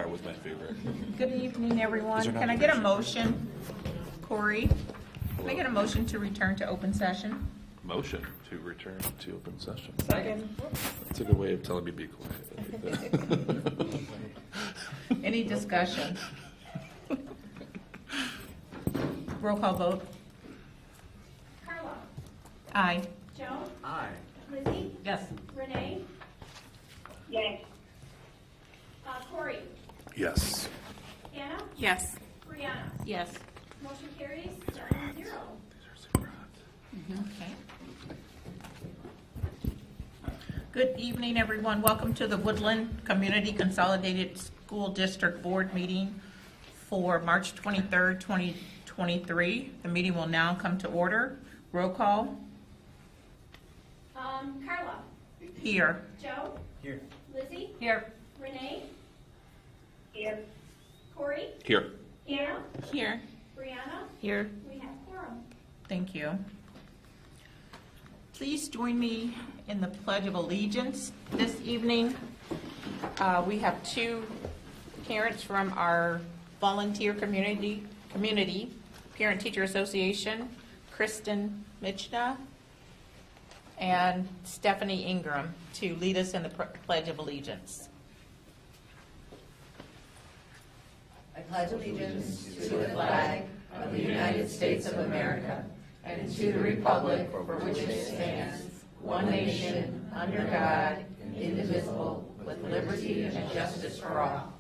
car was my favorite. Good evening, everyone. Can I get a motion? Corey, can I get a motion to return to open session? Motion to return to open session. Second. That's a good way of telling me to be quiet. Any discussion? Roll call vote. Carla. Aye. Joe. Aye. Lizzie. Yes. Renee. Yes. Corey. Yes. Anna. Yes. Brianna. Yes. Motion carries 7-0. Okay. Good evening, everyone. Welcome to the Woodland Community Consolidated School District Board meeting for March 23rd, 2023. The meeting will now come to order. Roll call. Carla. Here. Joe. Here. Lizzie. Here. Renee. Here. Corey. Here. Anna. Here. Brianna. Here. We have quorum. Thank you. Please join me in the Pledge of Allegiance this evening. We have two parents from our volunteer community, Parent-Teacher Association, Kristen Michna and Stephanie Ingram, to lead us in the Pledge of Allegiance. I pledge allegiance to the flag of the United States of America and to the republic for which it stands, one nation, under God, indivisible, with liberty and justice for all.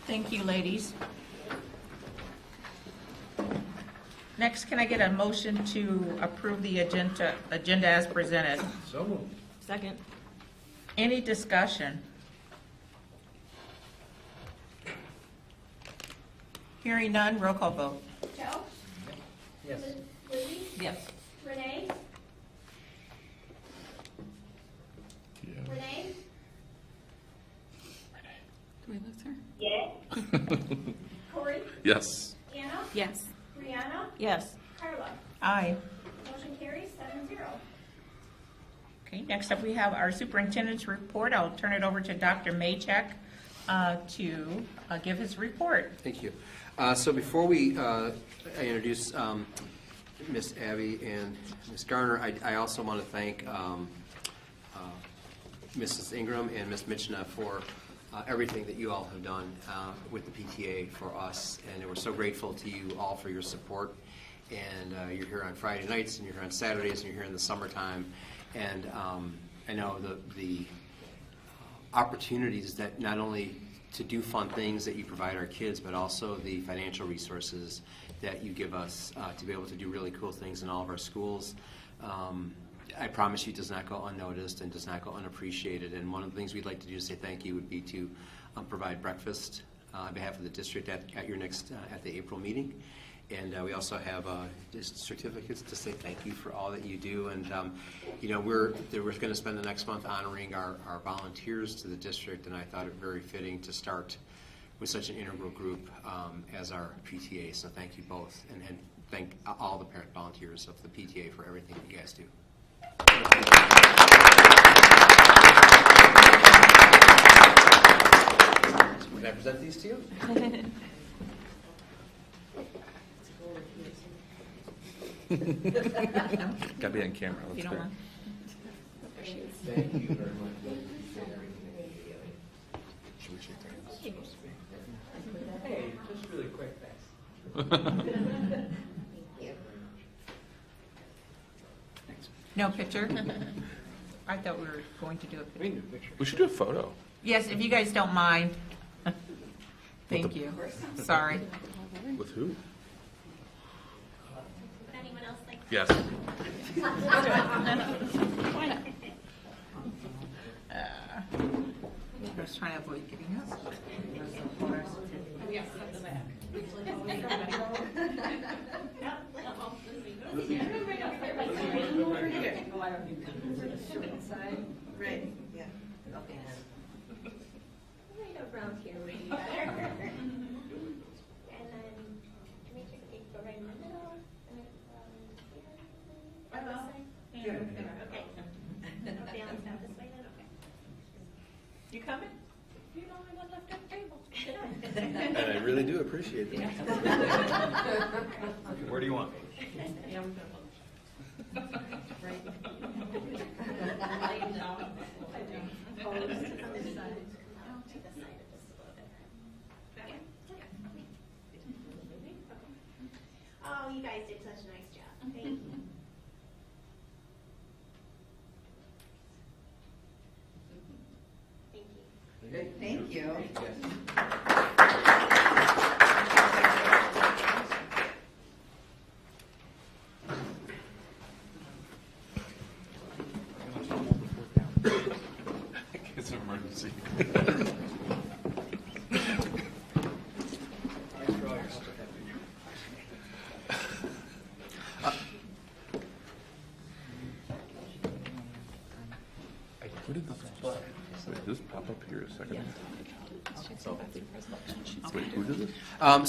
Thank you, ladies. Next, can I get a motion to approve the agenda as presented? So moved. Second. Any discussion? Hearing none, roll call vote. Joe. Yes. Lizzie. Yes. Renee. Renee. Do we lose her? Yes. Corey. Yes. Anna. Yes. Brianna. Yes. Carla. Aye. Motion carries 7-0. Okay, next up we have our superintendent's report. I'll turn it over to Dr. Maychek to give his report. Thank you. So before I introduce Miss Abby and Miss Garner, I also want to thank Mrs. Ingram and Miss Michna for everything that you all have done with the PTA for us, and we're so grateful to you all for your support. And you're here on Friday nights, and you're here on Saturdays, and you're here in the summertime. And I know the opportunities that not only to do fun things that you provide our kids, but also the financial resources that you give us to be able to do really cool things in all of our schools. I promise you does not go unnoticed and does not go unappreciated. And one of the things we'd like to do to say thank you would be to provide breakfast on behalf of the district at your next, at the April meeting. And we also have just certificates to say thank you for all that you do. And, you know, we're going to spend the next month honoring our volunteers to the district, and I thought it very fitting to start with such an integral group as our PTA. So thank you both, and thank all the parent volunteers of the PTA for everything that you guys do. So can I present these to you? Gotta be on camera. If you That's don't great. mind. Thank you very much. Should we shake hands? Hey, just really quick, thanks. No picture? I thought we were going to do a picture. We should do a photo. Yes, if you guys don't mind. Thank the- you. Sorry. With who? Anyone else like? Yes. I was trying to avoid getting us. Right, yeah. Right around here would be better. And then, can we take a peek, go right in the middle? And then, here? On this side? Sure. Okay. Okay, I'll stand this way then, okay. really do appreciate it. Where do you want me? Yeah, we're gonna Oh, you guys did such a nice job. Thank you. Thank you. Thank you. It's an emergency. Thanks for all your help with that. Where did this, wait, did this pop up here a second? Wait, who did this?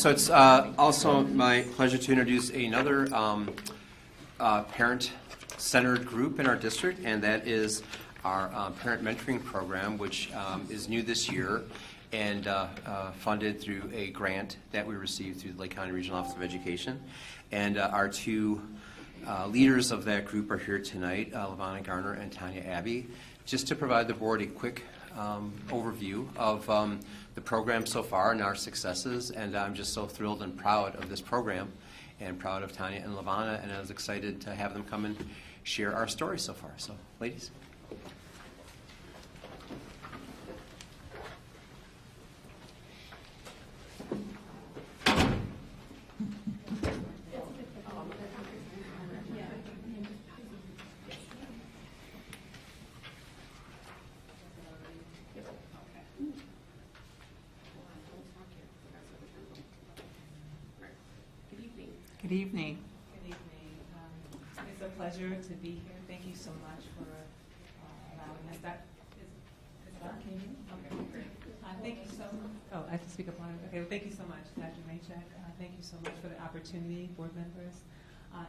So it's also my pleasure to introduce another parent-centered group in our district, and that is our parent mentoring program, which is new this year and funded through a grant that we received through the Lake County Regional Office of Education. And our two leaders of that group are here tonight, Lavonna Garner and Tanya Abbey, just to provide the board a quick overview of the program so far and our successes. And I'm just so thrilled and proud of this program and proud of Tanya and Lavonna, and I was excited to have them come and share our story so far. So, ladies. Good evening. Good evening. It's a pleasure to be here. Thank you so much for allowing us. Is it on? Can you hear me? Okay, great. Thank you so much. Oh, I have to speak up on it. Okay, well, thank you so much, Dr. Maychek. Thank you so much for the opportunity, board members.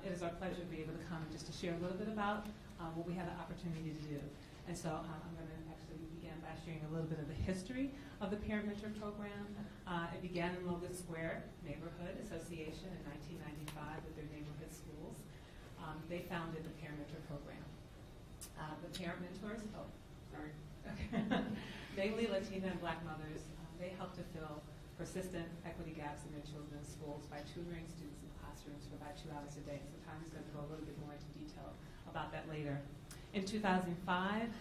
It is our pleasure to be able to come just to share a little bit about what we had the opportunity to do. And so I'm going to actually begin by sharing a little bit of the history of the Parent Mentor Program. It began in Logan Square Neighborhood Association in 1995 with their neighborhood schools. They founded the Parent Mentor Program. The parent mentors, mainly Latina and Black mothers, they help to fill persistent equity gaps in their children's schools by tutoring students in classrooms for about 2 hours a day. So Tom's going to go a little bit more into detail about that later. In 2005,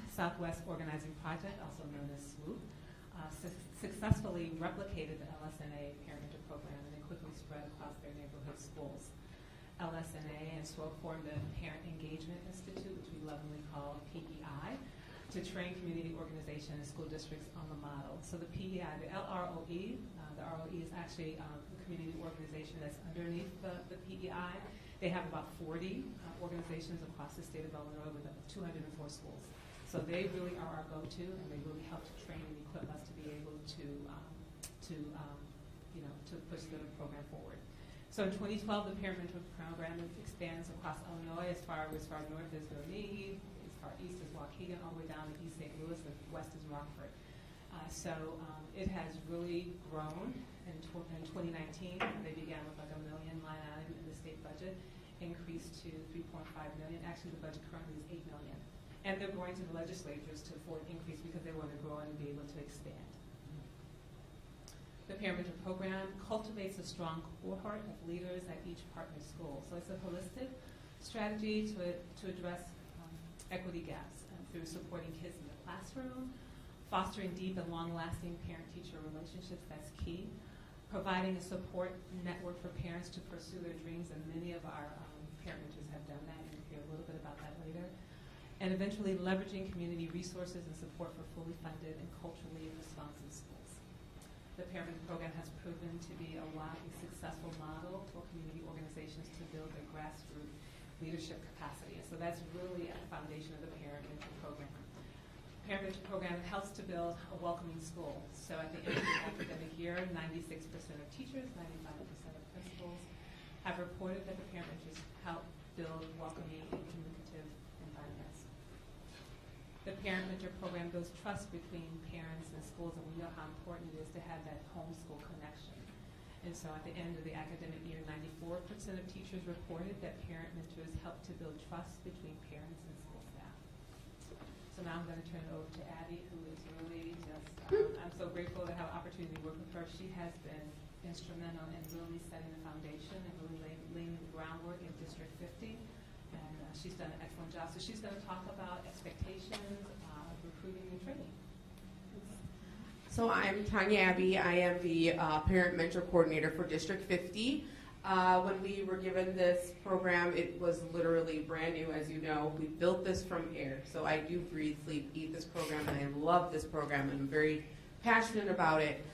Southwest Organizing Project, also known as SWOOP, successfully replicated the LSNA Parent Mentor Program and then quickly spread across their neighborhood schools. LSNA and SWOOP formed a Parent Engagement Institute, which we lovingly call PEI, to train community organizations and school districts on the model. So the PEI, the ROE is actually the community organization that's underneath the PEI. They have about 40 organizations across the state of Illinois with 204 schools. So they really are our go-to, and they really help to train and equip us to be able to push the program forward. So in 2012, the Parent Mentor Program expands across Illinois as far north as Bemidji, as far east as Waukegan, all the way down to East St. Louis, and west is Rockford. So it has really grown. In 2019, they began with like $1 million line item in the state budget, increased to $3.5 million. Actually, the budget currently is $8 million. And they're going to the legislatures to afford increase because they want to grow and be able to expand. The Parent Mentor Program cultivates a strong cohort of leaders at each partner school. So it's a holistic strategy to address equity gaps through supporting kids in the classroom, fostering deep and long-lasting parent-teacher relationships, that's key, providing a support network for parents to pursue their dreams, and many of our parent mentors have done that, and you'll hear a little bit about that later, and eventually leveraging community resources and support for fully funded and culturally responsive schools. The Parent Mentor Program has proven to be a widely successful model for community organizations to build their grassroots leadership capacity. And so that's really at the foundation of the Parent Mentor Program. The Parent Mentor Program helps to build a welcoming school. So at the end of the academic year, 96% of teachers, 95% of principals have reported that the parent mentors help build welcoming and communicative environments. The Parent Mentor Program builds trust between parents and schools, and we know how important it is to have that homeschool connection. And so at the end of the academic year, 94% of teachers reported that parent mentors help to build trust between parents and school staff. So now I'm going to turn it over to Abby, who is really just, I'm so grateful to have an opportunity to work with her. She has been instrumental in really setting the foundation and really laying the groundwork in District 50. And she's done an excellent job. So she's going to talk about expectations, recruiting, and training. So I'm Tanya Abbey. I am the Parent Mentor Coordinator for District 50. When we were given this program, it was literally brand new, as you know. We built this from air. So I do breathe, sleep, eat this program, and I love this program, and I'm very passionate about it.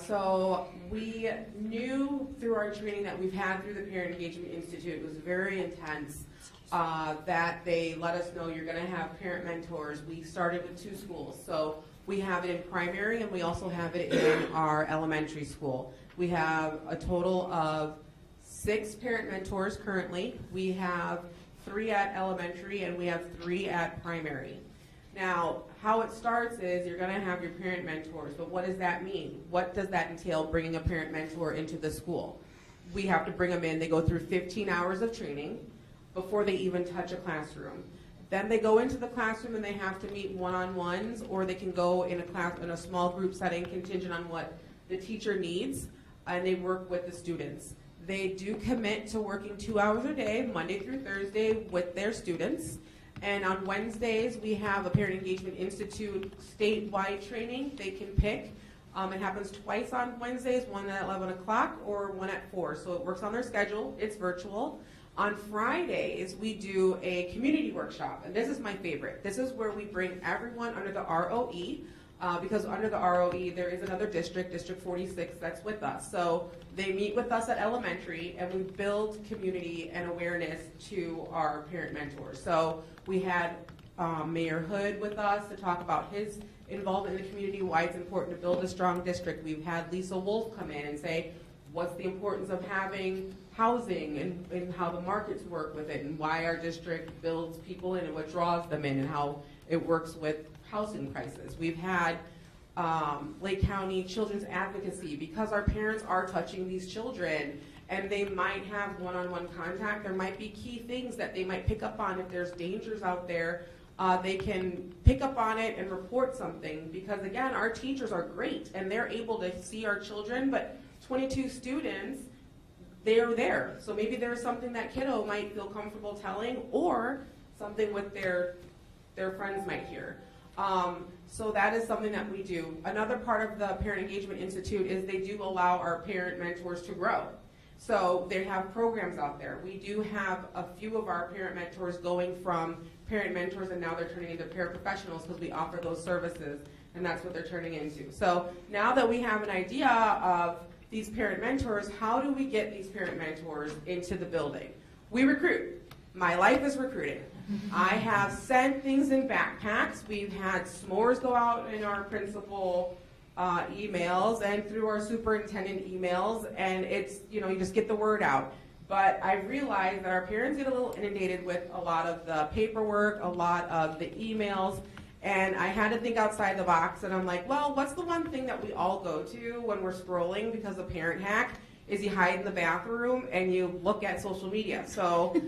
So we knew through our training that we've had through the Parent Engagement Institute, it was very intense, that they let us know you're going to have parent mentors. We started with 2 schools. So we have it in primary, and we also have it in our elementary school. We have a total of 6 parent mentors currently. We have 3 at elementary, and we have 3 at primary. Now, how it starts is you're going to have your parent mentors, but what does that mean? What does that entail, bringing a parent mentor into the school? We have to bring them in. They go through 15 hours of training before they even touch a classroom. Then they go into the classroom and they have to meet one-on-ones, or they can go in a small group setting contingent on what the teacher needs, and they work with the students. They do commit to working 2 hours a day, Monday through Thursday, with their students. And on Wednesdays, we have a Parent Engagement Institute statewide training they can pick. It happens twice on Wednesdays, one at 11 o'clock or one at 4. So it works on their schedule. It's virtual. On Fridays, we do a community workshop, and this is my favorite. This is where we bring everyone under the ROE, because under the ROE, there is another district, District 46, that's with us. So they meet with us at elementary, and we build community and awareness to our parent mentors. So we had Mayor Hood with us to talk about his involvement in the community, why it's important to build a strong district. We've had Lisa Wolf come in and say, what's the importance of having housing and how the markets work with it, and why our district builds people in and what draws them in, and how it works with housing crisis. We've had Lake County Children's Advocacy, because our parents are touching these children and they might have one-on-one contact. There might be key things that they might pick up on. If there's dangers out there, they can pick up on it and report something, because again, our teachers are great and they're able to see our children, but 22 students, they're there. So maybe there's something that kiddo might feel comfortable telling, or something with their friends might hear. So that is something that we do. Another part of the Parent Engagement Institute is they do allow our parent mentors to grow. So they have programs out there. We do have a few of our parent mentors going from parent mentors, and now they're turning into paraprofessionals because we offer those services, and that's what they're turning into. So now that we have an idea of these parent mentors, how do we get these parent mentors into the building? We recruit. My life is recruiting. I have sent things in backpacks. We've had s'mores go out in our principal emails and through our superintendent emails, and it's, you just get the word out. But I realized that our parents get a little inundated with a lot of the paperwork, a lot of the emails, and I had to think outside the box, and I'm like, well, what's the one thing that we all go to when we're scrolling because of parent hack is you hide in the bathroom and you look at social media. So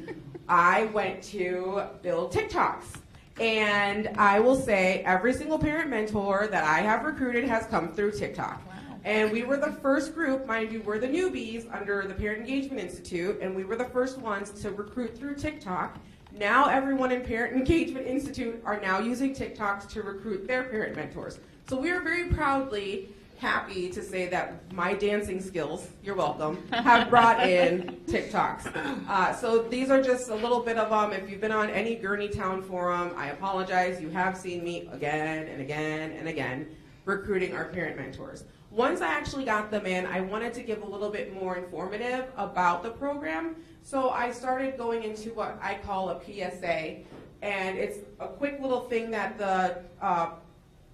I went to build TikToks. And I will say every single parent mentor that I have recruited has come through TikTok. Wow. And we were the first group, mind you, we're the newbies under the Parent Engagement Institute, and we were the first ones to recruit through TikTok. Now everyone in Parent Engagement Institute are now using TikToks to recruit their parent mentors. So we are very proudly happy to say that my dancing skills, you're welcome, have brought in TikToks. So these are just a little bit of them. If you've been on any Gurney Town forum, I apologize. You have seen me again and again and again recruiting our parent mentors. Once I actually got them in, I wanted to give a little bit more informative about the program. So I started going into what I call a PSA, and it's a quick little thing that the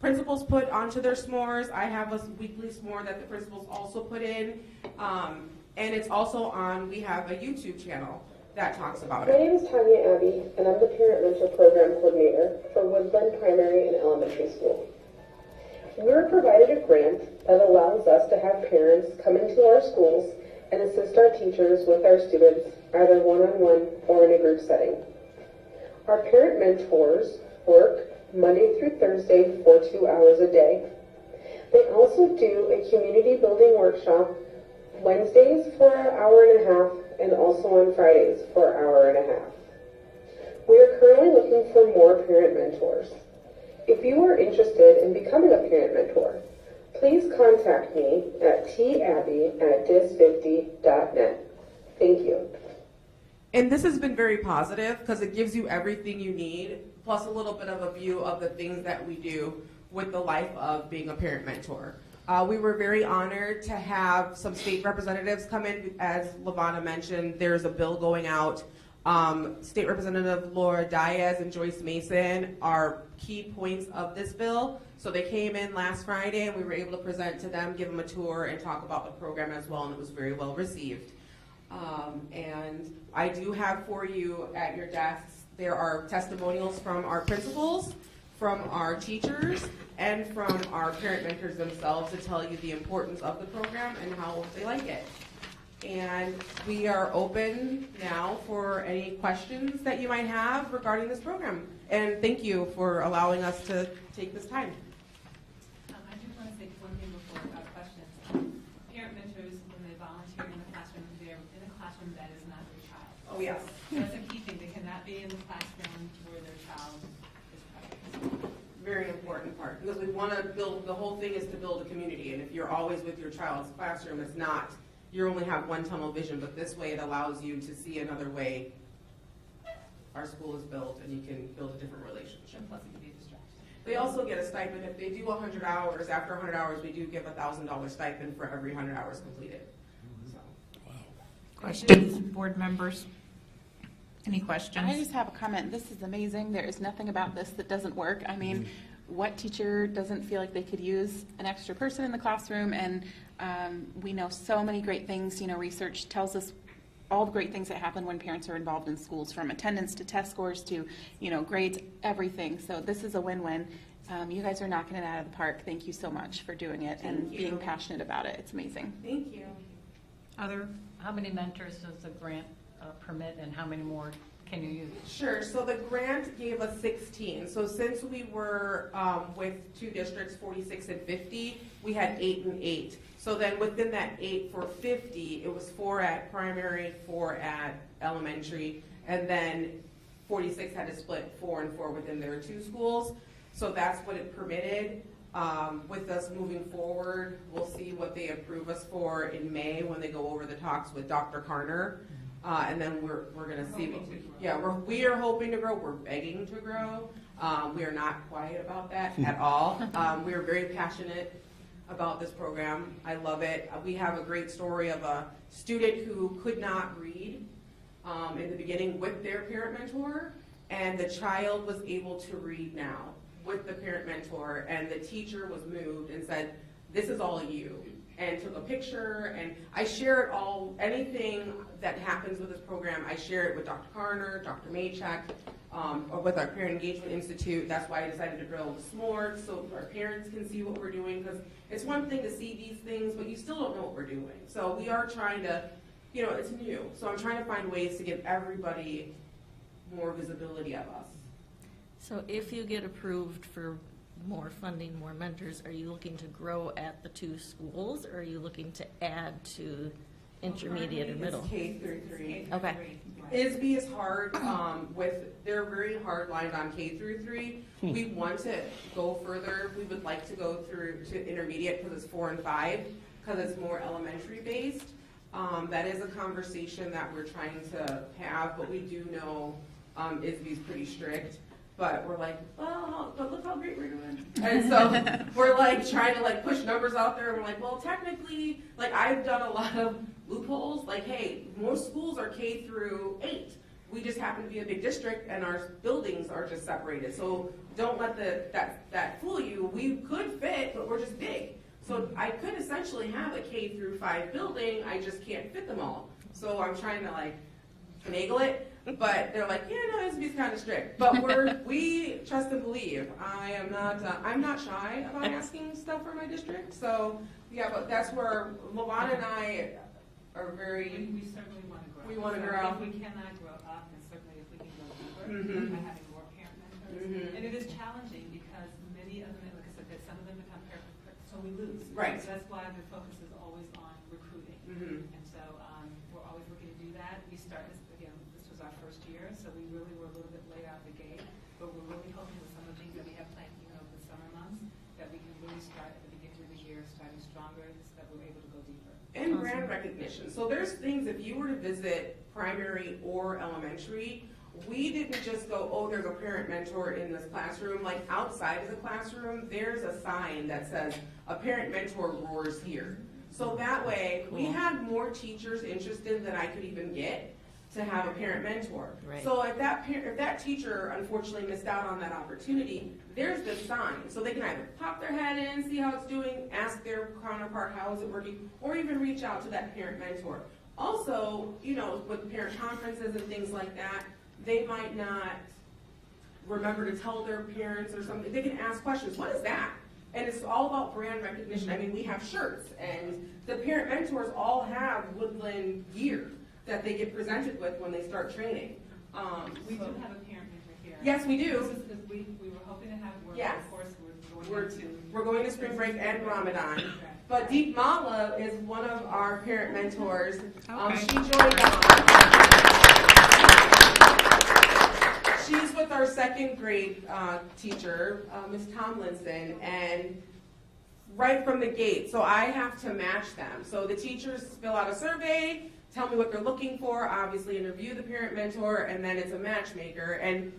principals put onto their s'mores. I have a weekly s'more that the principals also put in. And it's also on, we have a YouTube channel that talks about My it. name is Tanya Abbey, and I'm the Parent Mentor Program Coordinator for Woodland Primary and Elementary School. We were provided a grant that allows us to have parents come into our schools and assist our teachers with our students, either one-on-one or in a group setting. Our parent mentors work Monday through Thursday for 2 hours a day. They also do a community building workshop Wednesdays for an hour and a half, and also on Fridays for an hour and a half. We are currently looking for more parent mentors. If you are interested in becoming a parent mentor, please contact me at tabby@dis50.net. Thank you. And this has been very positive because it gives you everything you need, plus a little bit of a view of the things that we do with the life of being a parent mentor. We were very honored to have some state representatives come in. As Lavana mentioned, there's a bill going out. State Representative Laura Diaz and Joyce Mason are key points of this bill. So they came in last Friday and we were able to present to them, give them a tour, and talk about the program as well, and it was very well received. And I do have for you at your desks, there are testimonials from our principals, from our teachers, and from our parent mentors themselves to tell you the importance of the program and how they like it. And we are open now for any questions that you might have regarding this program. And thank you for allowing us to take this time. I do want to say one thing before about questions. Parent mentors, when they volunteer in the classroom, they're in a classroom that is not their child. Oh, yes. That's a key thing. They cannot be in the classroom where their child is present. Very important part, because we want to build, the whole thing is to build a community, and if you're always with your child's classroom, it's not, you only have one tunnel vision, but this way it allows you to see another way our school is built, and you can build a different relationship. And plus it can be a distraction. They also get a stipend. If they do 100 hours, after 100 hours, we do give a $1,000 stipend for every 100 hours completed. So. Questions, board members? Any questions? I just have a comment. This is amazing. There is nothing about this that doesn't work. I mean, what teacher doesn't feel like they could use an extra person in the classroom? And we know so many great things. You know, research tells us all the great things that happen when parents are involved in schools, from attendance to test scores to, you know, grades, everything. So this is a win-win. You guys are knocking it out of the park. Thank you so much for doing it and being passionate about it. It's amazing. Thank you. How many mentors does the grant permit, and how many more can you use? Sure. So the grant gave us 16. So since we were with two districts, 46 and 50, we had 8 and 8. So then within that 8 for 50, it was 4 at primary, 4 at elementary, and then 46 had to split 4 and 4 within their 2 schools. So that's what it permitted. With us moving forward, we'll see what they approve us for in May when they go over the talks with Dr. Karner. And then we're going to see. Yeah, we are hoping to grow. We're begging to grow. We are not quiet about that at all. We are very passionate about this program. I love it. We have a great story of a student who could not read in the beginning with their parent mentor, and the child was able to read now with the parent mentor, and the teacher was moved and said, "This is all you," and took a picture. And I share it all, anything that happens with this program, I share it with Dr. Karner, Dr. Maychek, or with our Parent Engagement Institute. That's why I decided to build the SMORT, so our parents can see what we're doing, because it's one thing to see these things, but you still don't know what we're doing. So we are trying to, you know, it's new. So I'm trying to find ways to give everybody more visibility of us. So if you get approved for more funding, more mentors, are you looking to grow at the 2 schools, or are you looking to add to intermediate or middle? It's K through 3. Okay. ISB is hard they're very hard lined on K through 3. We want to go further. We would like to go through to intermediate because it's 4 and 5, because it's more elementary based. That is a conversation that we're trying to have, but we do know ISB is pretty strict. But we're like, well, but look how great we're doing. And so we're like trying to like push numbers out there. And we're like, well, technically, like I've done a lot of loopholes. Like, hey, most schools are K through 8. We just happen to be a big district, and our buildings are just separated. So don't let that fool you. We could fit, but we're just big. So I could essentially have a K through 5 building. I just can't fit them all. So I'm trying to like finagle it. but they're like, yeah, no, SB's kind of strict. But we trust and believe. I'm not shy about asking stuff for my district. So yeah, but that's where Luana and I are very. We certainly want to grow. We want to So grow. If we cannot grow up, and certainly if we can go deeper Mhm. by having more parent mentors. Mhm. And it is challenging because many of them, like I said, some of them become parent, so we lose. Right. So that's why the focus is always on recruiting. Mhm. And so we're always looking to do that. We started, again, this was our first year, so we really were a little bit late out the gate. But we're really hoping with some of the things that we have planned, over the summer months, that we can really start at the beginning of the year, starting stronger, so that we're able to go deeper. And brand recognition. So there's things, if you were to visit primary or elementary, we didn't just go, oh, there's a parent mentor in this classroom. Like outside of the classroom, there's a sign that says, a parent mentor roars here. So that way, we had more teachers interested than I could even get to have a parent mentor. Right. So if that teacher unfortunately missed out on that opportunity, there's the sign. So they can either pop their head in, see how it's doing, ask their counterpart how is it working, or even reach out to that parent mentor. Also, with parent conferences and things like that, they might not remember to tell their parents or something. They can ask questions. What is that? And it's all about brand recognition. I mean, we have shirts, and the parent mentors all have Woodland gear that they get presented with when they start training. We do have a parent mentor here. Yes, we do. This is because we were hoping to have work. Yes. Of course, we're going to spring break and Ramadan. But Deep Mala is one of our parent mentors. She joined She's with our second grade teacher, Ms. Tomlinson, and right from the gate. So I have to match them. So the teachers fill out a survey, tell me what they're looking for, obviously interview the parent mentor, and then it's a matchmaker. And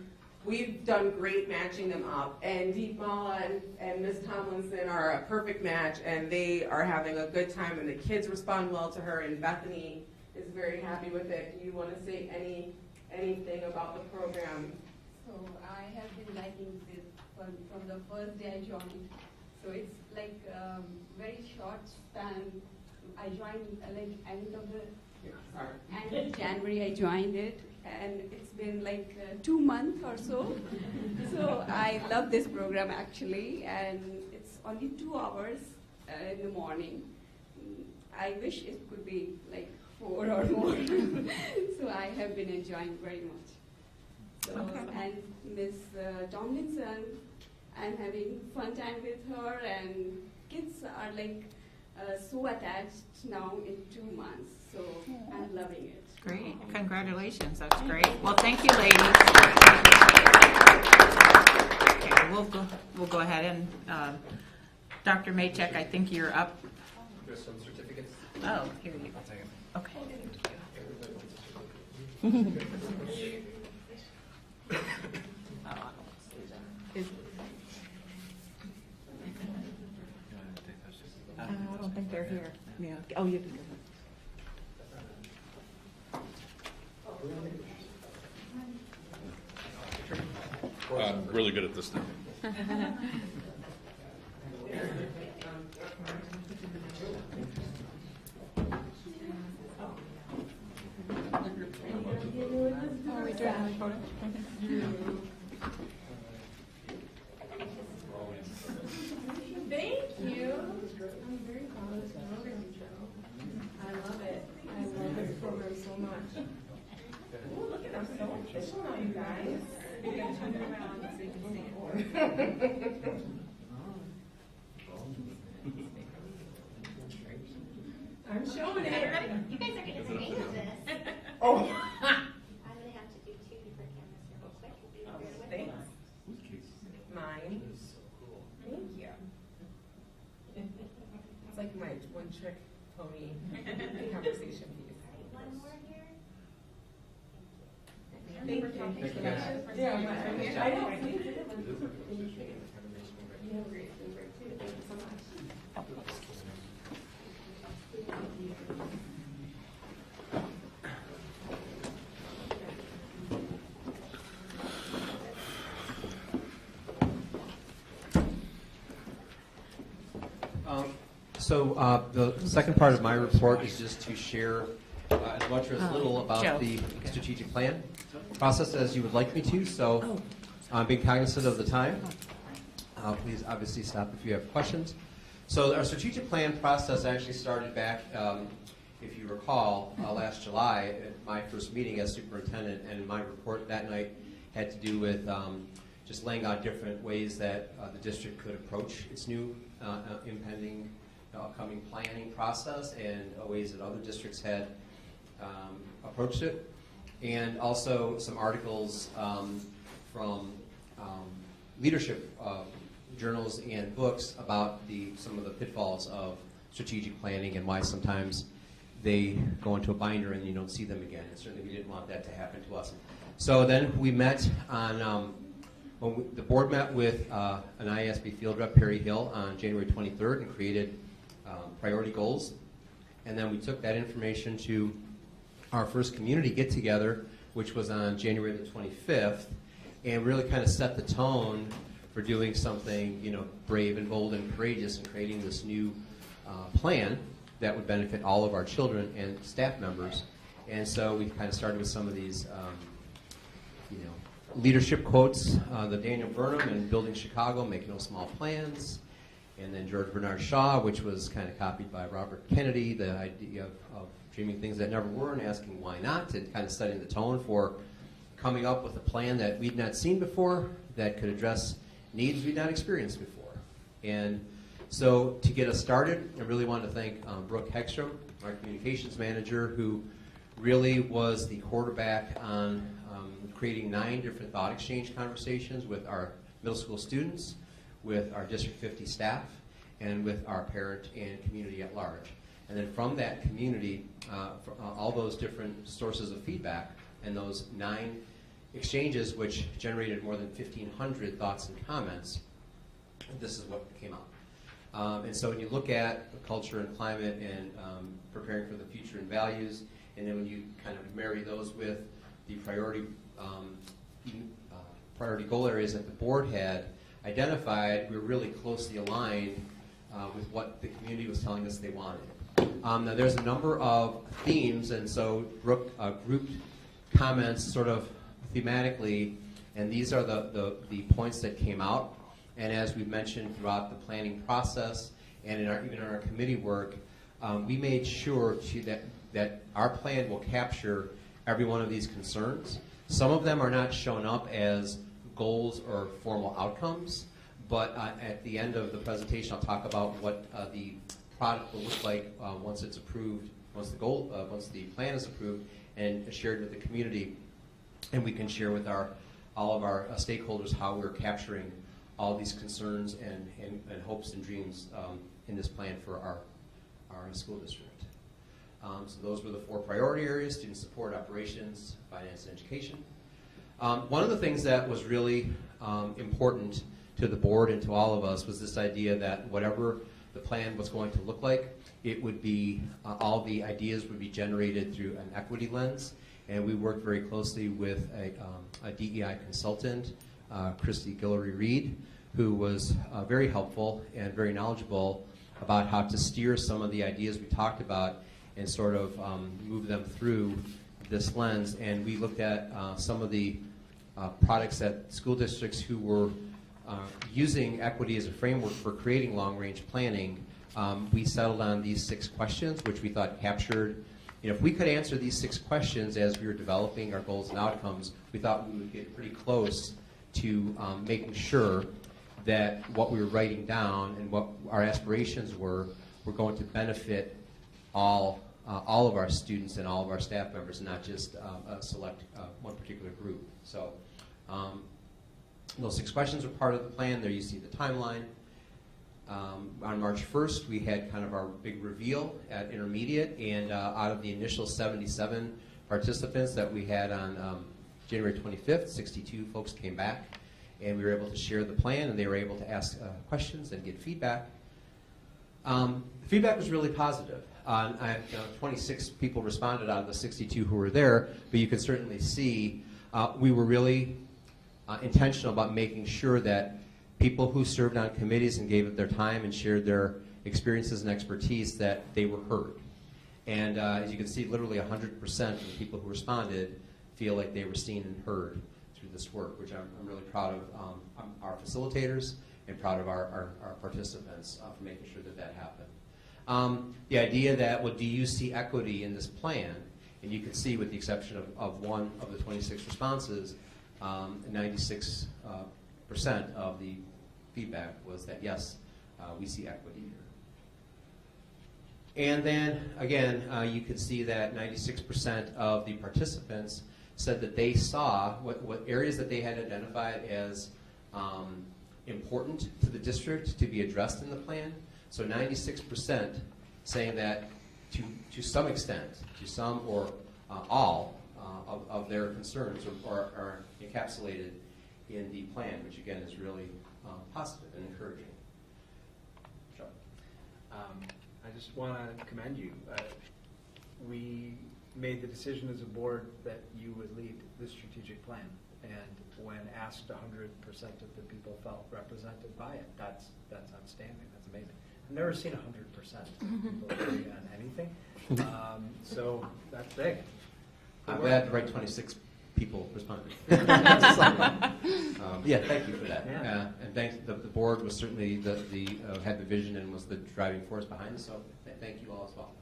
we've done great matching them up. And Deep Mala and Ms. Tomlinson are a perfect match, and they are having a good time, and the kids respond well to her, and Bethany is very happy with it. Do you want to say anything about the program? So I have been liking this from the first day I joined. So it's like very short span. I joined like end of January. I joined it, and it's been like 2 months or so. So I love this program actually, and it's only 2 hours in the morning. I wish it could be like 4 or more. So I have been enjoying very much. So, and Ms. Tomlinson, I'm having fun time with her, and kids are like so attached now in 2 months. So I'm loving it. Great. Congratulations. That's great. Well, thank you, ladies. Okay, we'll go ahead and Dr. Maychek, I think you're up. There's some certificates. Oh, here you go. I'll take it. Okay. I don't think they're here. Yeah. Oh, you can go. Really good at this now. Are we doing a photo? Thank you. I'm very proud of this program, Joe. I love it. I love this program so much. Ooh, look at, I'm so official now, you guys. You can turn it around so you can see it. I'm showing it. You guys are getting the hang of this. Oh. I'm gonna have to do 2 different cameras here real quick. If you bear with me. Thanks. Mine. Thank you. It's like my one trick pony conversation piece. One more here. Thank you. Thank you, guys. Yeah, I know. You have a great spring break too. Thank you so much. So the second part of my report is just to share as much or as little about Joe. the strategic plan process as you would like me to. So, being cognizant of the time, please obviously stop if you have questions. So, our strategic plan process actually started back, if you recall, last July at my first meeting as superintendent, and my report that night had to do with just laying out different ways that the district could approach its new impending upcoming planning process and ways that other districts had approached it, and also some articles from leadership journals and books about some of the pitfalls of strategic planning and why sometimes they go into a binder and you don't see them again. And certainly we didn't want that to happen to us. So then we met on, the board met with an ISB field rep, Perry Hill, on January 23rd and created priority goals. And then we took that information to our first community get-together, which was on January the 25th, and really kind of set the tone for doing something, brave and bold and courageous and creating this new plan that would benefit all of our children and staff members. And so we kind of started with some of these, leadership quotes, the Daniel Burnham in Building Chicago, Make No Small Plans, and then George Bernard Shaw, which was kind of copied by Robert Kennedy, the idea of dreaming things that never were and asking why not, and kind of setting the tone for coming up with a plan that we'd not seen before that could address needs we'd not experienced before. And so to get us started, I really want to thank Brooke Hegstrom, our communications manager, who really was the quarterback on creating 9 different thought exchange conversations with our middle school students, with our District 50 staff, and with our parent and community at large. And then from that community, all those different sources of feedback and those 9 exchanges, which generated more than 1,500 thoughts and comments, this is what came out. And so when you look at culture and climate and preparing for the future and values, and then when you kind of marry those with the priority goal areas that the board had identified, we were really closely aligned with what the community was telling us they wanted. Now there's a number of themes, and so Brooke grouped comments sort of thematically, and these are the points that came out. And as we mentioned throughout the planning process and even in our committee work, we made sure that our plan will capture every one of these concerns. Some of them are not shown up as goals or formal outcomes, but at the end of the presentation I'll talk about what the product will look like once it's approved, once the plan is approved and shared with the community, and we can share with all of our stakeholders how we're capturing all these concerns and hopes and dreams in this plan for our school district. So those were the 4 priority areas: student support, operations, finance, and education. One of the things that was really important to the board and to all of us was this idea that whatever the plan was going to look like, it would be, all the ideas would be generated through an equity lens. And we worked very closely with a DEI consultant, Christy Guillory Reed, who was very helpful and very knowledgeable about how to steer some of the ideas we talked about and sort of move them through this lens. And we looked at some of the products that school districts who were using equity as a framework for creating long-range planning. We settled on these 6 questions, which we thought captured, if we could answer these 6 questions as we were developing our goals and outcomes, we thought we would get pretty close to making sure that what we were writing down and what our aspirations were going to benefit all of our students and all of our staff members, not just a select one particular group. So those 6 questions are part of the plan. There you see the timeline. On March 1st, we had kind of our big reveal at intermediate, and out of the initial 77 participants that we had on January 25th, 62 folks came back, and we were able to share the plan, and they were able to ask questions and get feedback. The feedback was really positive. 26 people responded out of the 62 who were there, but you can certainly see we were really intentional about making sure that people who served on committees and gave it their time and shared their experiences and expertise, that they were heard. And as you can see, literally 100% of the people who responded feel like they were seen and heard through this work, which I'm really proud of our facilitators and proud of our participants for making sure that that happened. The idea that, well, do you see equity in this plan? And you can see, with the exception of one of the 26 responses, 96% of the feedback was that, yes, we see equity here. And then, again, you can see that 96% of the participants said that they saw what areas that they had identified as important to the district to be addressed in the plan. So 96% saying that to some extent, to some or all of their concerns are encapsulated in the plan, which again is really positive and encouraging. Sure. I just want to commend you. We made the decision as a board that you would lead the strategic plan, and when asked, 100% of the people felt represented by it. That's outstanding. That's amazing. I've never seen 100% people agree on anything, so that's big. I'm glad the right 26 people responded. Yeah, thank you for that. Yeah. And thanks. The board was certainly had the vision and was the driving force behind it. So thank you all as well.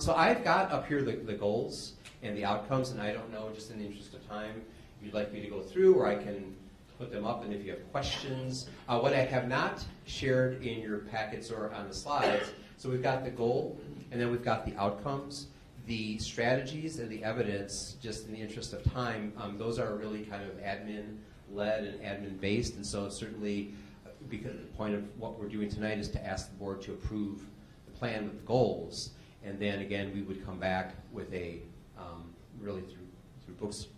So I've got up here the goals and the outcomes, and I don't know, just in the interest of time, if you'd like me to go through, or I can put them up, and if you have questions. What I have not shared in your packets or on the slides, so we've got the goal, and then we've got the outcomes. The strategies and the evidence, just in the interest of time, those are really kind of admin-led and admin-based, and so certainly, because the point of what we're doing tonight is to ask the board to approve the plan with the goals, and then again, we would come back with a, really through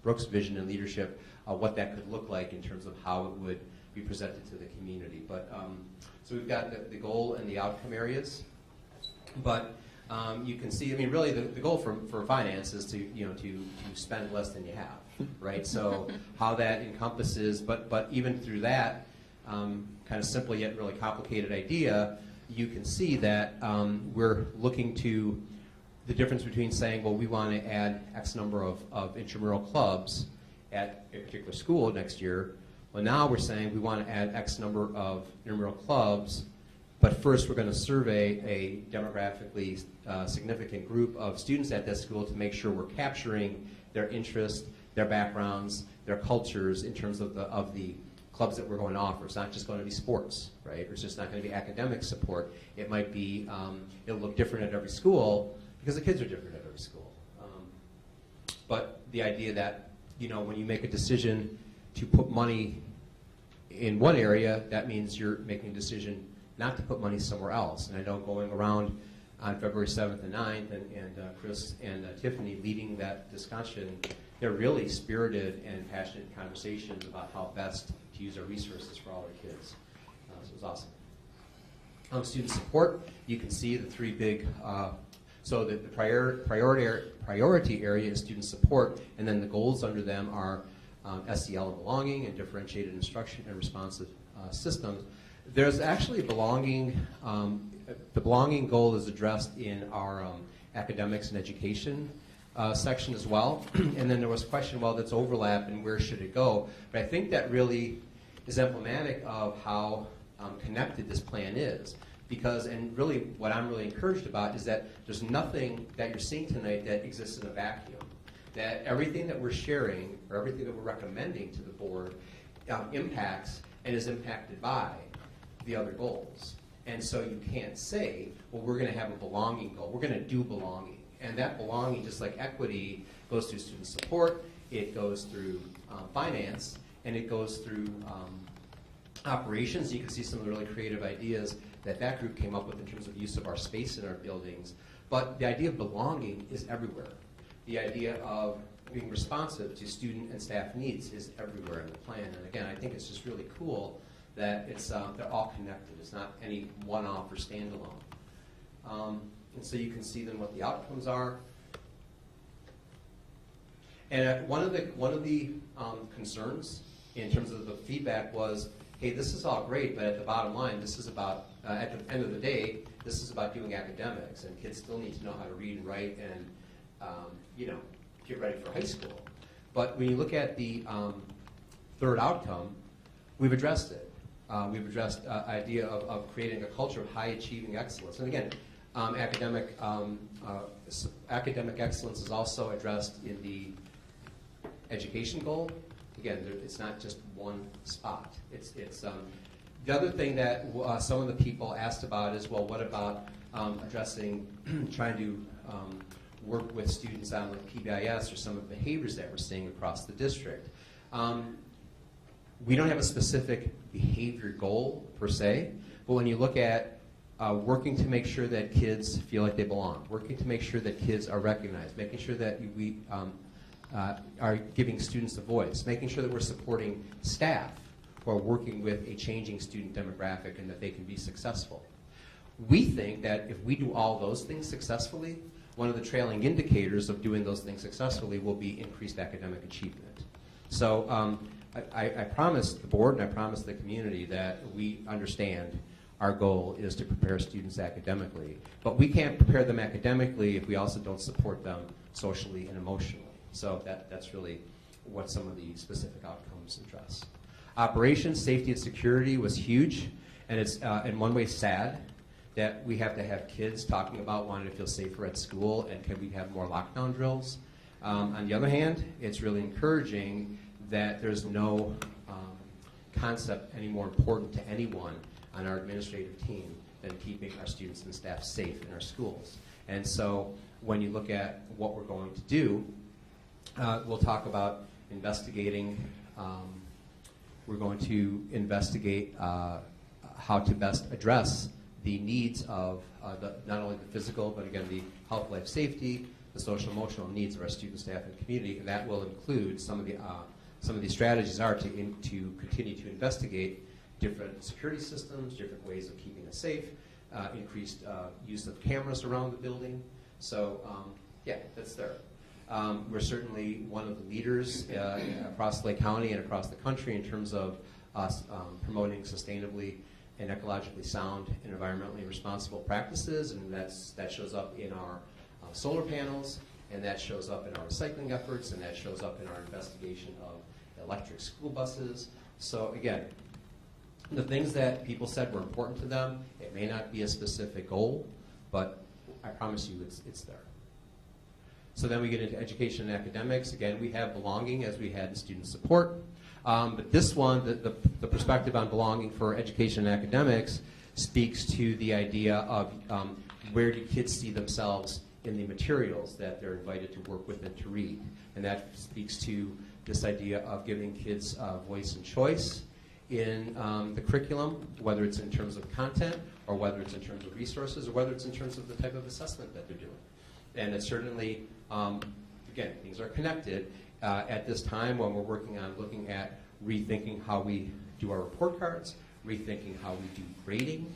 Brooke's vision and leadership, what that could look like in terms of how it would be presented to the community. But so we've got the goal and the outcome areas, but you can see, I mean, really the goal for finance is to spend less than you have, right? So how that encompasses, but even through that kind of simple yet really complicated idea, you can see that we're looking to the difference between saying, well, we want to add X number of intramural clubs at a particular school next year. Well, now we're saying we want to add X number of intramural clubs, but first we're going to survey a demographically significant group of students at that school to make sure we're capturing their interests, their backgrounds, their cultures in terms of the clubs that we're going to offer. It's not just going to be sports, right? Or it's just not going to be academic support. It might be, it'll look different at every school because the kids are different at every school. But the idea that, when you make a decision to put money in one area, that means you're making a decision not to put money somewhere else. And I know going around on February 7th and 9th, and Chris and Tiffany leading that discussion, they're really spirited and passionate conversations about how best to use our resources for all our kids. So it was awesome. Student support, you can see the three big, so the priority area is student support, and then the goals under them are SEL and belonging and differentiated instruction and responsive systems. There's actually belonging, the belonging goal is addressed in our academics and education section as well. And then there was a question, well, that's overlap and where should it go? But I think that really is emblematic of how connected this plan is. Because, and really what I'm really encouraged about is that there's nothing that you're seeing tonight that exists in a vacuum. That everything that we're sharing or everything that we're recommending to the board impacts and is impacted by the other goals. And so you can't say, well, we're going to have a belonging goal. We're going to do belonging. And that belonging, just like equity, goes through student support, it goes through finance, and it goes through operations. You can see some of the really creative ideas that group came up with in terms of use of our space in our buildings. But the idea of belonging is everywhere. The idea of being responsive to student and staff needs is everywhere in the plan. And again, I think it's just really cool that it's they're all connected. It's not any one-off or standalone. And so you can see then what the outcomes are. And one of the concerns in terms of the feedback was, hey, this is all great, but at the bottom line, this is about, at the end of the day, this is about doing academics, and kids still need to know how to read and write and, get ready for high school. But when you look at the third outcome, we've addressed it. We've addressed idea of creating a culture of high-achieving excellence. And again, academic excellence is also addressed in the education goal. Again, it's not just one spot. It's the other thing that some of the people asked about is, well, what about addressing, trying to work with students on like PBIS or some of the behaviors that we're seeing across the district. We don't have a specific behavior goal per se, but when you look at working to make sure that kids feel like they belong, working to make sure that kids are recognized, making sure that we are giving students a voice, making sure that we're supporting staff who are working with a changing student demographic and that they can be successful. We think that if we do all those things successfully, one of the trailing indicators of doing those things successfully will be increased academic achievement. So I promise the board and I promise the community that we understand our goal is to prepare students academically. But we can't prepare them academically if we also don't support them socially and emotionally. So that's really what some of the specific outcomes address. Operations, safety, and security was huge, and it's in one way sad that we have to have kids talking about wanting to feel safer at school and can we have more lockdown drills. On the other hand, it's really encouraging that there's no concept any more important to anyone on our administrative team than keeping our students and staff safe in our schools. And so when you look at what we're going to do, we'll talk about investigating, we're going to investigate how to best address the needs of not only the physical, but again, the health, life, safety, the social, emotional needs of our students, staff, and community. And that will include some of the strategies are to continue to investigate different security systems, different ways of keeping us safe, increased use of cameras around the building. So yeah, that's there. We're certainly one of the leaders across Lake County and across the country in terms of us promoting sustainably and ecologically sound and environmentally responsible practices, and that shows up in our solar panels, and that shows up in our recycling efforts, and that shows up in our investigation of electric school buses. So again, the things that people said were important to them, it may not be a specific goal, but I promise you it's there. So then we get into education and academics. Again, we have belonging as we had in student support. But this one, the perspective on belonging for education and academics speaks to the idea of where do kids see themselves in the materials that they're invited to work with and to read. And that speaks to this idea of giving kids voice and choice in the curriculum, whether it's in terms of content or whether it's in terms of resources or whether it's in terms of the type of assessment that they're doing. And it's certainly, again, things are connected. At this time when we're working on looking at rethinking how we do our report cards, rethinking how we do grading,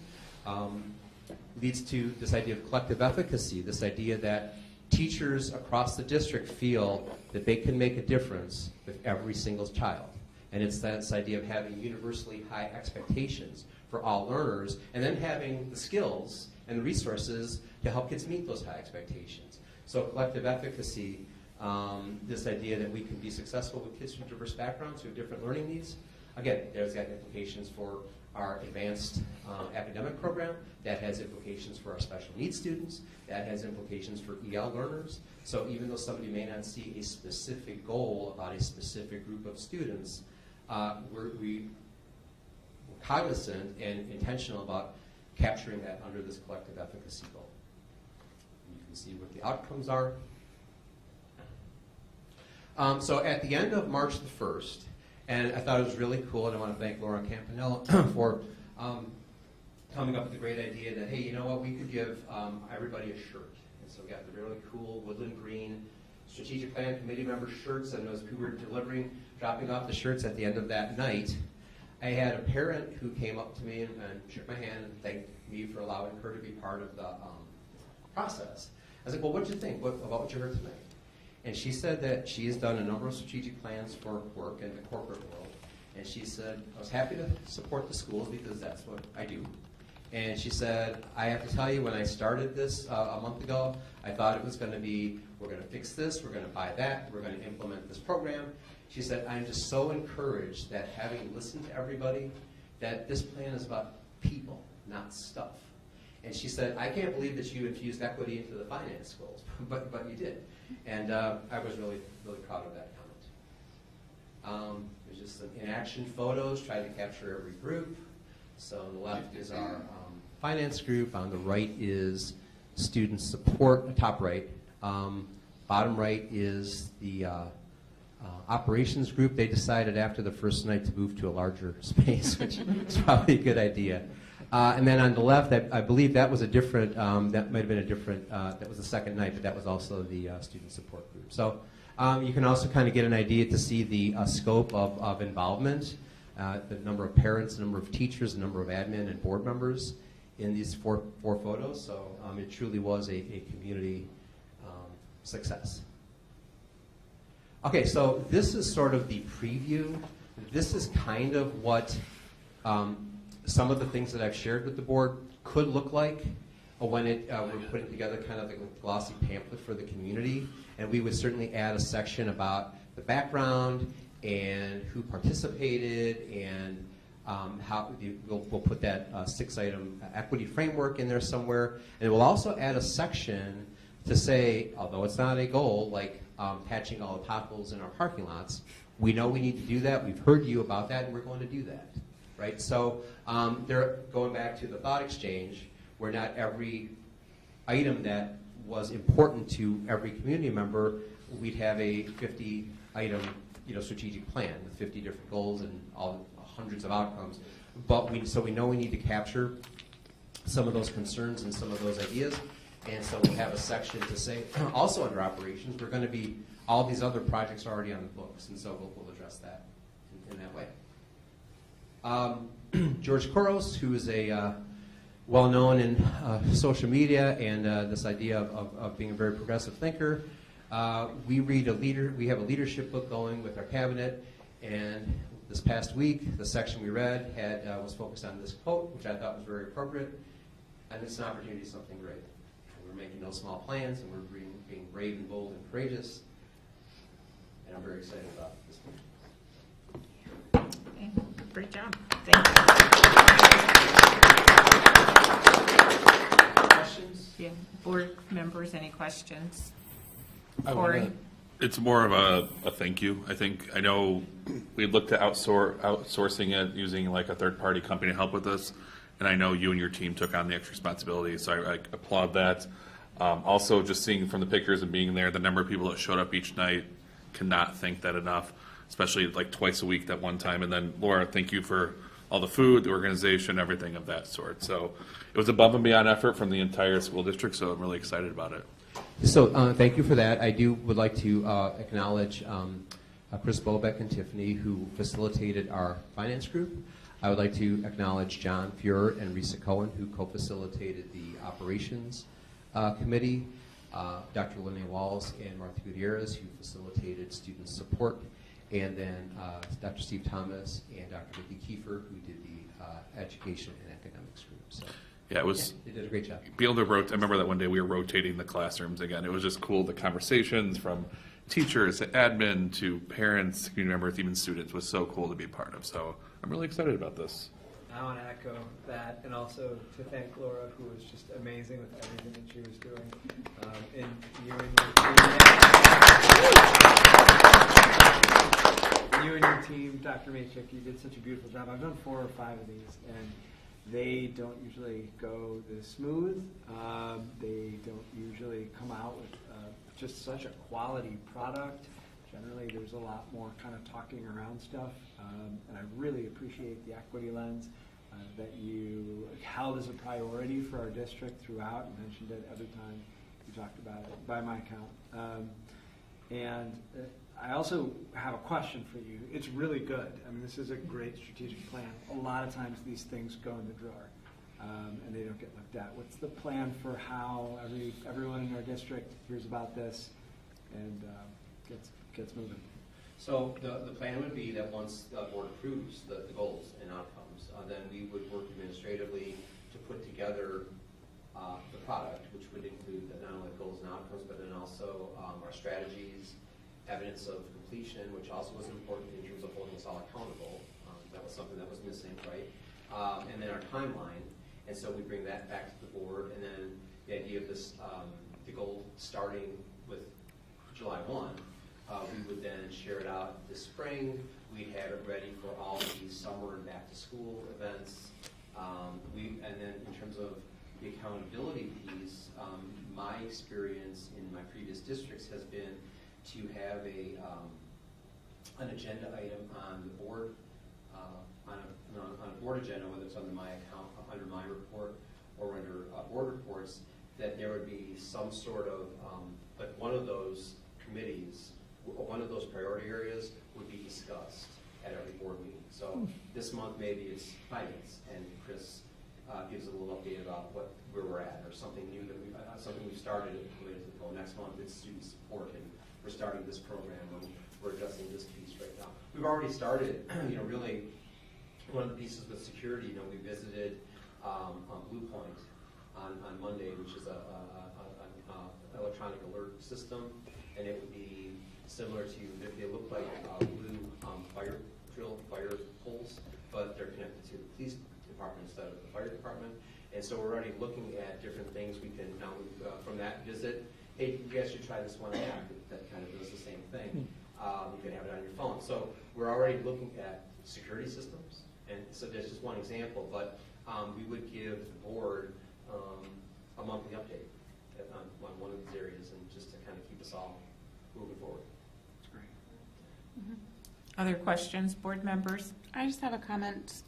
leads to this idea of collective efficacy, this idea that teachers across the district feel that they can make a difference with every single child. And it's this idea of having universally high expectations for all learners and then having the skills and the resources to help kids meet those high expectations. So collective efficacy, this idea that we can be successful with kids from diverse backgrounds who have different learning needs. Again, there's got implications for our advanced academic program. That has implications for our special needs students. That has implications for EL learners. So even though somebody may not see a specific goal about a specific group of students, we're cognizant and intentional about capturing that under this collective efficacy goal. You can see what the outcomes are. So at the end of March the 1st, and I thought it was really cool, and I want to thank Laura Campanella for coming up with the great idea that, hey, you know what, we could give everybody a shirt. And so we got the really cool woodland green strategic plan committee member shirts, and as we were dropping off the shirts at the end of that night, I had a parent who came up to me and shook my hand and thanked me for allowing her to be part of the process. I was like, well, what did you think about what you heard tonight? And she said that she has done a number of strategic plans for work in the corporate world, And she said, I was happy to support the schools because that's what I do. And she said, I have to tell you, when I started this a month ago, I thought it was going to be, we're going to fix this, we're going to buy that, we're going to implement this program. She said, I'm just so encouraged that having listened to everybody, that this plan is about people, not stuff. And she said, I can't believe that you infused equity into the finance goals, but you did. And I was really, really proud of that comment. There's just some in-action photos, tried to capture every group. So on the left is our finance group. On the right is student support, top right. Bottom right is the operations group. They decided after the first night to move to a larger space, which is probably a good idea. And then on the left, I believe that was a different, that might have been a different, that was the second night, but that was also the student support group. So you can also kind of get an idea to see the scope of involvement, the number of parents, the number of teachers, the number of admin and board members in these four photos. So it truly was a community success. Okay, so this is sort of the preview. This is kind of what some of the things that I've shared with the board could look like when we're putting together kind of like a glossy pamphlet for the community. And we would certainly add a section about the background and who participated and how we'll put that 6-item equity framework in there somewhere. And we'll also add a section to say, although it's not a goal, like patching all the potholes in our parking lots, we know we need to do that. We've heard you about that, and we're going to do that. Right? So they're going back to the thought exchange, where not every item that was important to every community member, we'd have a 50-item strategic plan with 50 different goals and all hundreds of outcomes. But so we know we need to capture some of those concerns and some of those ideas. And so we'll have a section to say, also under operations, we're going to be, all these other projects are already on the books, and so we'll address that in that way. George Couros, who is a well-known in social media and this idea of being a very progressive thinker. We have a leadership book going with our cabinet, and this past week, the section we read was focused on this quote, which I thought was very appropriate, and it's an opportunity to do something great. We're making no small plans, and we're being brave and bold and courageous, and I'm very excited about this one. Okay. Great job. Thank you. Questions? Yeah. Board members, any questions? Corey? It's more of a thank you. I know we looked at outsourcing it using like a third-party company to help with this, and I know you and your team took on the extra responsibility, so I applaud that. Also, just seeing from the pictures and being there, the number of people that showed up each night, cannot thank that enough, especially like twice a week that one time. And then Laura, thank you for all the food, the organization, everything of that sort. So it was above and beyond effort from the entire school district, so I'm really excited about it. So thank you for that. I would like to acknowledge Chris Bobeck and Tiffany, who facilitated our finance group. I would like to acknowledge John Fuhrer and Risa Cohen, who co-facilitated the operations committee, Dr. Linnea Walls and Martha Gutierrez, who facilitated student support, and then Dr. Steve Thomas and Dr. Vicki Kiefer, who did the education and academics group. So. Yeah, it was. They did a great job. Be able to rotate. I remember that one day we were rotating the classrooms again. It was just cool. The conversations from teachers to admin to parents, community members, even students was so cool to be part of. So I'm really excited about this. I want to echo that, and also to thank Laura, who was just amazing with everything that she was doing. And you and your team, Dr. Machik, you did such a beautiful job. I've done 4 or 5 of these, and they don't usually go this smooth. They don't usually come out with just such a quality product. Generally, there's a lot more kind of talking around stuff, and I really appreciate the equity lens that you held as a priority for our district throughout. You mentioned it every time you talked about it, by my count. And I also have a question for you. It's really good. I mean, this is a great strategic plan. A lot of times these things go in the drawer, and they don't get looked at. What's the plan for how everyone in our district hears about this and gets moving? So the plan would be that once the board approves the goals and outcomes, then we would work administratively to put together the product, which would include not only goals and outcomes, but then also our strategies, evidence of completion, which also was important in terms of holding us all accountable. That was something that was missing, right? And then our timeline. And so we bring that back to the board, and then the idea of this, the goal starting with July 1, we would then share it out this spring. We'd have it ready for all the summer and back to school events. And then in terms of the accountability piece, my experience in my previous districts has been to have an agenda item on the board, on a board agenda, whether it's under my account, under my report, or under board reports, that there would be some sort of, like one of those committees, one of those priority areas would be discussed at every board meeting. So this month maybe it's finance, and Chris gives a little update about where we're at, or something new that we've started related to the goal. Next month it's student support, and we're starting this program, and we're addressing this piece right now. We've already started, really one of the pieces with security. We visited Blue Point on Monday, which is an electronic alert system, and it would be similar to, they look like blue fire poles, but they're connected to the police department instead of the fire department. And so we're already looking at different things we can now from that visit. Hey, you guys should try this one app that kind of does the same thing. You can have it on your phone. So we're already looking at security systems, and so that's just one example. But we would give the board a monthly update on one of these areas, and just to kind of keep us all moving forward. Other questions, board members? I just have a comment.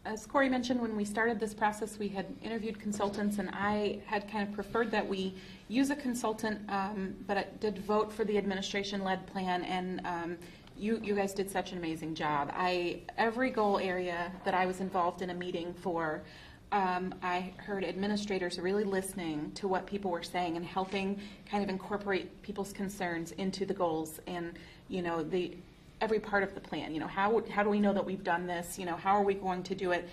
As Corey mentioned, when we started this process, we had interviewed consultants, and I had kind of preferred that we use a consultant, but I did vote for the administration-led plan, and you guys did such an amazing job. Every goal area that I was involved in a meeting for, I heard administrators really listening to what people were saying and helping kind of incorporate people's concerns into the goals and, every part of the plan. How do we know that we've done this? How are we going to do it?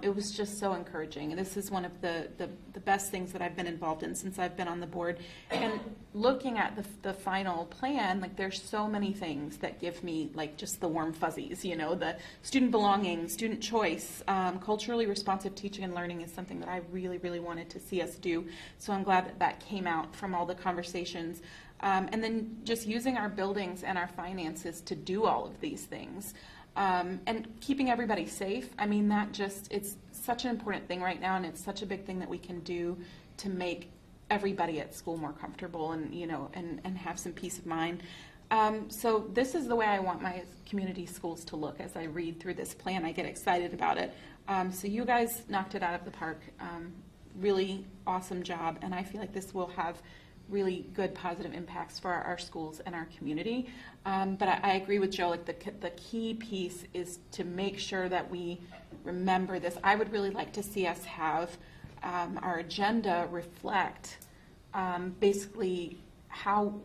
It was just so encouraging. And this is one of the best things that I've been involved in since I've been on the board. And looking at the final plan, there's so many things that give me just the warm fuzzies. The student belonging, student choice, culturally responsive teaching and learning is something that I really, really wanted to see us do. So I'm glad that came out from all the conversations. And then just using our buildings and our finances to do all of these things. And keeping everybody safe. It's such an important thing right now, and it's such a big thing that we can do to make everybody at school more comfortable and, and have some peace of mind. So this is the way I want my community schools to look. As I read through this plan, I get excited about it. So you guys knocked it out of the park. Really awesome job, and I feel like this will have really good positive impacts for our schools and our community. But I agree with Joe, the key piece is to make sure that we remember this. I would really like to see us have our agenda reflect basically how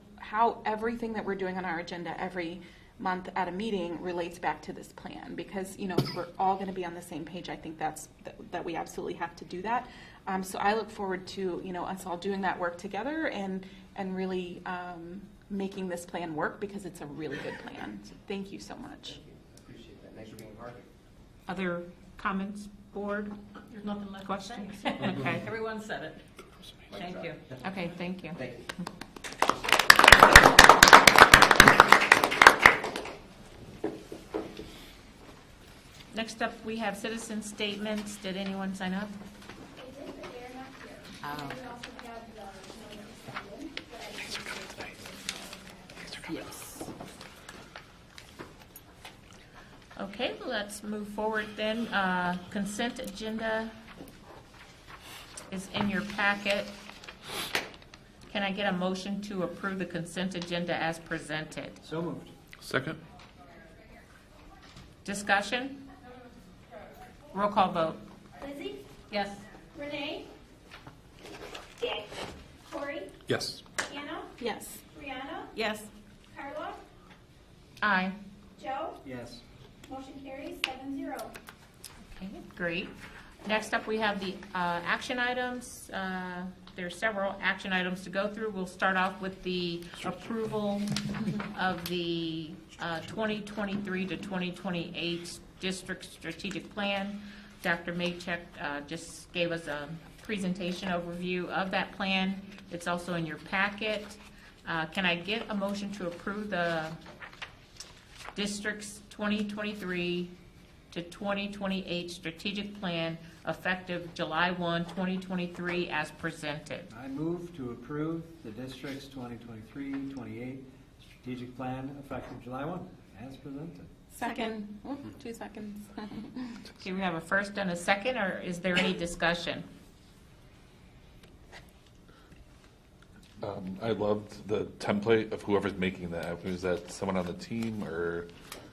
everything that we're doing on our agenda every month at a meeting relates back to this plan, because if we're all going to be on the same page, I think that we absolutely have to do that. So I look forward to us all doing that work together and really making this plan work, because it's a really good plan. So thank you so much. Thank you. I appreciate that. Thanks for being part of it. Other comments, board? There's nothing left to say. Questions? Okay. Everyone said it. Thank you. Okay, thank you. Thank you. Next up, we have citizen statements. Did anyone sign up? Yes. Okay, let's move forward then. Consent agenda is in your packet. Can I get a motion to approve the consent agenda as presented? So moved. Second? Discussion? Roll call vote. Lizzie? Yes. Renee? Yes. Corey? Yes. Anna? Yes. Brianna? Yes. Carla? Aye. Joe? Yes. Motion carries 7-0. Okay, great. Next up, we have the action items. There's several action items to go through. We'll start off with the approval of the 2023 to 2028 district strategic plan. Dr. Maychek just gave us a presentation overview of that plan. It's also in your packet. Can I get a motion to approve the district's 2023 to 2028 strategic plan effective July 1, 2023 as presented? I move to approve the district's 2023-28 strategic plan effective July 1, as presented. Second. Oh, 2 seconds. Okay, we have a first and a second, or is there any discussion? I loved the template of whoever's making that. Was that someone on the team or?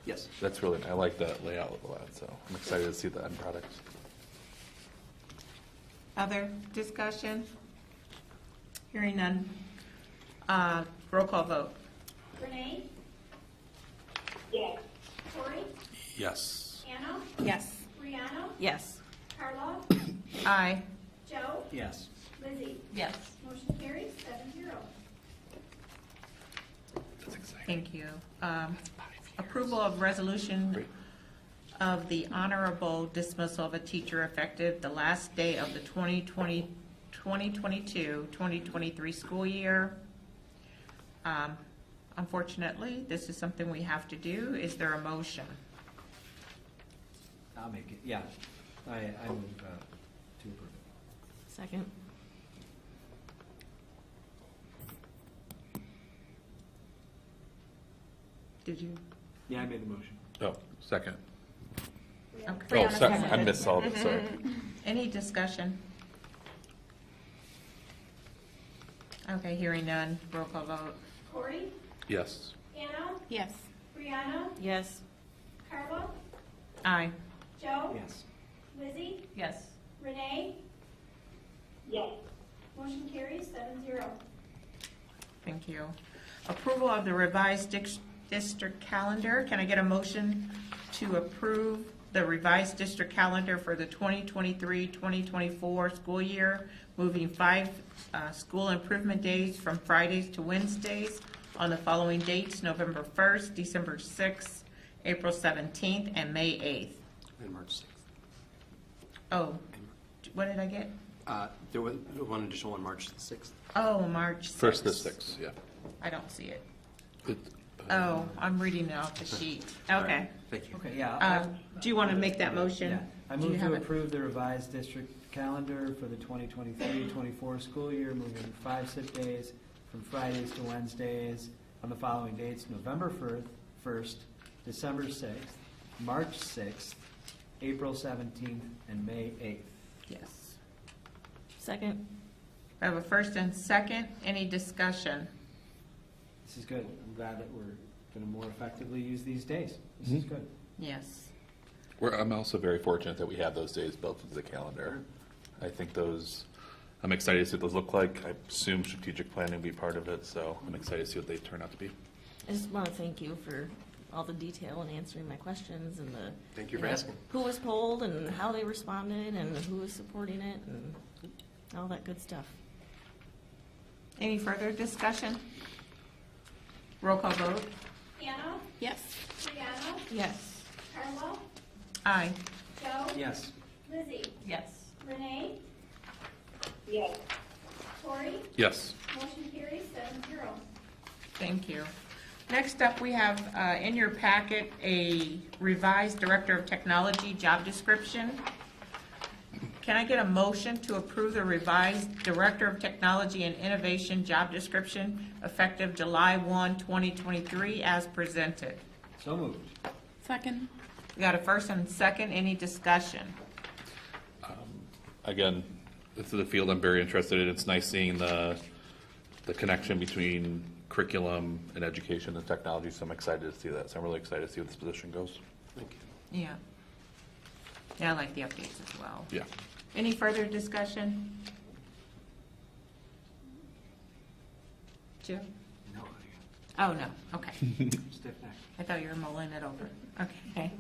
Yes. That's really, I like that layout a lot, so I'm excited to see the end product. Other discussion? Hearing none. Roll call vote. Renee? Yes. Tori? Yes. Anna? Yes. Brianna? Yes. Carla? Aye. Joe? Yes. Lizzie? Yes. Motion carries 7-0. That's exciting. Thank you. Approval of resolution of the honorable dismissal of a teacher effective the last day of the 2022-2023 school year. Unfortunately, this is something we have to do. Is there a motion? I'll make it, yeah. I move to approve it. Second. Did you? Yeah, I made the motion. Oh, second. Okay. Oh, sorry, I missed all of it, sorry. Any discussion? Okay, hearing none. Roll call vote. Tori? Yes. Anna? Yes. Brianna? Yes. Carla? Aye. Joe? Yes. Lizzie? Yes. Renee? Yes. Motion carries 7-0. Thank you. Approval of the revised district calendar. Can I get a motion to approve the revised district calendar for the 2023-2024 school year, moving 5 school improvement days from Fridays to Wednesdays on the following dates: November 1st, December 6th, April 17th, and May 8th? And March 6th. Oh, what did I get? There was one additional one, March 6th. Oh, March 6th. First to 6, yeah. I don't see it. It, Oh, I'm reading it off the sheet. Okay. Thank you. Okay, yeah. Do you want to make that motion? Yeah, I Do you move have to it? approve the revised district calendar for the 2023-24 school year, moving 5 sick days from Fridays to Wednesdays on the following dates: November 1st, December 6th, March 6th, April 17th, and May 8th. Yes. Second. I have a first and second. Any discussion? This is good. I'm glad that we're going to more effectively use these days. This is good. Yes. I'm also very fortunate that we have those days built into the calendar. I think those, I'm excited to see what those look like. I assume strategic planning will be part of it, so I'm excited to see what they turn out to be. I just want to thank you for all the detail and answering my questions and the. Thank you for asking. Who was polled and how they responded and who was supporting it and all that good stuff. Any further discussion? Roll call vote. Anna? Yes. Brianna? Yes. Carla? Aye. Joe? Yes. Lizzie? Yes. Renee? Yes. Tori? Yes. Motion carries 7-0. Thank you. Next up, we have in your packet a revised Director of Technology job description. Can I get a motion to approve the revised Director of Technology and Innovation job description effective July 1, 2023 as presented? So moved. Second. We got a first and second. Any discussion? Again, this is a field I'm very interested in. It's nice seeing the connection between curriculum and education and technology, so I'm excited to see that. So I'm really excited to see where this position goes. Thank you. Yeah. Yeah, I like the updates as well. Yeah. Any further discussion? Jim? No. Oh, no, okay. Stiff neck. I thought you were mulling it over. Okay.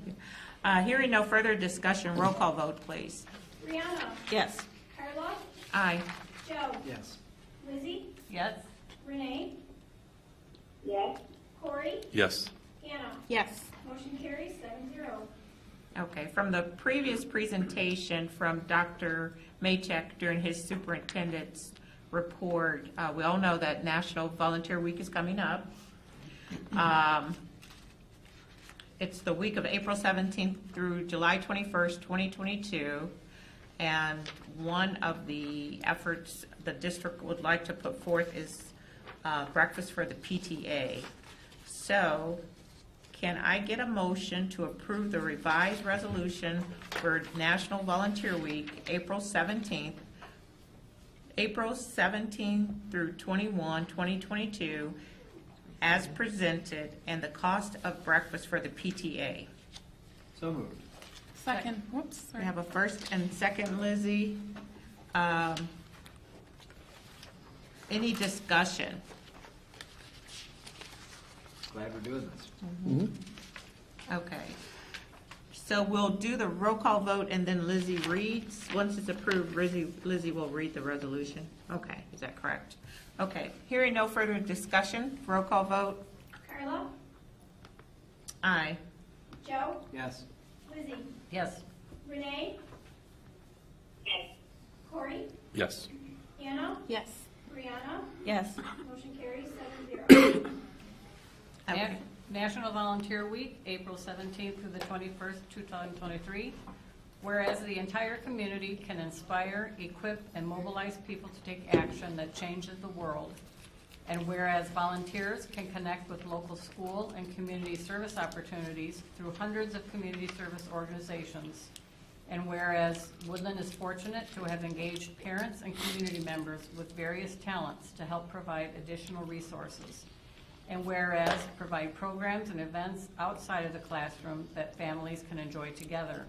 Hearing no further discussion, roll call vote, please. Brianna. Yes. Carla. Aye. Joe. Yes. Lizzie. Yes. Renee. Yes. Corey. Yes. Hannah. Yes. Motion carries 7-0. Okay, from the previous presentation from Dr. Maycheck during his superintendent's report, we all know that National Volunteer Week is coming up. It's the week of April 17th through July 21st, 2022. And one of the efforts the district would like to put forth is breakfast for the PTA. So, can I get a motion to approve the revised resolution for National Volunteer Week, April 17th through 21, 2022, as presented, and the cost of breakfast for the PTA? So moved. Second. Whoops. We Sorry. have a first and second, Lizzie. Any discussion? Glad we're doing this. Okay. So we'll do the roll call vote and then Lizzie reads. Once it's approved, Lizzie will read the resolution. Okay, is that correct? Okay. Hearing no further discussion, roll call vote. Carla. Aye. Joe. Yes. Lizzie. Yes. Renee. Yes. Corey. Yes. Hannah. Yes. Brianna. Yes. Motion carries 7-0. Okay. National Volunteer Week, April 17th through the 21st, 2023. Whereas the entire community can inspire, equip, and mobilize people to take action that changes the world. And whereas volunteers can connect with local school and community service opportunities through hundreds of community service organizations. And whereas Woodland is fortunate to have engaged parents and community members with various talents to help provide additional resources. And whereas provide programs and events outside of the classroom that families can enjoy together.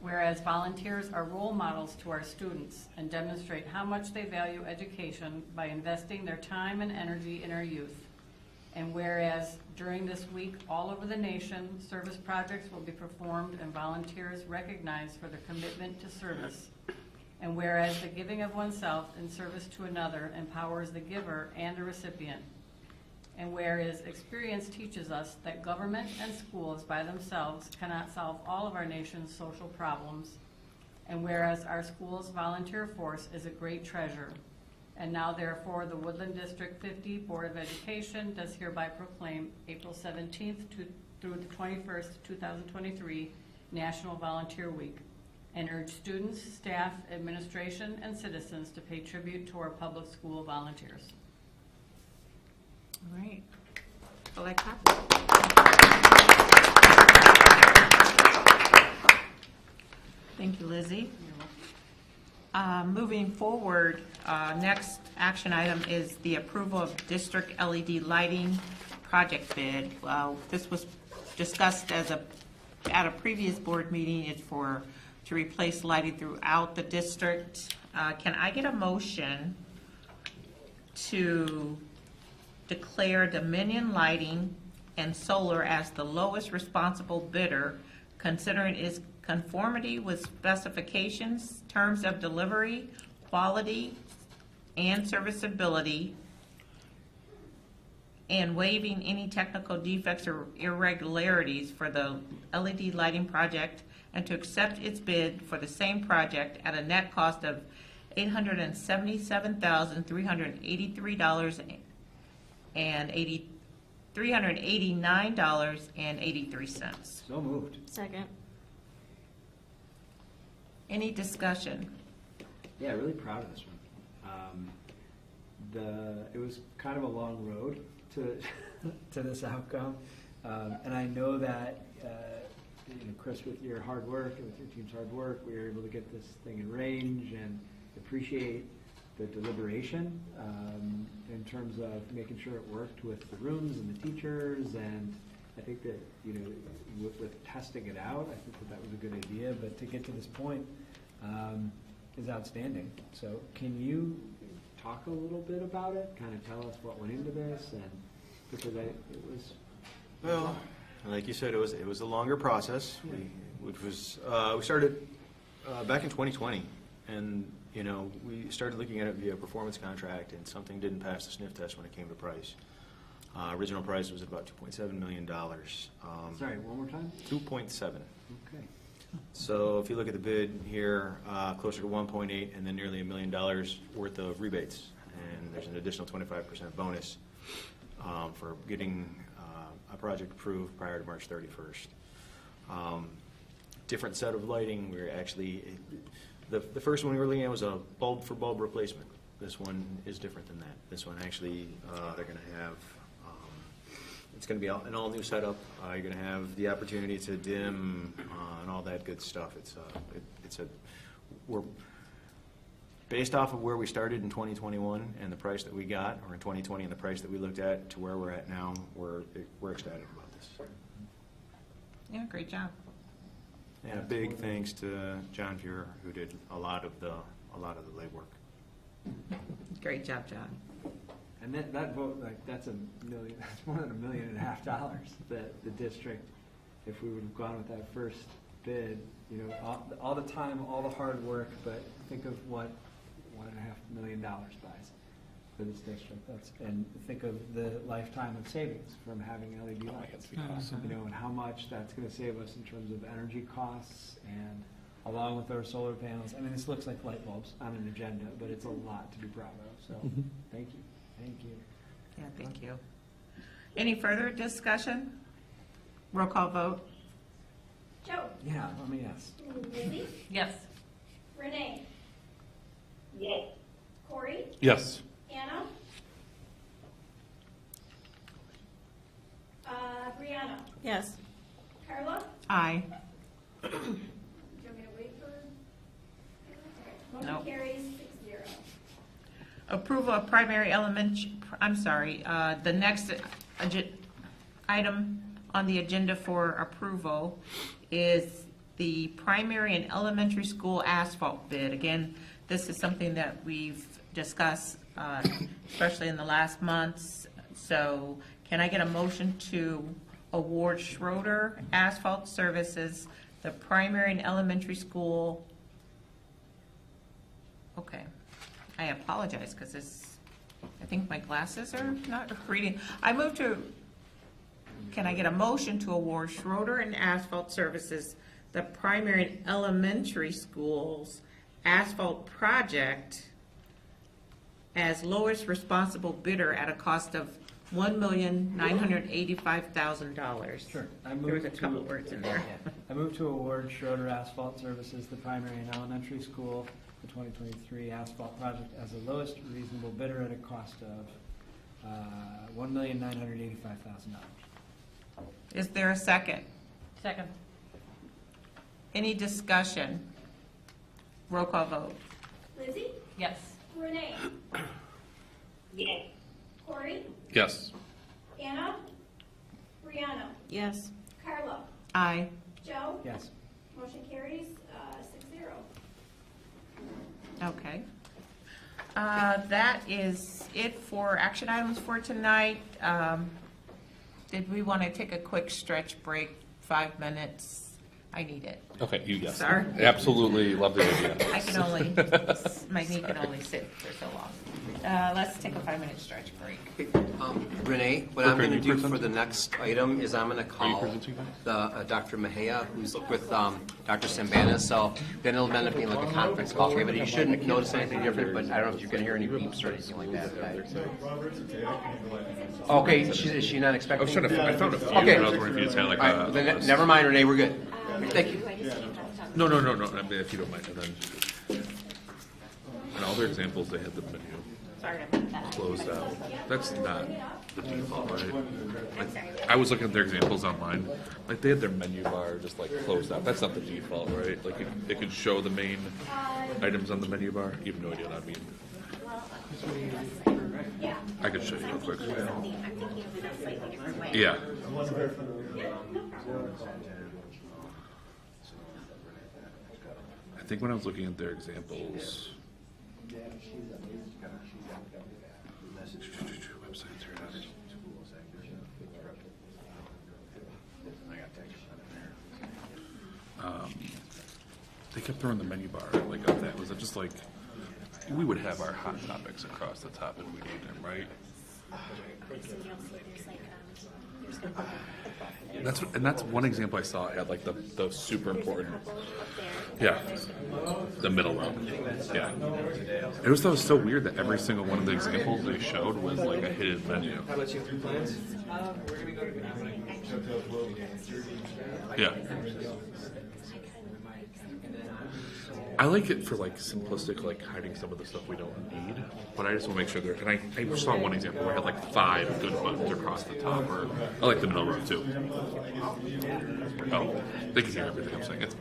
Whereas volunteers are role models to our students and demonstrate how much they value education by investing their time and energy in our youth. And whereas during this week, all over the nation, service projects will be performed and volunteers recognized for their commitment to service. And whereas the giving of oneself in service to another empowers the giver and the recipient. And whereas experience teaches us that government and schools by themselves cannot solve all of our nation's social problems. And whereas our school's volunteer force is a great treasure. And now therefore the Woodland District 50 Board of Education does hereby proclaim April 17th through the 21st, 2023 National Volunteer Week, and urge students, staff, administration, and citizens to pay tribute to our public school volunteers. All right. Alexa. Thank you, Lizzie. Moving forward, next action item is the approval of district LED lighting project bid. This was discussed at a previous board meeting. It's to replace lighting throughout the district. Can I get a motion to declare Dominion Lighting and Solar as the lowest responsible bidder, considering its conformity with specifications, terms of delivery, quality, and serviceability, and waiving any technical defects or irregularities for the LED lighting project, and to accept its bid for the same project at a net cost of $877,383 and $389.83. So moved. Second. Any discussion? Yeah, really proud of this one. It was kind of a long road to to this outcome, and I know that Chris, with your hard work and with your team's hard work, we were able to get this thing in range, and appreciate the deliberation in terms of making sure it worked with the rooms and the teachers. And I think that with testing it out, I think that was a good idea. But to get to this point is outstanding. So can you talk a little bit about it? Kind of tell us what went into this and Because it was. Well, like you said, it was a longer process. We started back in 2020, and we started looking at it via performance contract, and something didn't pass the sniff test when it came to price. Original price was about $2.7 million. Sorry, one more time? 2.7. Okay. So if you look at the bid here, closer to 1.8, and then nearly $1 million worth of rebates, and there's an additional 25% bonus for getting a project approved prior to March 31st. Different set of lighting. We're actually the first one we were looking at was a bulb for bulb replacement. This one is different than that. This one actually they're going to have. It's going to be an all new setup. You're going to have the opportunity to dim and all that good stuff. We're based off of where we started in 2021 and the price that we got, or in 2020 and the price that we looked at to where we're at now. We're ecstatic about this. Yeah, great job. And a big thanks to John Fuhrer, who did a lot of the legwork. Great job, John. And that vote, that's that's more than $1.5 million that the district, if we would have gone with that first bid, all the time, all the hard work, but think of what $1.5 million buys for this district. And think of the lifetime of savings from having LED lights. And how much that's going to save us in terms of energy costs, and along with our solar panels. I mean, this looks like light bulbs on an agenda, but it's a lot to be proud of. So thank you. Thank you. Yeah, thank you. Any further discussion? Roll call vote. Joe? Yeah, let me ask. Lizzie? Yes. Renee? Yes. Corey? Yes. Anna? Brianna? Yes. Carla? Aye. Do you want me to wait for? Okay. Nope. Motion carries 6-0. Approval of primary the next item on the agenda for approval is the primary and elementary school asphalt bid. Again, this is something that we've discussed, especially in the last months. So can I get a motion to award Schroeder Asphalt Services the primary and elementary school? Okay. I apologize because I think my glasses are not reading. Can I get a motion to award Schroeder and Asphalt Services the primary and elementary schools asphalt project as lowest responsible bidder at a cost of $1,985,000? Sure. There was a couple words in there. I move to award Schroeder Asphalt Services the primary and elementary school the 2023 asphalt project as the lowest reasonable bidder at a cost of $1,985,000. Is there a second? Second. Any discussion? Roll call vote. Lizzie? Yes. Renee? Yes. Corey? Yes. Anna? Brianna? Yes. Carla? Aye. Joe? Yes. Motion carries 6-0. Okay. That is it for action items for tonight. Did we want to take a quick stretch break, 5 minutes? I need it. Okay, yes. Sorry. Absolutely love the idea. My knee can only sit for so long. Let's take a 5-minute stretch break. Renee, what I'm going to do for the next item is I'm going to call Dr. Mejia, who's with Dr. Sambana. So then it'll end up being like a conference call. Okay, but you shouldn't notice anything different. But I don't know if you're going to hear any beeps or anything like that. Okay, is she not expecting? I found a few. Okay. I was wondering if you just had like All right, then never mind, Renee. We're good. Thank you. No. I mean, if you don't mind. And then, in all their examples, they had the menu closed out. That's not the default, right? I was looking at their examples online. Like, they had their menu bar just like closed out. That's not the default, right? Like, it could show the main items on the menu bar. You have no idea what I mean. I could show you real quick. Yeah. I think when I was looking at their examples, websites are They kept throwing the menu bar like up that. Was it just like we would have our hot topics across the top if we need them, right? That's one example I saw. It had like the super important. Yeah, the middle row. Yeah, it was so weird that every single one of the examples they showed was like a hidden menu. How about you? Plans? We're gonna go to Yeah. I like it for like simplistic, like hiding some of the stuff we don't need, but I just want to make sure there. And I saw one example where I had like 5 good buttons across the top, or I like the middle row too. Oh, they can hear everything I'm saying. It's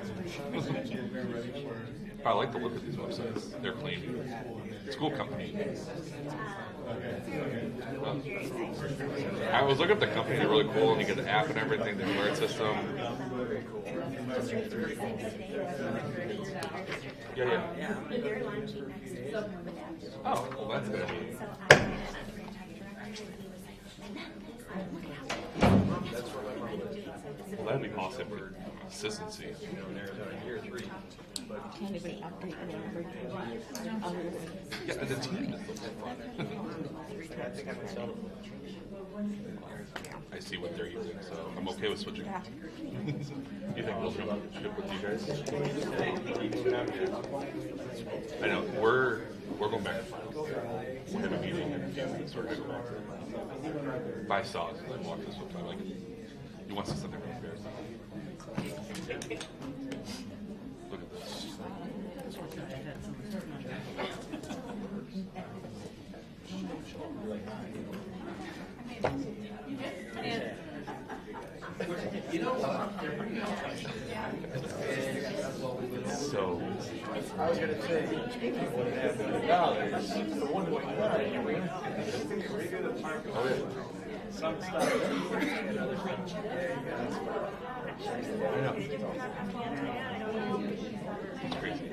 I like the look of these websites. They're clean. School company. I was looking at the company. They're really cool, and you get the app and everything, the alert system. Yeah. Oh, well, that's good. Well, that'd be awesome for consistency. Can't even update Yeah, and the team just looks fun. I see what they're using, so I'm okay with switching. You think they'll ship with you guys? I know we're going back to finals. We have a meeting in a few weeks. We're heading back. But I saw it and I walked this one time. Like, he wants to send their affairs. Look at this. So I was gonna say $1.5 million. Some stuff. I know. Crazy.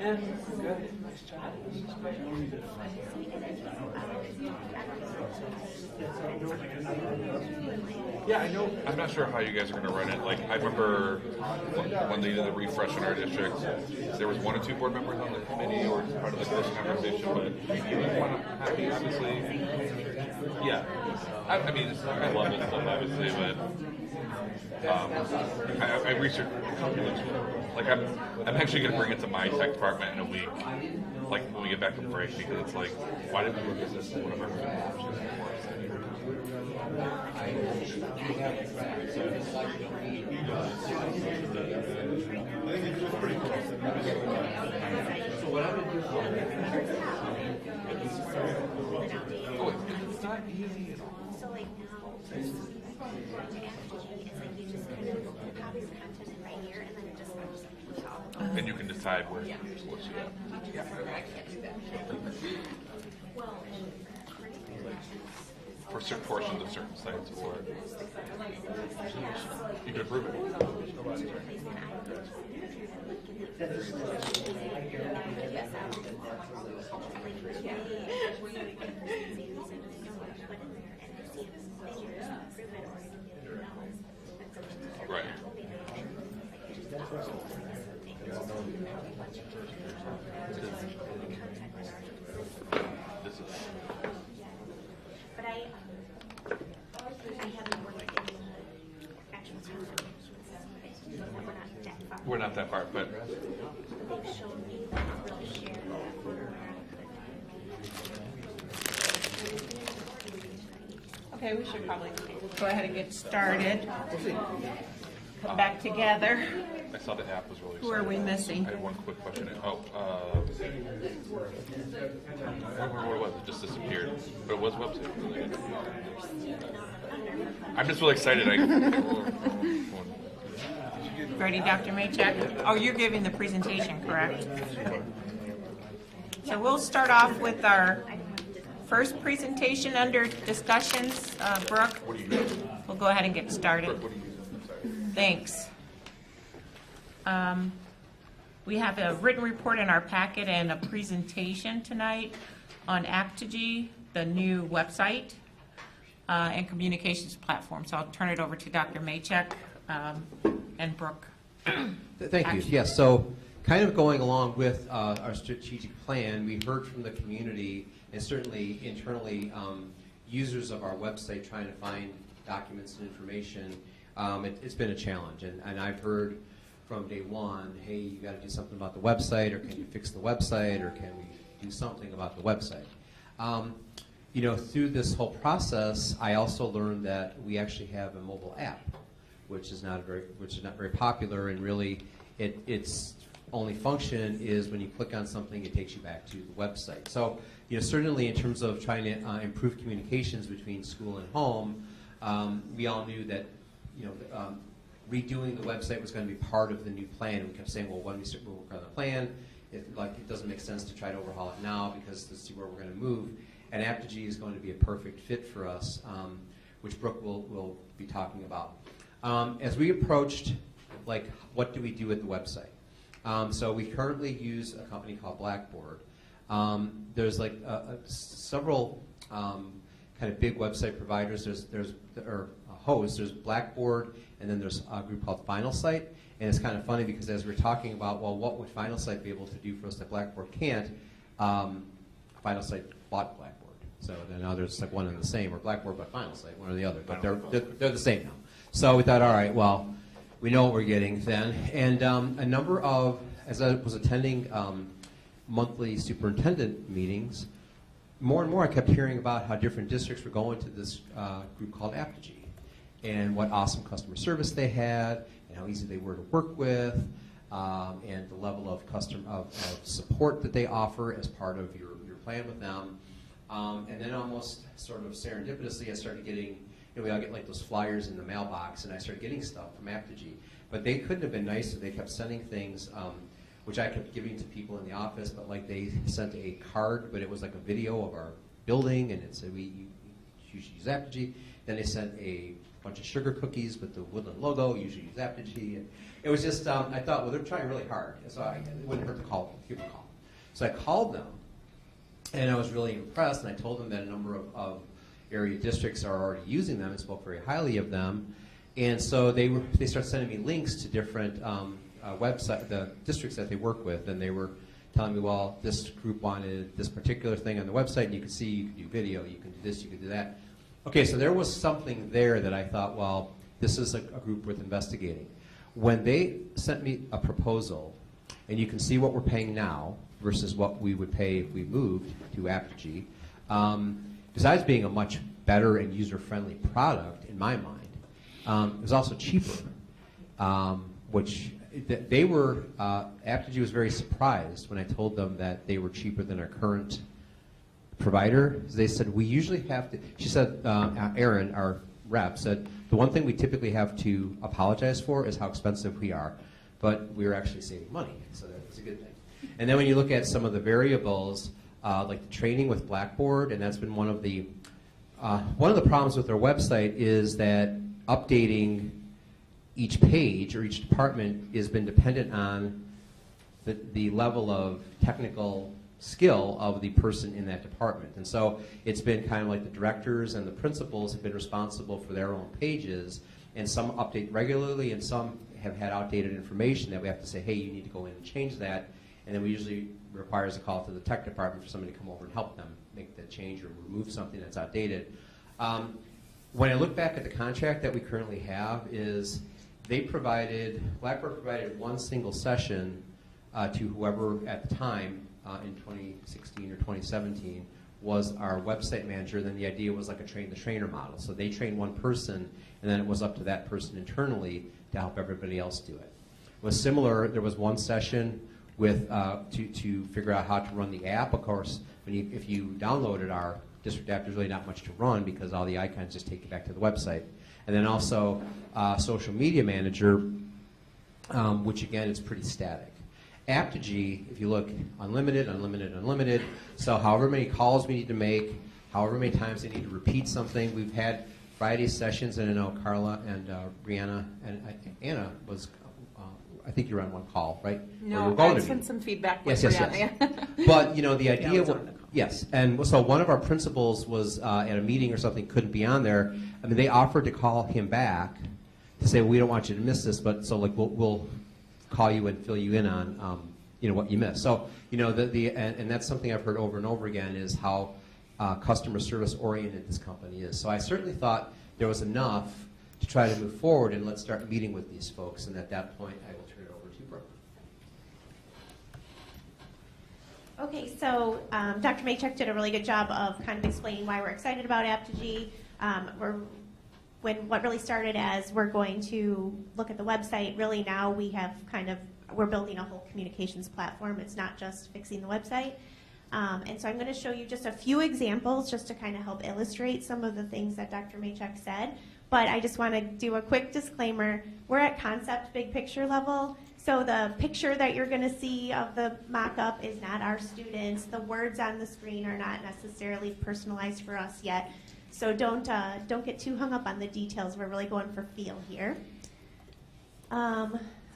Yeah, I know. I'm not sure how you guys are going to run it. Like, I remember when they did the refresh in our district, there was 1 or 2 board members on the committee or part of the close conversation, but happy, obviously. Yeah. I mean, I love this stuff, obviously, but I researched like I'm actually going to bring it to my tech department in a week, like when we get back from break, because it's like, why didn't we look at this in one of our options before? So what I would do it's not easy at all. So like now, it's like you just kind of copy the content right here and then it just goes to all of them. And you can decide where you're supposed to go. Yeah. I can't do that. Well, and for certain portions of certain sites, or you can approve it. Right. This is. But I haven't worked in the actual content. We're not that far. We're not that far, but They showed me that really share Okay, we should probably go ahead and get started. Come back together. I saw the app was really exciting. Who are we missing? I had one quick question. What was it? It just disappeared. But it was website related. I'm just really excited. Ready, Dr. Maychek? Oh, you're giving the presentation, correct? So we'll start off with our first presentation under discussions. Brooke, we'll go ahead and get started. Thanks. We have a written report in our packet and a presentation tonight on Aptigee, the new website and communications platform. So I'll turn it over to Dr. Maychek and Brooke. Thank you. Yes, so kind of going along with our strategic plan, we heard from the community and certainly internally users of our website trying to find documents and information. It's been a challenge, and I've heard from day one, hey, you got to do something about the website, or can you fix the website, or can we do something about the website? You know, through this whole process, I also learned that we actually have a mobile app, which is not very popular, and really, its only function is when you click on something, it takes you back to the website. So, you know, certainly in terms of trying to improve communications between school and home, we all knew that, you know, redoing the website was going to be part of the new plan. We kept saying, well, when we work on the plan, it doesn't make sense to try to overhaul it now because let's see where we're going to move. And Apogee is going to be a perfect fit for us, which Brooke will be talking about. As we approached, like, what do we do with the website? So we currently use a company called Blackboard. There's like several kind of big website providers. There's hosts. There's Blackboard, and then there's a group called Finalsite. And it's kind of funny because as we're talking about, well, what would Finalsite be able to do for us that Blackboard can't? Finalsite bought Blackboard. So now there's like one and the same, or Blackboard but Finalsite, one or the other. But they're the same now. So we thought, all right, well, we know what we're getting then. And a number of, as I was attending monthly superintendent meetings, more and more I kept hearing about how different districts were going to this group called Apogee, and what awesome customer service they had, and how easy they were to work with, and the level of support that they offer as part of your plan with them. And then almost sort of serendipitously, I started getting, you know, we all get like those flyers in the mailbox, and I started getting stuff from Apogee. But they couldn't have been nicer. They kept sending things, which I kept giving to people in the office, but like they sent a card, but it was like a video of our building, and it said, you should use Apogee. Then they sent a bunch of sugar cookies with the Woodland logo, you should use Apogee. And it was just, I thought, well, they're trying really hard, so it wouldn't hurt to call them, give them a call. So I called them, and I was really impressed, and I told them that a number of area districts are already using them and spoke very highly of them. And so they started sending me links to different the districts that they work with, and they were telling me, well, this group wanted this particular thing on the website, and you can see, you can do video, you can do this, you can do that. Okay, so there was something there that I thought, well, this is a group worth investigating. When they sent me a proposal, and you can see what we're paying now versus what we would pay if we moved to Apogee, besides being a much better and user-friendly product, in my mind, it was also cheaper, which they were, Apogee was very surprised when I told them that they were cheaper than our current provider. They said, we usually have to, she said, Erin, our rep, said, the one thing we typically have to apologize for is how expensive we are, but we're actually saving money, so that's a good thing. And then when you look at some of the variables, like the training with Blackboard, and that's been one of the problems with our website is that updating each page or each department has been dependent on the level of technical skill of the person in that department. And so it's been kind of like the directors and the principals have been responsible for their own pages, and some update regularly and some have had outdated information that we have to say, hey, you need to go in and change that. And then we usually requires a call to the tech department for somebody to come over and help them make that change or remove something that's outdated. When I look back at the contract that we currently have, is Blackboard provided one single session to whoever at the time in 2016 or 2017 was our website manager. Then the idea was like a train-the-trainer model. So they trained one person, and then it was up to that person internally to help everybody else do it. It was similar. There was one session with to figure out how to run the app. Of course, if you downloaded our district app, there's really not much to run because all the icons just take you back to the website. And then also social media manager, which again is pretty static. Apogee, if you look, unlimited, unlimited, unlimited. So however many calls we need to make, however many times they need to repeat something. We've had Friday sessions, and I know Carla and Brianna and Anna was, I think you were on one call, right? No, I sent some feedback with Brianna. Yes. But, you know, the idea was, yes, and so one of our principals was at a meeting or something, couldn't be on there. I mean, they offered to call him back to say, well, we don't want you to miss this, but so like we'll call you and fill you in on what you miss. So, and that's something I've heard over and over again is how customer service oriented this company is. So I certainly thought there was enough to try to move forward, and let's start meeting with these folks. And at that point, I will turn it over to Brooke. Okay, so Dr. Maychuk did a really good job of kind of explaining why we're excited about Apogee. What really started as we're going to look at the website, really now we have we're building a whole communications platform. It's not just fixing the website. And so I'm going to show you just a few examples just to kind of help illustrate some of the things that Dr. Maychuk said. But I just want to do a quick disclaimer. We're at concept, big picture level. So the picture that you're going to see of the mock-up is not our students. The words on the screen are not necessarily personalized for us yet. So don't get too hung up on the details. We're really going for feel here.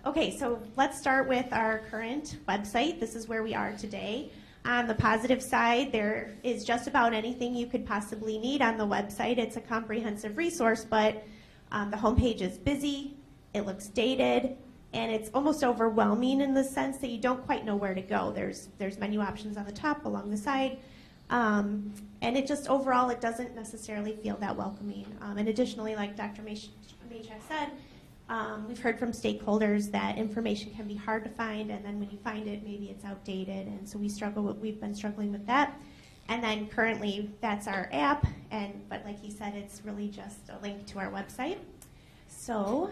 Okay, so let's start with our current website. This is where we are today. On the positive side, there is just about anything you could possibly need on the website. It's a comprehensive resource, but the homepage is busy, it looks dated, and it's almost overwhelming in the sense that you don't quite know where to go. There's menu options on the top, along the side, and it just overall, it doesn't necessarily feel that welcoming. And additionally, like Dr. Maychuk said, we've heard from stakeholders that information can be hard to find, and then when you find it, maybe it's outdated, and so we've been struggling with that. And then currently, that's our app, but like he said, it's really just a link to our website. So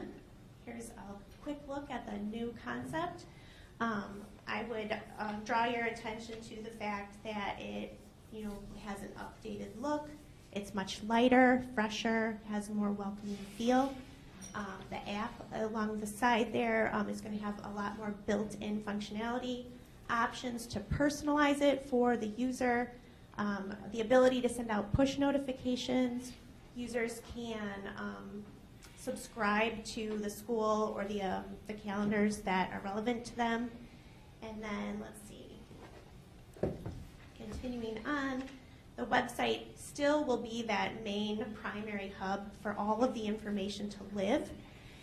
here's a quick look at the new concept. I would draw your attention to the fact that it has an updated look. It's much lighter, fresher, has a more welcoming feel. The app along the side there is going to have a lot more built-in functionality, options to personalize it for the user, the ability to send out push notifications. Users can subscribe to the school or the calendars that are relevant to them. And then, let's see, continuing on, the website still will be that main primary hub for all of the information to live,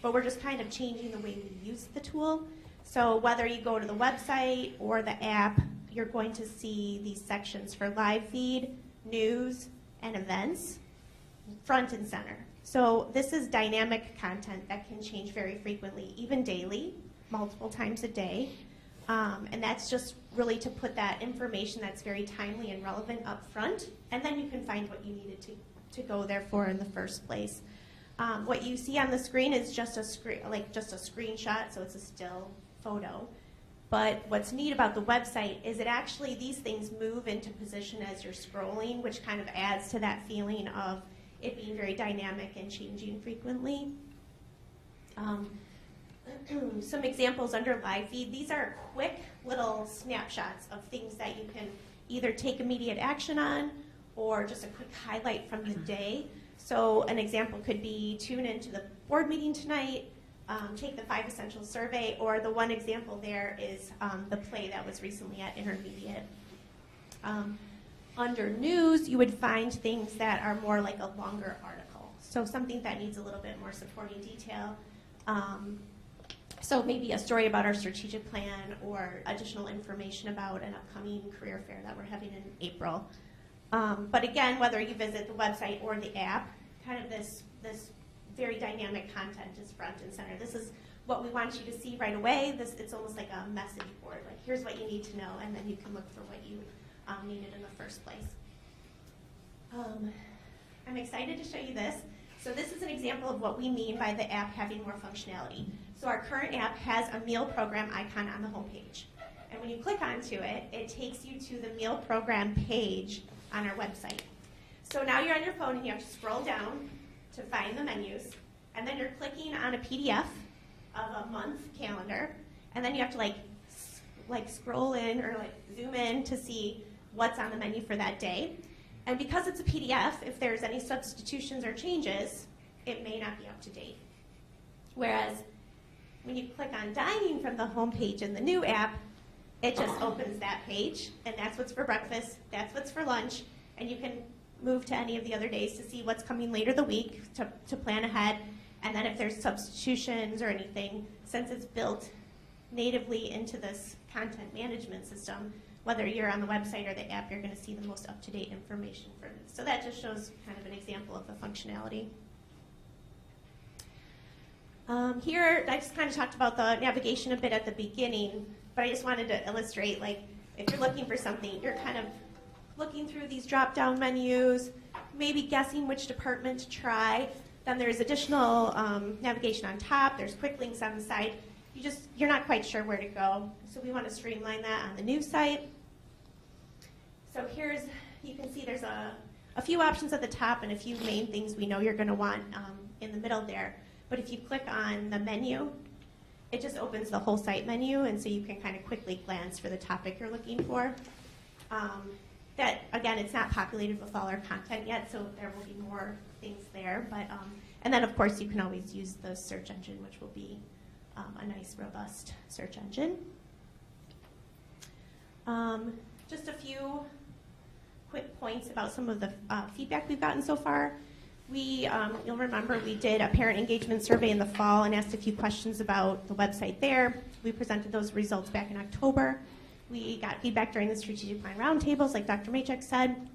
but we're just kind of changing the way we use the tool. So whether you go to the website or the app, you're going to see these sections for live feed, news, and events front and center. So this is dynamic content that can change very frequently, even daily, multiple times a day. And that's just really to put that information that's very timely and relevant up front, and then you can find what you needed to go there for in the first place. What you see on the screen is just a screenshot, so it's a still photo. But what's neat about the website is these things move into position as you're scrolling, which kind of adds to that feeling of it being very dynamic and changing frequently. Some examples under live feed. These are quick little snapshots of things that you can either take immediate action on or just a quick highlight from the day. So an example could be tune into the board meeting tonight, take the 5 essential survey, or the one example there is the play that was recently at Intermediate. Under news, you would find things that are more like a longer article. So something that needs a little bit more supporting detail. So maybe a story about our strategic plan or additional information about an upcoming career fair that we're having in April. But again, whether you visit the website or the app, kind of this very dynamic content is front and center. This is what we want you to see right away. It's almost like a message board. Like, here's what you need to know, and then you can look for what you needed in the first place. I'm excited to show you this. So this is an example of what we mean by the app having more functionality. So our current app has a meal program icon on the homepage. And when you click onto it, it takes you to the meal program page on our website. So now you're on your phone and you have to scroll down to find the menus. And then you're clicking on a PDF of a month calendar. And then you have to like scroll in or like zoom in to see what's on the menu for that day. And because it's a PDF, if there's any substitutions or changes, it may not be up to date. Whereas when you click on dining from the home page in the new app, it just opens that page, and that's what's for breakfast, that's what's for lunch, and you can move to any of the other days to see what's coming later the week to plan ahead. And then if there's substitutions or anything, since it's built natively into this content management system, whether you're on the website or the app, you're going to see the most up-to-date information for this. So that just shows kind of an example of the functionality. Here, I just kind of talked about the navigation a bit at the beginning, but I just wanted to illustrate, like, if you're looking for something, you're kind of looking through these drop-down menus, maybe guessing which department to try. Then there's additional navigation on top. There's quick links on the side. You're not quite sure where to go. So we want to streamline that on the new site. So you can see there's a few options at the top and a few main things we know you're going to want in the middle there. But if you click on the menu, it just opens the whole site menu, and so you can kind of quickly glance for the topic you're looking for. That, again, it's not populated with all our content yet, so there will be more things there. But and then, of course, you can always use the search engine, which will be a nice, robust search engine. Just a few quick points about some of the feedback we've gotten so far. You'll remember we did a parent engagement survey in the fall and asked a few questions about the website there. We presented those results back in October. We got feedback during the strategic plan roundtables, like Dr. Machek said.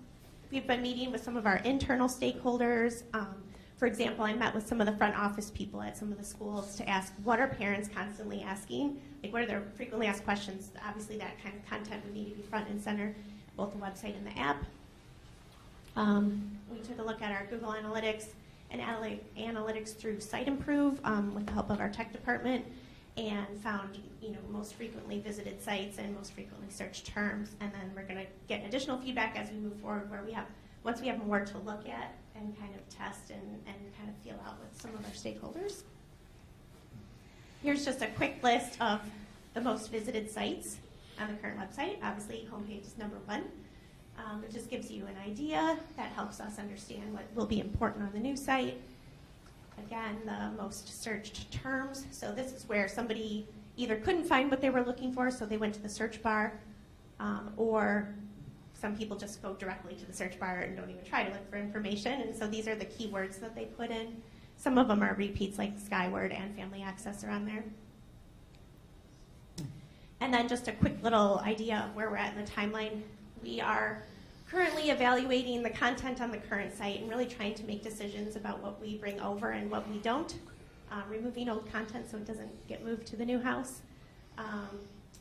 We've been meeting with some of our internal stakeholders. For example, I met with some of the front office people at some of the schools to ask what are parents constantly asking, like what are their frequently asked questions. Obviously that kind of content would need to be front and center, both the website and the app. We took a look at our Google Analytics and analytics through SiteImprove with the help of our tech department, and found most frequently visited sites and most frequently searched terms. And then we're going to get additional feedback as we move forward, where once we have more to look at and kind of test and kind of feel out with some of our stakeholders. Here's just a quick list of the most visited sites on the current website. Obviously, homepage is number 1. It just gives you an idea. That helps us understand what will be important on the new site. Again, the most searched terms. So this is where somebody either couldn't find what they were looking for, so they went to the search bar, or some people just go directly to the search bar and don't even try to look for information. And so these are the keywords that they put in. Some of them are repeats, like Skyward and Family Access are on there. And then just a quick little idea of where we're at in the timeline. We are currently evaluating the content on the current site and really trying to make decisions about what we bring over and what we don't, removing old content so it doesn't get moved to the new house.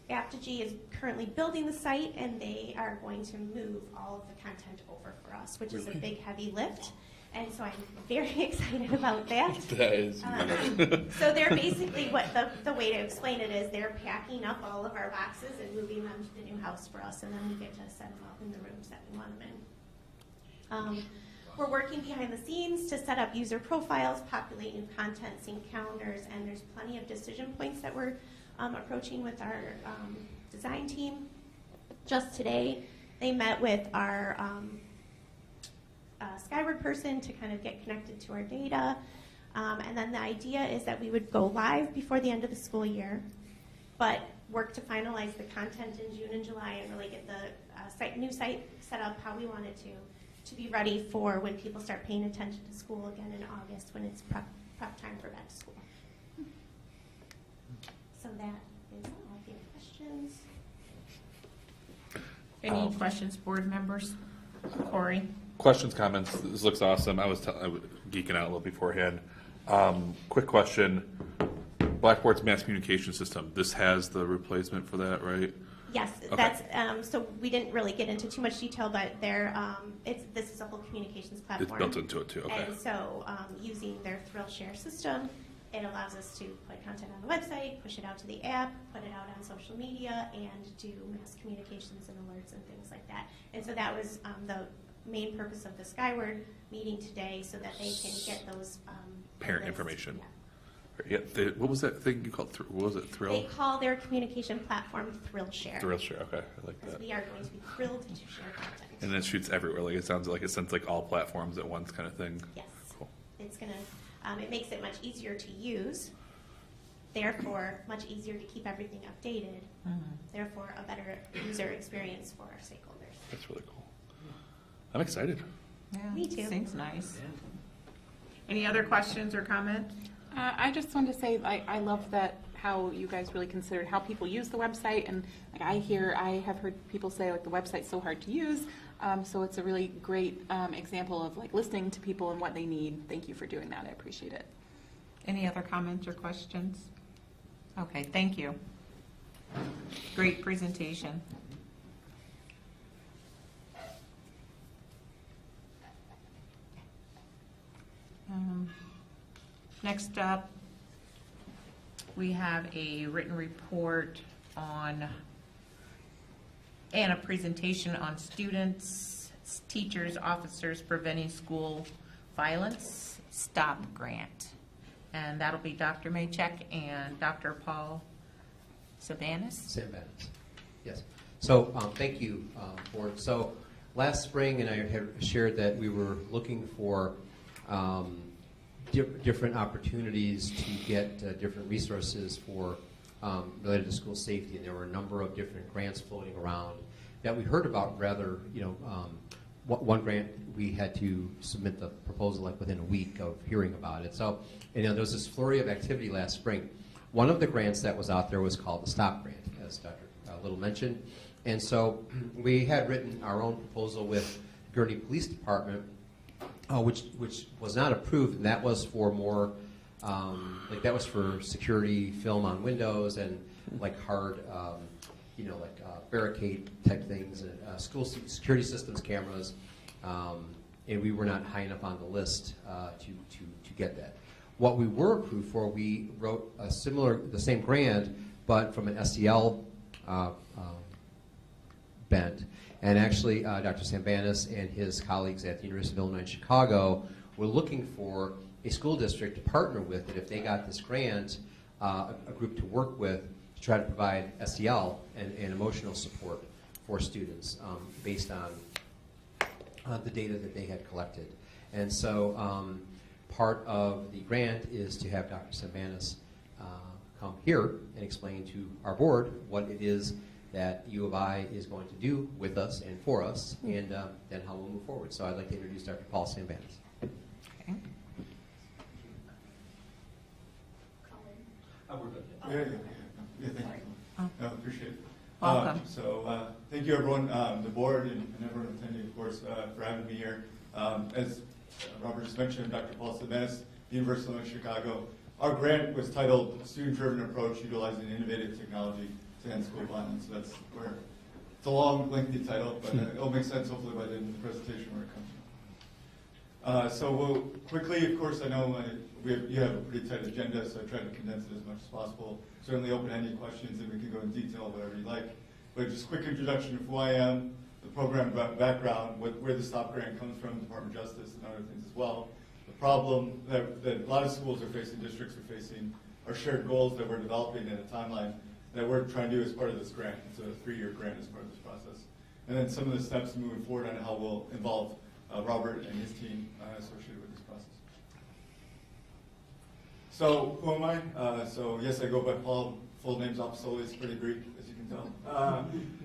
Apogee is currently building the site, and they are going to move all of the content over for us, which is a big, heavy lift. And so I'm very excited about that. That is. So they're basically, what the way to explain it is, they're packing up all of our boxes and moving them to the new house for us, and then we get to set them up in the rooms that we want them in. We're working behind the scenes to set up user profiles, populate new content, sync calendars, and there's plenty of decision points that we're approaching with our design team. Just today, they met with our Skyward person to kind of get connected to our data. And then the idea is that we would go live before the end of the school year, but work to finalize the content in June and July and really get the new site set up how we want it to be ready for when people start paying attention to school again in August, when it's prep time for back to school. So that is all. Any questions? Any questions, board members? Corey? Questions, comments? This looks awesome. I was geeking out a little beforehand. Quick question. Blackboard's mass communication system. This has the replacement for that, right? Yes, Okay. that's so we didn't really get into too much detail, but this is a whole communications platform. It's built into it too. Okay. And so using their ThrillShare system, it allows us to put content on the website, push it out to the app, put it out on social media, and do mass communications and alerts and things like that. And so that was the main purpose of the Skyward meeting today, so that they can get those Parent alerts. information. Yeah. Yeah. What was that thing you called? What was it? Thrill? They call their communication platform ThrillShare. ThrillShare. Okay, I like that. We are going to be thrilled to share content. And then it shoots everywhere. Like it sounds like it sends like all platforms at once, kind of thing. Yes. Cool. It's gonna. It makes it much easier to use. Therefore, much easier to keep everything updated. Mm-hmm. Therefore, a better user experience for our stakeholders. That's really cool. I'm excited. Yeah, Me too. Seems nice. Any other questions or comments? I just wanted to say I love that how you guys really considered how people use the website. And like I have heard people say like the website's so hard to use. So it's a really great example of like listening to people and what they need. Thank you for doing that. I appreciate it. Any other comments or questions? Okay, thank you. Great presentation. Next up, we have a written report on and a presentation on students, teachers, officers preventing school violence STOP grant. And that'll be Dr. Maychek and Dr. Paul Sabanis. Yes. So thank you, Board. So last spring, and I had shared that we were looking for different opportunities to get different resources for related to school safety, and there were a number of different grants floating around that we heard about. Rather, one grant we had to submit the proposal like within a week of hearing about it. So, there was this flurry of activity last spring. One of the grants that was out there was called the STOP grant, as Dr. Little mentioned, and so we had written our own proposal with Gurnee Police Department, which was not approved, and that was for more, that was for security film on windows and like hard, barricade type things, and school security systems cameras, and we were not high enough on the list to get that. What we were approved for, we wrote the same grant, but from an SEL bent. And actually, Dr. Sambanis and his colleagues at the University of Illinois in Chicago were looking for a school district to partner with, and if they got this grant, a group to work with to try to provide SEL and emotional support for students based on the data that they had collected. And so part of the grant is to have Dr. Sambanis come here and explain to our board what it is that U of I is going to do with us and for us, and then how we'll move forward. So I'd like to introduce Dr. Paul Sambanis. Okay. Yeah, thank you. I appreciate it. Welcome. Thank you, everyone, the board and everyone attending, of course, for having me here. As Robert just mentioned, Dr. Paul Sabanis, the University of Illinois Chicago. Our grant was titled Student-Driven Approach Utilizing Innovative Technology to End School Violence. That's where it's a long, lengthy title, but it'll make sense hopefully by the end of the presentation where it comes from. So we'll quickly, of course, I know you have a pretty tight agenda, so I tried to condense it as much as possible. Certainly open any questions, and we can go in detail, whatever you like. But just a quick introduction of who I am, the program background, where the STOP grant comes from, Department of Justice, and other things as well. The problem that a lot of schools are facing, districts are facing, are shared goals that we're developing in a timeline that we're trying to do as part of this grant. It's a 3-year grant as part of this process. And then some of the steps moving forward on how we'll involve Robert and his team associated with this process. So who am I? So yes, I go by Paul. Full name's Apostoli. It's pretty Greek, as you can tell.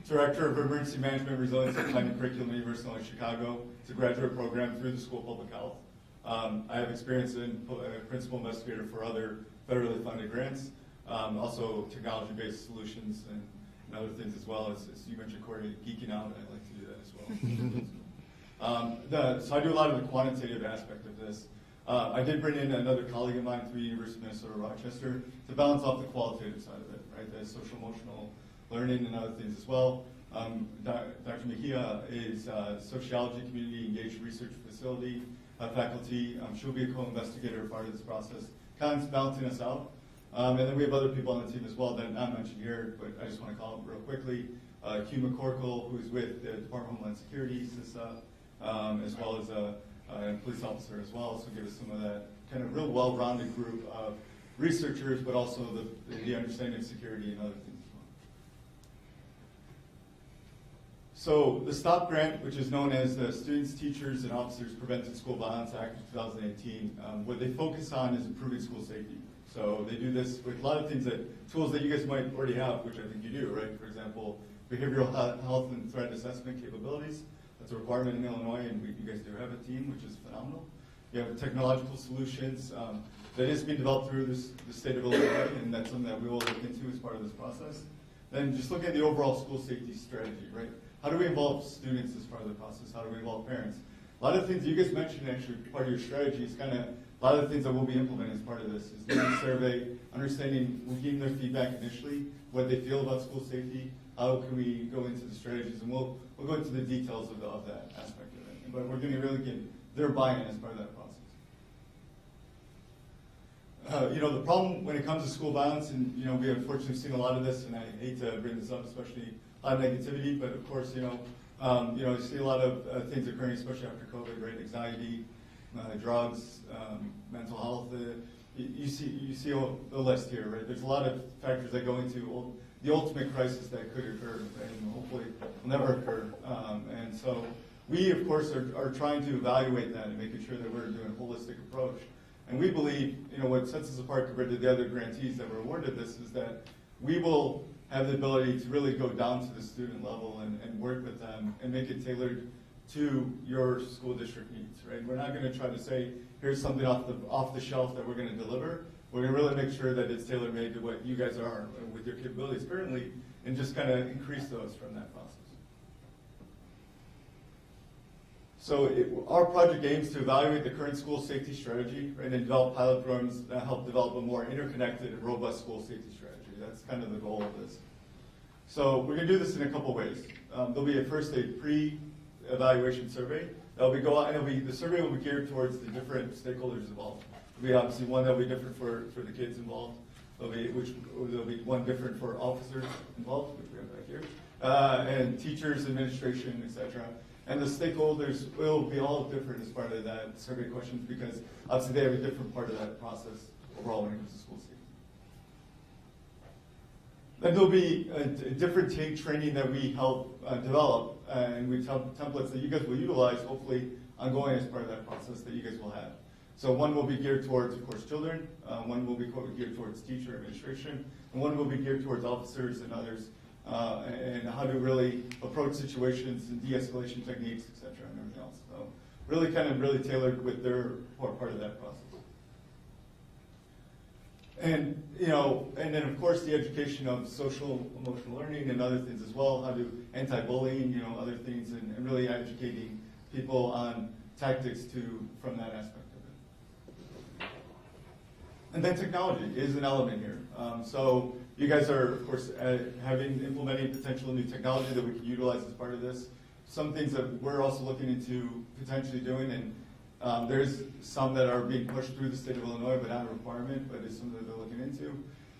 Director of Emergency Management, Resilience, and Planning Curriculum at the University of Illinois Chicago. It's a graduate program through the School of Public Health. I have experience in principal investigator for other federally funded grants, also technology-based solutions and other things as well. As you mentioned, Corey, geeking out, I like to do that as well. So I do a lot of the quantitative aspect of this. I did bring in another colleague of mine through the University of Minnesota Rochester to balance off the qualitative side of it, right? The social-emotional learning and other things as well. Dr. Mejia is Sociology Community Engaged Research Facility faculty. She'll be a co-investigator part of this process, kind of balancing us out. And then we have other people on the team as well that are not mentioned here, but I just want to call them real quickly. Hugh McCorkle, who's with the Department of Homeland Security, CISA, as well as a police officer as well, so give us some of that kind of real well-rounded group of researchers, but also the understanding of security and other things as well. So the STOP grant, which is known as the Students, Teachers, and Officers Preventing School Violence Act of 2018, what they focus on is improving school safety. So they do this with a lot of things tools that you guys might already have, which I think you do, right? For example, behavioral health and threat assessment capabilities. That's a requirement in Illinois, and you guys do have a team, which is phenomenal. You have technological solutions that is being developed through the state of Illinois, and that's something that we will look into as part of this process. Then just look at the overall school safety strategy, right? How do we involve students as part of the process? How do we involve parents? A lot of the things you guys mentioned, actually, part of your strategy is kind of a lot of the things that will be implemented as part of this is doing a survey, understanding, we're getting their feedback initially, what they feel about school safety, how can we go into the strategies, and we'll go into the details of that aspect of it. But we're going to really get their buy-in as part of that process. The problem when it comes to school violence, and we unfortunately seen a lot of this, and I hate to bring this up, especially a lot of negativity, but of course, you see a lot of things occurring, especially after COVID, right? Anxiety, drugs, mental health. You see the list here, right? There's a lot of factors that go into the ultimate crisis that could occur, right? And hopefully will never occur. And so we, of course, are trying to evaluate that and making sure that we're doing a holistic approach. And we believe, what sets us apart compared to the other grantees that were awarded this is that we will have the ability to really go down to the student level and work with them and make it tailored to your school district needs, right? We're not going to try to say, here's something off the shelf that we're going to deliver. We're going to really make sure that it's tailor-made to what you guys are with your capabilities currently and just kind of increase those from that process. So our project aims to evaluate the current school safety strategy, right, and develop pilot programs that help develop a more interconnected and robust school safety strategy. That's kind of the goal of this. So we're going to do this in a couple ways. There'll be first a pre-evaluation survey. The survey will be geared towards the different stakeholders involved. There'll be obviously one that'll be different for the kids involved. There'll be one different for officers involved, which we have back here, and teachers, administration, etc. And the stakeholders will be all different as part of that survey questions because obviously they have a different part of that process overall when it comes to school safety. Then there'll be a different training that we help develop, and we tell templates that you guys will utilize, hopefully, ongoing as part of that process that you guys will have. So one will be geared towards, of course, children, one will be geared towards teacher administration, and one will be geared towards officers and others, and how to really approach situations and de-escalation techniques, et cetera, and everything else. So really tailored with their part of that process. And then of course the education of social emotional learning and other things as well, how to anti-bullying, other things, and really educating people on tactics from that aspect of it. And then technology is an element here. So you guys are, of course, implementing potential new technology that we can utilize as part of this. Some things that we're also looking into potentially doing, and there's some that are being pushed through the state of Illinois, but not a requirement, but it's something that they're looking into,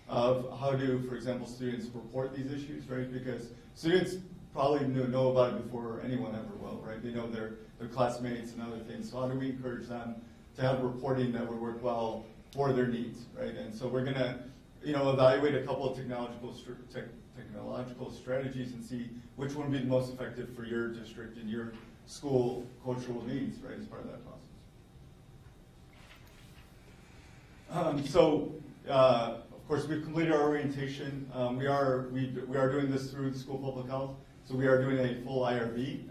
of how do, for example, students report these issues, right? Because students probably know about it before anyone ever will, right? They know their classmates and other things. So how do we encourage them to have reporting that would work well for their needs, right? And so we're going to, evaluate a couple of technological strategies and see which one would be the most effective for your district and your school cultural needs, right, as part of that process. Of course, we've completed our orientation. We are doing this through the School of Public Health, so we are doing a full IRB,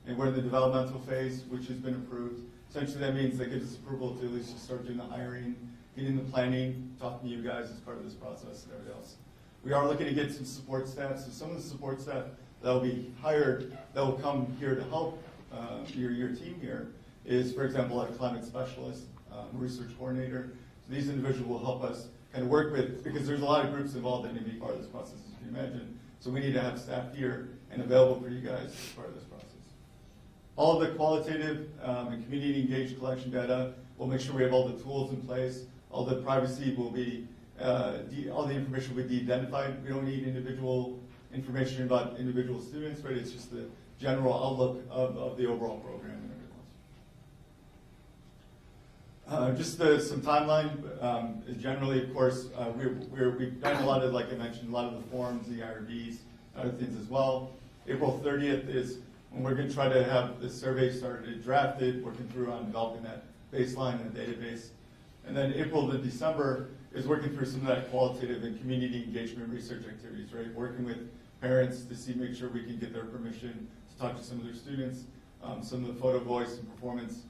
and we're in the developmental phase, which has been approved. Essentially, that means that gives us approval to at least just start doing the hiring, getting the planning, talking to you guys as part of this process and everything else. We are looking to get some support staff, so some of the support staff that will be hired, that will come here to help your team here is, for example, a climate specialist, research coordinator. So these individuals will help us kind of work with, because there's a lot of groups involved that need to be part of this process, as you can imagine. So we need to have staff here and available for you guys as part of this process. All of the qualitative and community engaged collection data, we'll make sure we have all the tools in place. All the privacy will be, all the information will be de-identified. We don't need individual information about individual students, right? It's just the general outlook of the overall program and everything else. Just some timeline. Generally, of course, we've done a lot of, like I mentioned, a lot of the forms, the IRBs, other things as well. April 30th is when we're going to try to have the survey started, drafted, working through on developing that baseline and database. And then April to December is working through some of that qualitative and community engagement research activities, right? Working with parents to make sure we can get their permission to talk to some of their students, some of the photo voice and performance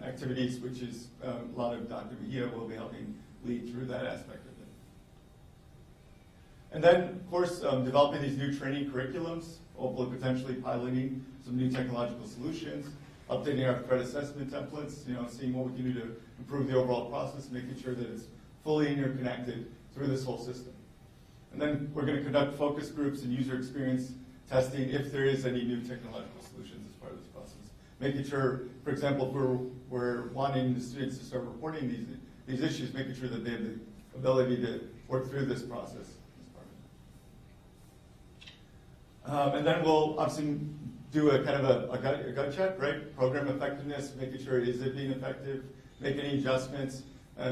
activities, which is a lot of Dr. Mejia will be helping lead through that aspect of it. And then, of course, developing these new training curriculums, hopefully potentially piloting some new technological solutions, updating our credit assessment templates, seeing what we can do to improve the overall process, making sure that it's fully interconnected through this whole system. And then we're going to conduct focus groups and user experience testing if there is any new technological solutions as part of this process. Making sure, for example, if we're wanting the students to start reporting these issues, making sure that they have the ability to work through this process as part of it. And then we'll obviously do a kind of a gut check, right? Program effectiveness, making sure is it being effective, make any adjustments,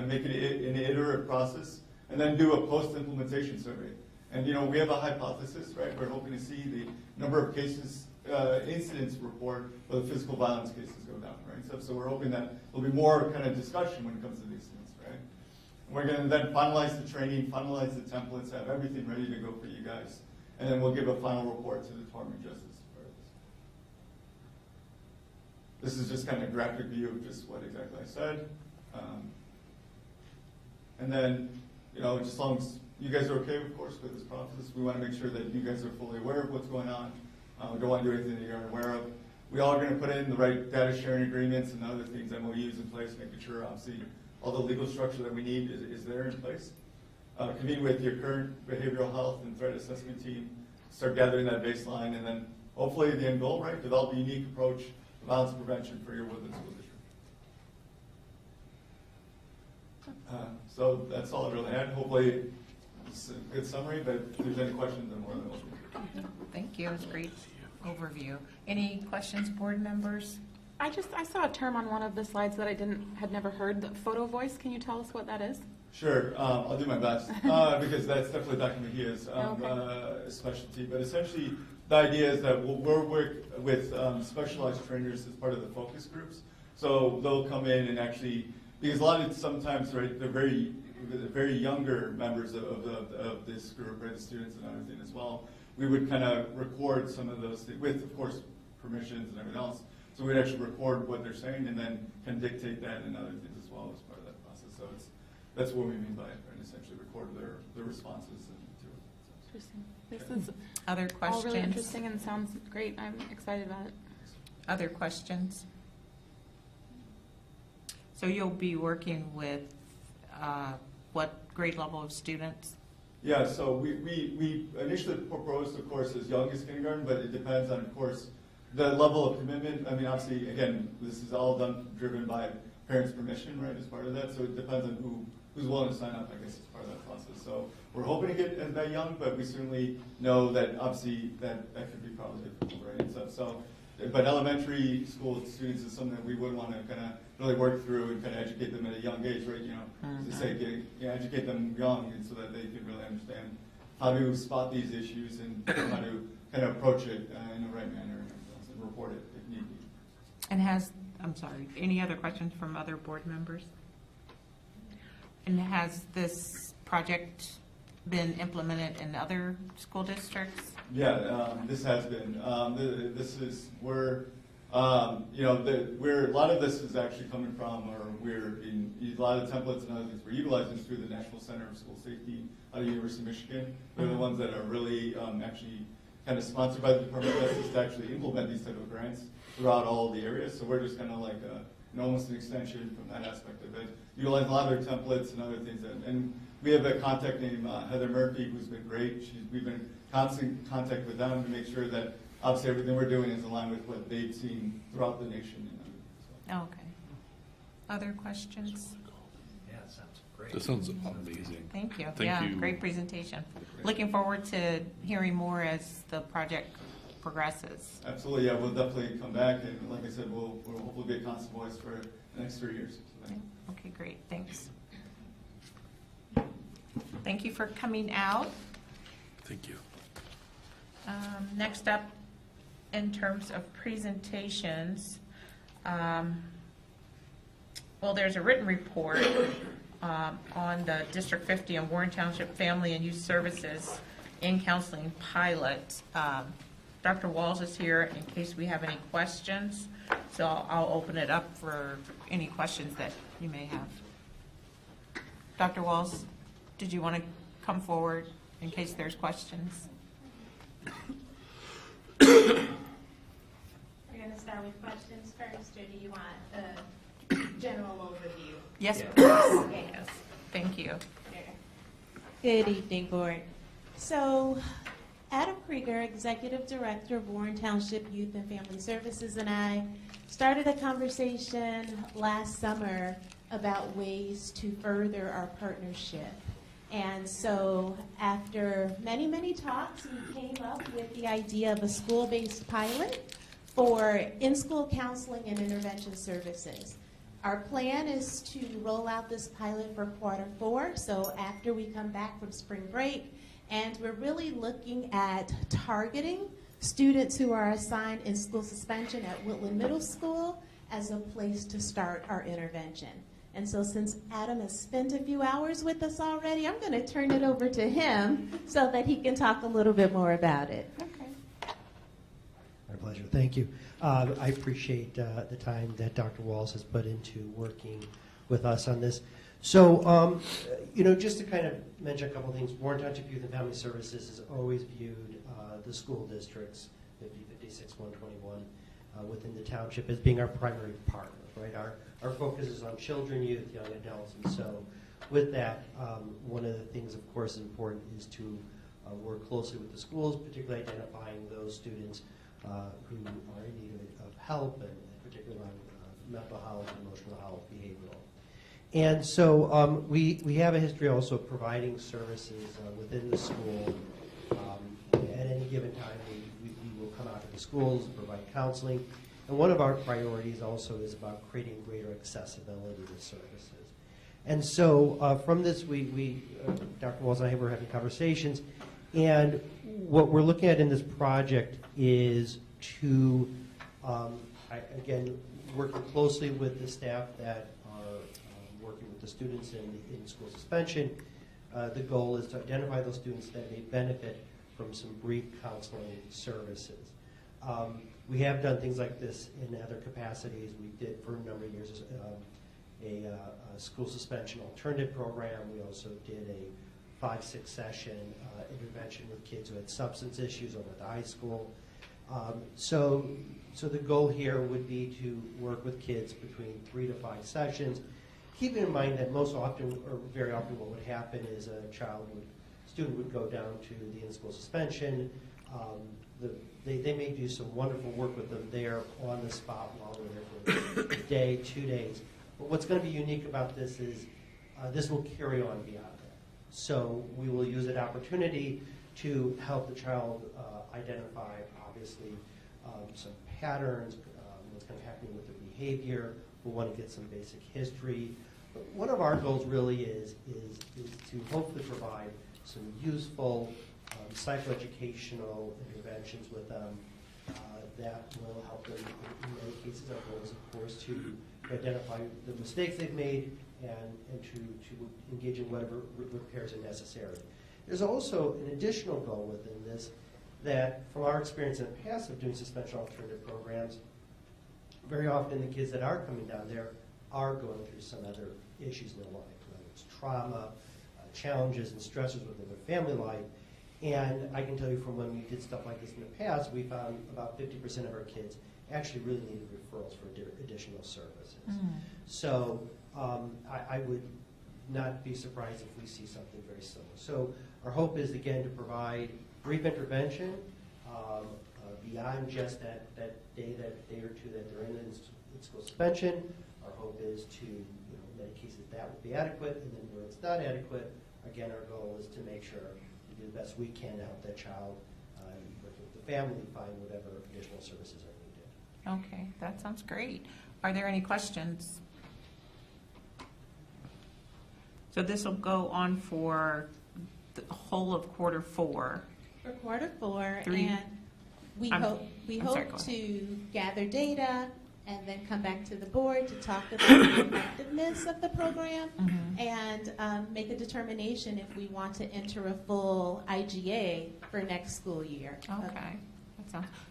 make it an iterative process, and then do a post-implementation survey. And we have a hypothesis, right? We're hoping to see the number of cases, incidents report for the physical violence cases go down, right? So we're hoping that there'll be more kind of discussion when it comes to these things, right? And we're going to then finalize the training, finalize the templates, have everything ready to go for you guys, and then we'll give a final report to the Department of Justice. This is just kind of a graphic view of just what exactly I said. And then, just as long as you guys are okay, of course, with this process, we want to make sure that you guys are fully aware of what's going on. We don't want to do anything that you're unaware of. We all are going to put in the right data sharing agreements and other things, MOUs in place, making sure, obviously, all the legal structure that we need is there in place. Convene with your current behavioral health and threat assessment team, start gathering that baseline, and then hopefully the end goal, right, develop a unique approach to violence prevention for your Woodland School District. So that's all I really had. Hopefully it's a good summary, but if there's any questions, I'm more than welcome. Thank you. It was a great overview. Any questions, board members? I saw a term on one of the slides that I had never heard, the photo voice. Can you tell us what that is? Sure, I'll do my best because that's definitely Dr. Mejia's specialty. But essentially, the idea is that we'll work with specialized trainers as part of the focus groups. So they'll come in and actually, because a lot of sometimes, right, they're very younger members of this group, right, the students and everything as well. We would kind of record some of those things with, of course, permissions and everything else. So we'd actually record what they're saying and then can dictate that and other things as well as part of that process. So that's what we mean by it, right? Essentially record their responses to it. Interesting. This is other questions? All really interesting and sounds great. I'm excited about it. Other questions? So you'll be working with what grade level of students? Yeah, so we initially proposed, of course, as young as kindergarten, but it depends on, of course, the level of commitment. I mean, obviously, again, this is all driven by parents' permission, right, as part of that. So it depends on who's willing to sign up, I guess, as part of that process. So we're hoping to get that young, but we certainly know that, obviously, that could be probably difficult, right, and stuff. So, but elementary school students is something that we would want to kind of really work through and kind of educate them at a young age, right, to say, educate them young and so that they can really understand how to spot these issues and how to kind of approach it in the right manner and report it if need be. And I'm sorry, any other questions from other board members? And has this project been implemented in other school districts? Yeah, this has been. This is where, a lot of this is actually coming from, or a lot of templates and other things we're utilizing through the National Center of School Safety out of the University of Michigan. They're the ones that are really actually kind of sponsored by the Department of Justice to actually implement these type of grants throughout all the areas. So we're just kind of like almost an extension from that aspect of it. Utilize a lot of their templates and other things. And we have a contact named Heather Murphy, who's been great. We've been constant contact with them to make sure that obviously everything we're doing is in line with what they've seen throughout the nation. Okay. Other questions? Yeah, it sounds great. This sounds amazing. Thank you. Thank you. Great presentation. Looking forward to hearing more as the project progresses. Absolutely, yeah, we'll definitely come back, and like I said, we'll hopefully be a constant voice for the next 3 years. Okay, great, thanks. Thank you for coming out. Thank you. Next up, in terms of presentations, there's a written report on the District 50 and Warren Township Family and Youth Services in Counseling pilot. Dr. Walls is here in case we have any questions. So I'll open it up for any questions that you may have. Dr. Walls, did you want to come forward in case there's questions? We're going to start with questions first, or do you want a general overview? Yes, Yeah. please. Okay. Yes. Thank you. Good evening, Board. So, Adam Krieger, Executive Director of Warren Township Youth and Family Services, and I started a conversation last summer about ways to further our partnership. And so, after many, many talks, we came up with the idea of a school-based pilot for in-school counseling and intervention services. Our plan is to roll out this pilot for Q4, so after we come back from spring break, and we're really looking at targeting students who are assigned in school suspension at Woodland Middle School as a place to start our intervention. And so since Adam has spent a few hours with us already, I'm going to turn it over to him so that he can talk a little bit more about it. My pleasure. Thank you. I appreciate the time that Dr. Walls has put into working with us on this. So, just to kind of mention a couple of things, Warren Township Youth and Family Services has always viewed the school districts, 50, 56, 121, within the township as being our primary partner, right? Our focus is on children, youth, young adults, and so with that, one of the things, of course, is important is to work closely with the schools, particularly identifying those students who are in need of help, and particularly around mental health, emotional health, behavioral. And so we have a history also of providing services within the school. At any given time, we will come out to the schools, provide counseling. And one of our priorities also is about creating greater accessibility to services. And so from this, Dr. Walls and I were having conversations, and what we're looking at in this project is to, again, working closely with the staff that are working with the students in school suspension. The goal is to identify those students that may benefit from some brief counseling services. We have done things like this in other capacities. We did for a number of years a school suspension alternative program. We also did a 5-6 session intervention with kids who had substance issues over at the high school. So the goal here would be to work with kids between 3 to 5 sessions, keeping in mind that most often, or very often, what would happen is a student would go down to the in-school suspension. They may do some wonderful work with them there on the spot while they're there for a day, 2 days. But what's going to be unique about this is this will carry on beyond that. So we will use that opportunity to help the child identify, obviously, some patterns, what's going to happen with their behavior. We'll want to get some basic history. But one of our goals really is to hopefully provide some useful psychoeducational interventions with them that will help them. In many cases, our goal is, of course, to identify the mistakes they've made and to engage in whatever repairs are necessary. There's also an additional goal within this that, from our experience in the past of doing suspension alternative programs, very often the kids that are coming down there are going through some other issues in their life, whether it's trauma, challenges and stresses within their family life. And I can tell you from when we did stuff like this in the past, we found about 50% of our kids actually really needed referrals for additional services. So I would not be surprised if we see something very similar. So our hope is, again, to provide brief intervention beyond just that day or two that they're in school suspension. Our hope is to, in many cases, that will be adequate, and then where it's not adequate, again, our goal is to make sure we do the best we can to help that child, work with the family, find whatever additional services are needed. Okay, that sounds great. Are there any questions? So this will go on for the whole of Q4. For Q4, Three. and we I'm sorry, hope go ahead. to gather data and then come back to the board to talk about the effectiveness of the program and make a determination if we want to enter a full IGA for next school year. Okay,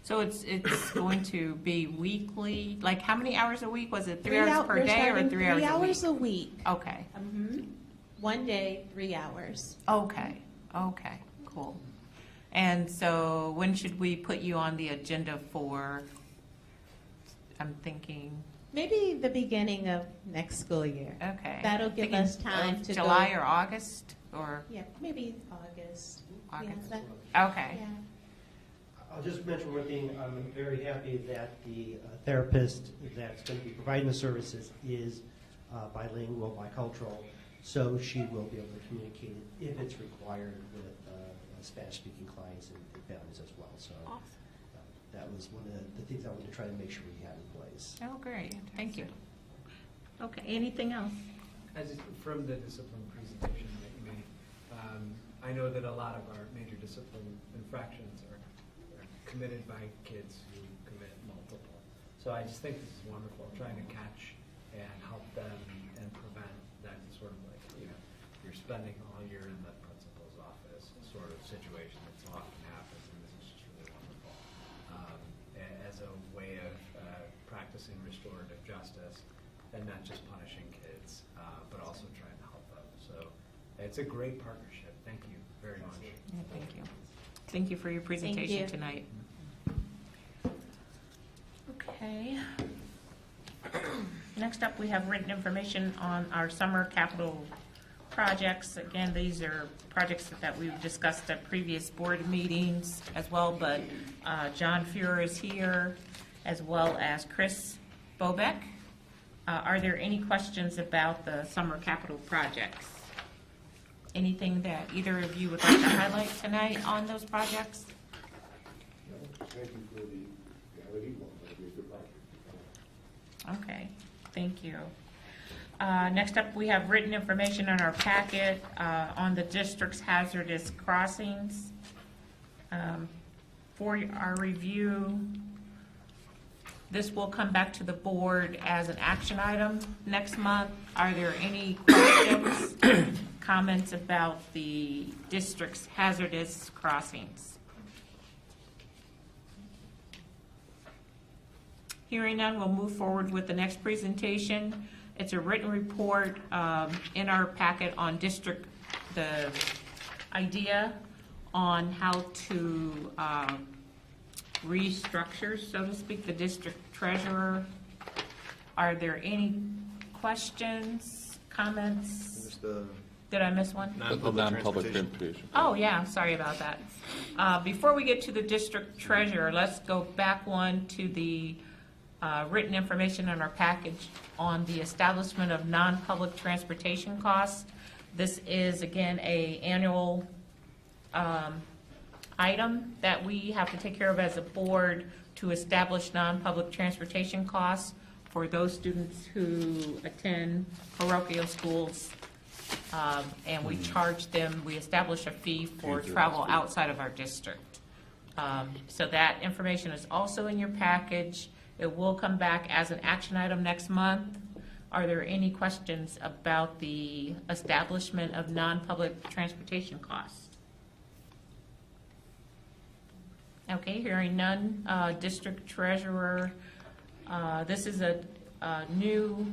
So it's going to be weekly, like how many hours a week? Was it 3 hours per We're day or starting 3 hours a week? 3 hours a week. Okay, Mhm. One day, 3 hours. okay, okay, cool. And so when should we put you on the agenda for, I'm thinking, Maybe the beginning of next school year. okay. That'll give Thinking us time of to July go. or August, or, Yeah, maybe August. August. Yeah, okay. yeah. I'll just mention one thing. I'm very happy that the therapist that's going to be providing the services is bilingual, bicultural, so she will be able to communicate it if it's required with Spanish-speaking clients and families as well. So that was one of the things I wanted to try to make sure we had in place. Oh, great, thank you. Okay, anything else? From the discipline presentation that you made, I know that a lot of our major discipline infractions are committed by kids who commit multiple. So I just think this is wonderful, trying to catch and help them and prevent that sort of like, you're spending all year in the principal's office sort of situation that so often happens, and this is just really wonderful as a way of practicing restorative justice and not just punishing kids, but also trying to help them. So it's a great partnership. Thank you very much. Yeah, thank you. Thank you for your presentation tonight. Okay. Next up, we have written information on our summer capital projects. Again, these are projects that we've discussed at previous board meetings as well, but John Fuhrer is here, as well as Chris Bobeck. Are there any questions about the summer capital projects? Anything that either of you would like to highlight tonight on those projects? Thank you for the reality one. That'd be a good project. Okay, thank you. Next up, we have written information in our packet on the district's hazardous crossings. For our review, this will come back to the board as an action item next month. Are there any questions, comments about the district's hazardous crossings? Hearing none, we'll move forward with the next presentation. It's a written report in our packet on the idea on how to restructure, so to speak, the district treasurer. Are there any questions, comments? Did I miss one? Non-public transportation. Oh, yeah, sorry about that. Before we get to the district treasurer, let's go back one to the written information in our package on the establishment of non-public transportation costs. This is, again, a annual item that we have to take care of as a board to establish non-public transportation costs for those students who attend parochial schools. And we charge them, we establish a fee for travel outside of our district. So that information is also in your package. It will come back as an action item next month. Are there any questions about the establishment of non-public transportation costs? Okay, hearing none. District treasurer, this is a new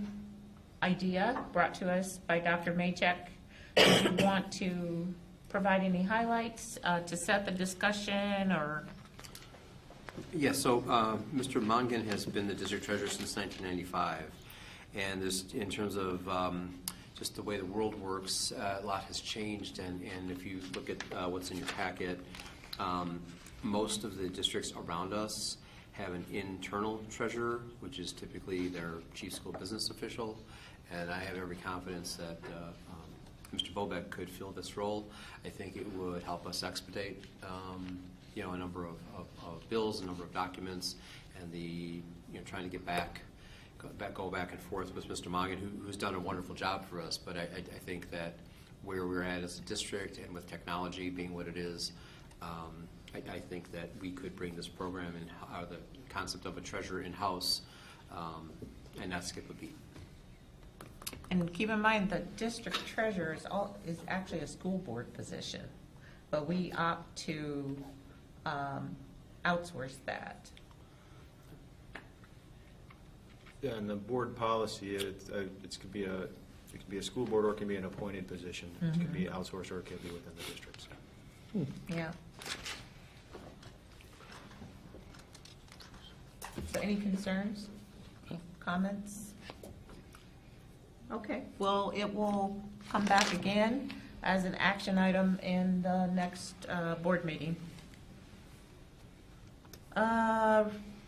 idea brought to us by Dr. Maychek. Do you want to provide any highlights to set the discussion, or? Yes, so Mr. Mongan has been the district treasurer since 1995, and there's, in terms of just the way the world works, a lot has changed, and if you look at what's in your packet, most of the districts around us have an internal treasurer, which is typically their chief school business official, and I have every confidence that Mr. Bobeck could fill this role. I think it would help us expedite a number of bills, a number of documents, and trying to go back and forth with Mr. Mongan, who's done a wonderful job for us. But I think that where we're at as a district, and with technology being what it is, I think that we could bring this program and the concept of a treasurer in-house and not skip a beat. And keep in mind, the district treasurer is actually a school board position, but we opt to outsource that? Yeah, and the board policy, it could be a school board or it can be an appointed position. It can be outsourced or it can be within the districts. Yeah. So any concerns, comments? Okay, well, it will come back again as an action item in the next board meeting.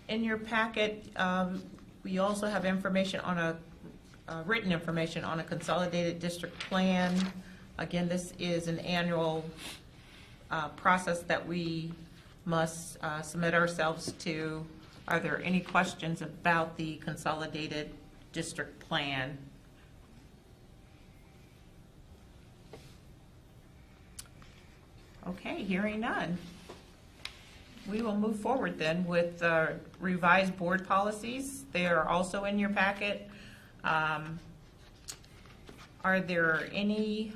In your packet, we also have information on written information on a consolidated district plan. Again, this is an annual process that we must submit ourselves to. Are there any questions about the consolidated district plan? Okay, hearing none. We will move forward then with revised board policies. They are also in your packet. Are there any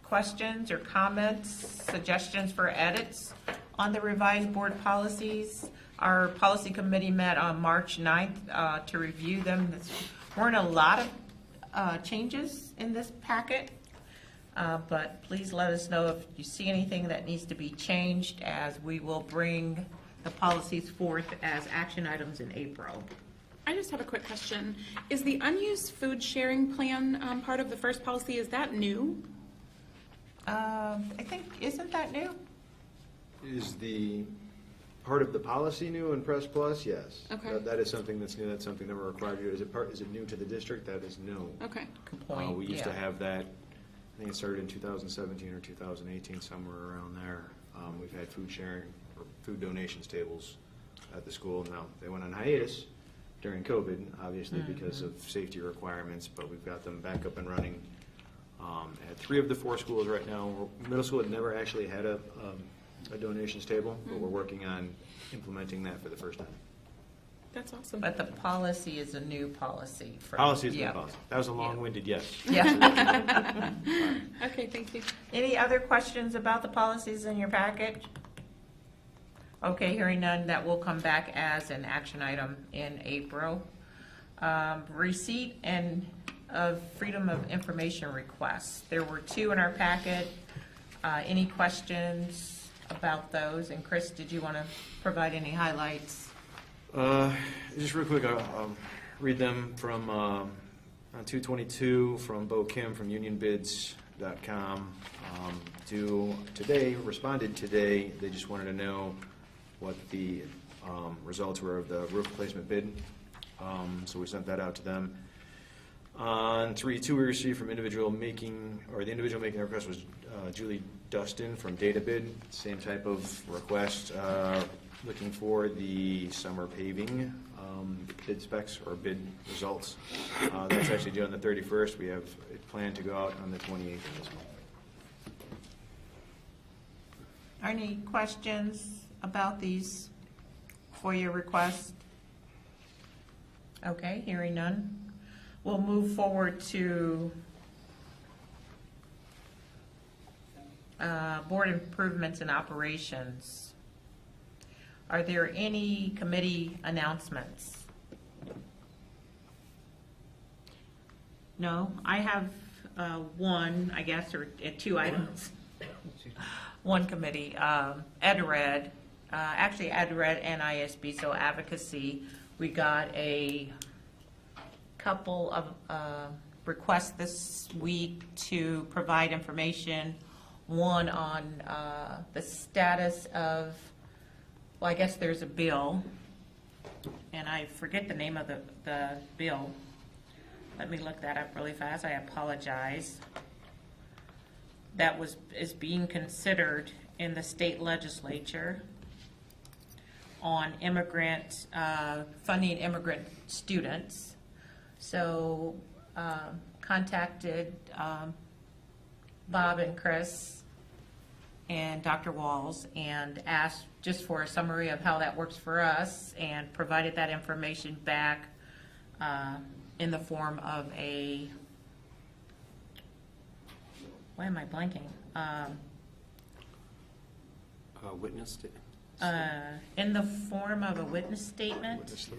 questions or comments, suggestions for edits on the revised board policies? Our policy committee met on March 9th to review them. There weren't a lot of changes in this packet, but please let us know if you see anything that needs to be changed, as we will bring the policies forth as action items in April. I just have a quick question. Is the unused food sharing plan part of the first policy? Is that new? I think, isn't that new? Is the part of the policy new in Press Plus? Yes. Okay. That is something that's new. That's something that we're required to do. Is it new to the district? That is no. Okay. Good point. We used to Yeah. have that, I think it started in 2017 or 2018, somewhere around there. We've had food sharing or food donations tables at the school. Now, they went on hiatus during COVID, obviously because of safety requirements, but we've got them back up and running at 3 of the 4 schools right now. Middle school had never actually had a donations table, but we're working on implementing that for the first time. That's awesome. But the policy is a new policy. Policy is a new policy. That was a long-winded yes. Yeah. Okay, thank you. Any other questions about the policies in your packet? Okay, hearing none, that will come back as an action item in April. Receipt and of Freedom of Information requests. There were 2 in our packet. Any questions about those? And Chris, did you want to provide any highlights? Just real quick, I'll read them from on 222 from Bo Kim from unionbids.com. Responded today. They just wanted to know what the results were of the roof replacement bid. So we sent that out to them. On 3.2, we received from the individual making the request was Julie Dustin from DataBid. Same type of request, looking for the summer paving bid specs or bid results. That's actually due on the 31st. We have it planned to go out on the 28th of this month. Any questions about these for your request? Okay, hearing none. We'll move forward to board improvements and operations. Are there any committee announcements? No, I have one, I guess, or 2 items. One committee, EdRed, actually EdRed and ISB, so advocacy. We got a couple of requests this week to provide information, one on the status of, well, I guess there's a bill, and I forget the name of the bill. Let me look that up really fast. I apologize. That is being considered in the state legislature on funding immigrant students. So contacted Bob and Chris and Dr. Walls and asked just for a summary of how that works for us, and provided that information back in the form of a, why am I blanking? Witness In the form of a witness statement.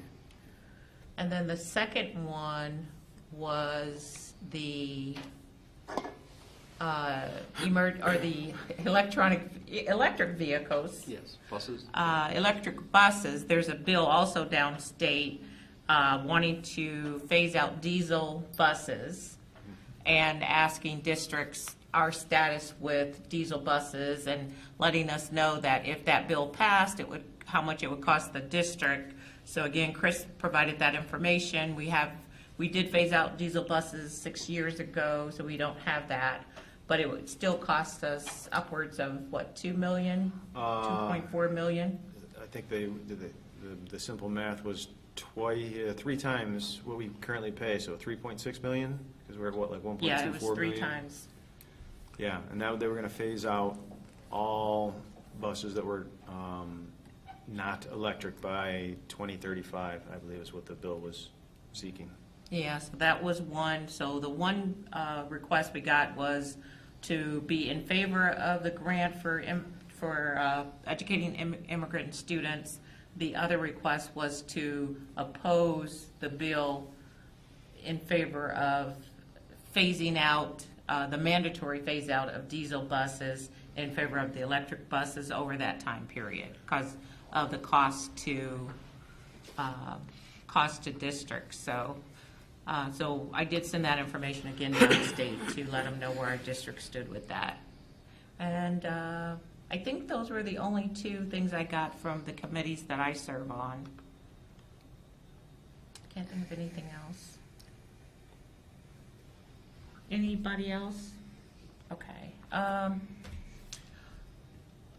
And then the second one was the the electric vehicles. Yes, buses. Electric buses. There's a bill also downstate wanting to phase out diesel buses and asking districts our status with diesel buses and letting us know that if that bill passed, how much it would cost the district. So again, Chris provided that information. We did phase out diesel buses 6 years ago, so we don't have that. But it would still cost us upwards of, what, 2 million, 2.4 million? I think the simple math was 3 times what we currently pay, so 3.6 million, because we're at what, like 1.24 million? Yeah, it was 3 times. Yeah, and now they were going to phase out all buses that were not electric by 2035, I believe is what the bill was seeking. Yeah, so that was one. So the one request we got was to be in favor of the grant for educating immigrant students. The other request was to oppose the bill in favor of phasing out the mandatory phase out of diesel buses in favor of the electric buses over that time period because of the cost to districts. So I did send that information again to the state to let them know where our district stood with that. And I think those were the only 2 things I got from the committees that I serve on. Can't think of anything else. Anybody else? Okay.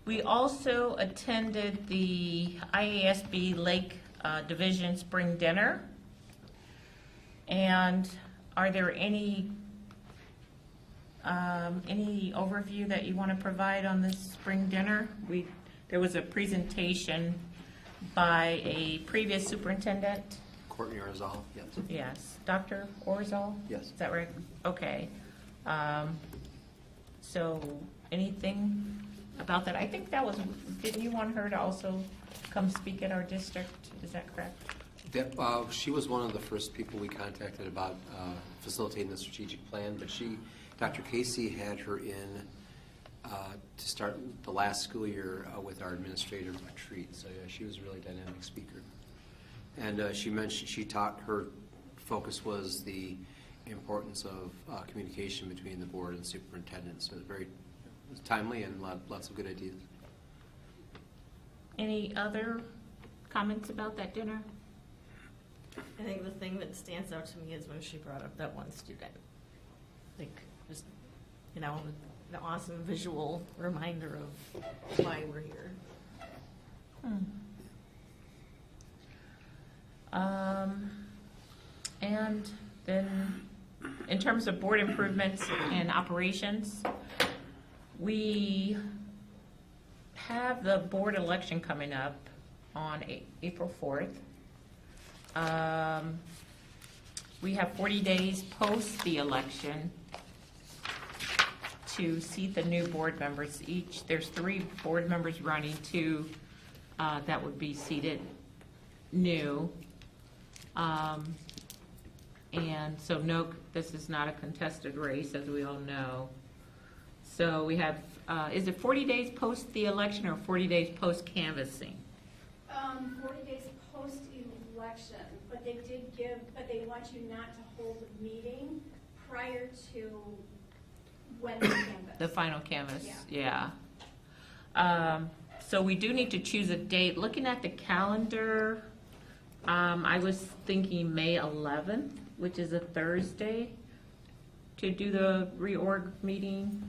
We also attended the IASB Lake Division Spring Dinner. And are there any overview that you want to provide on this spring dinner? There was a presentation by a previous superintendent. Courtney Orzal, yes. Yes, Dr. Orzal? Yes. Is that right? Okay. So anything about that? I think that was, didn't you want her to also come speak at our district? Is that correct? She was one of the first people we contacted about facilitating the strategic plan, but Dr. Casey had her in to start the last school year with our administrative retreat. So yeah, she was a really dynamic speaker. And she mentioned, her focus was the importance of communication between the board and superintendent. So it was timely and lots of good ideas. Any other comments about that dinner? I think the thing that stands out to me is when she brought up that one student. Like, just, an awesome visual reminder of why we're here. And then in terms of board improvements and operations, we have the board election coming up on April 4th. We have 40 days post the election to seat the new board members. There's 3 board members running, 2 that would be seated new. And so this is not a contested race, as we all know. So we have, is it 40 days post the election or 40 days post canvassing? 40 days post-election, but they want you not to hold a meeting prior to when the canvass. The final canvass, yeah. So we do need to choose a date. Looking at the calendar, I was thinking May 11th, which is a Thursday, to do the reorg meeting.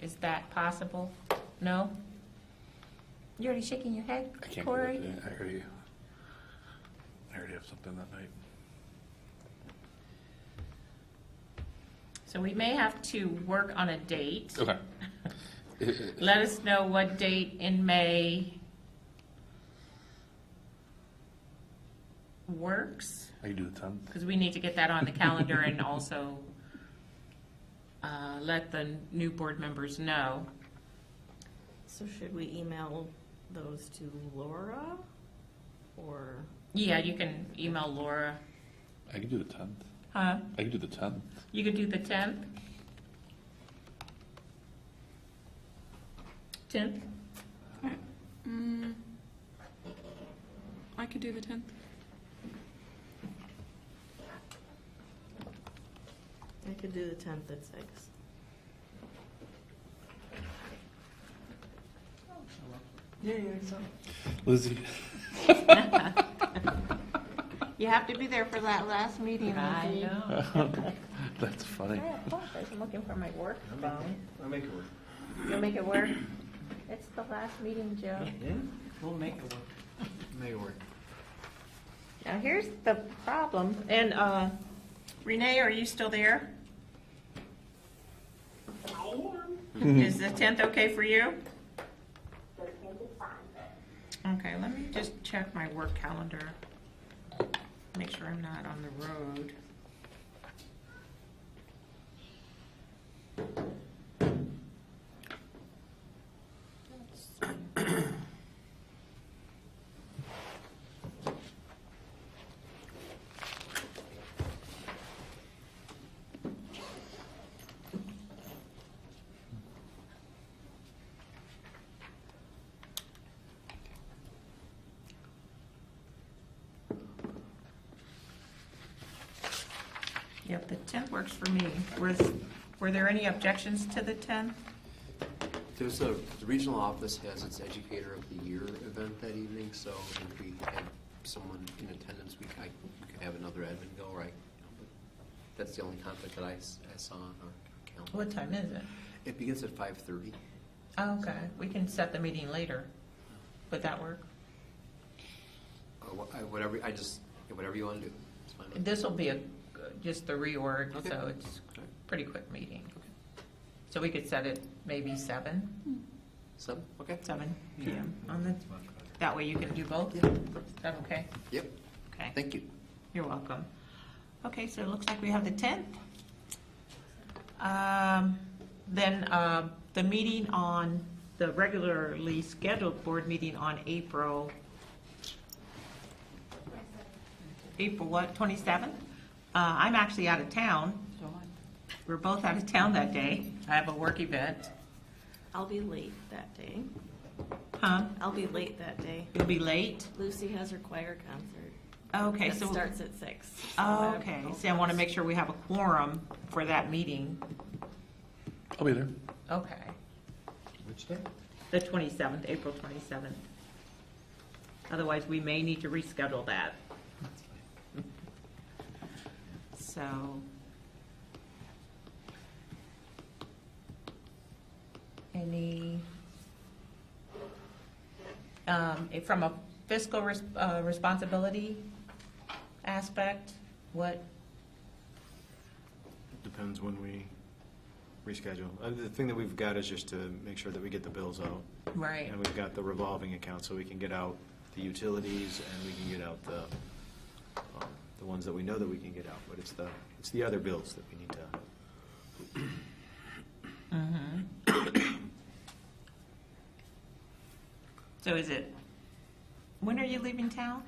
Is that possible? No? You're already shaking your head, I can't Corey? do it. I already have something that night. So we may have to work on a date. Okay. Let us know what date in May works. I can do the 10th. Because we need to get that on the calendar and also let the new board members know. So should we email those to Laura, or? Yeah, you can email Laura. I can do the 10th. Huh? I can do the 10th. You could do the 10th? 10th? I could do the 10th. I could do the 10th at 6. Yeah, so. Lizzie. You have to be there for that last meeting. I Lizzie. know. That's funny. I apologize. I'm looking for my work phone. I'll make it work. You'll make it work? It's the last meeting, Joe. We'll make it work. Make it work. Now, here's the problem. And Renee, are you still there? Is the 10th okay for you? Okay, let me just check my work calendar. Make sure I'm not on the road. Yep, the 10th works for me. Were there any objections to the 10th? There's the regional office has its Educator of the Year event that evening, so if we had someone in attendance, we could have another admin go, right? But that's the only conflict that I saw on our calendar. What time is it? It begins at 5:30. Oh, okay, we can set the meeting later. Would that work? Whatever, whatever you want to do. It's fine with me. This will be just the reorg, Okay. so it's a pretty quick meeting. So we could set it maybe 7? 7, okay. 7 p.m. on the, that way you can do both? Is that okay? Yep. Okay. Thank you. You're welcome. Okay, so it looks like we have the 10th. Then the meeting on, the regularly scheduled board meeting on April what, 27th? I'm actually out of town. We're both out of town that day. I have a work event. I'll be late that day. Huh? I'll be late that day. You'll be late? Lucy has her choir concert. Okay, That so. starts at 6. So Oh, okay. See, I want to make sure we have a quorum for that meeting. I'll be there. Okay. Which day? The 27th, April 27th. Otherwise, we may need to reschedule that. So. Any, from a fiscal responsibility aspect, what? Depends when we reschedule. The thing that we've got is just to make sure that we get the bills out. Right. And we've got the revolving account, so we can get out the utilities and we can get out the ones that we know that we can get out. But it's the other bills that we need to. Mm-hmm. So is it, when are you leaving town?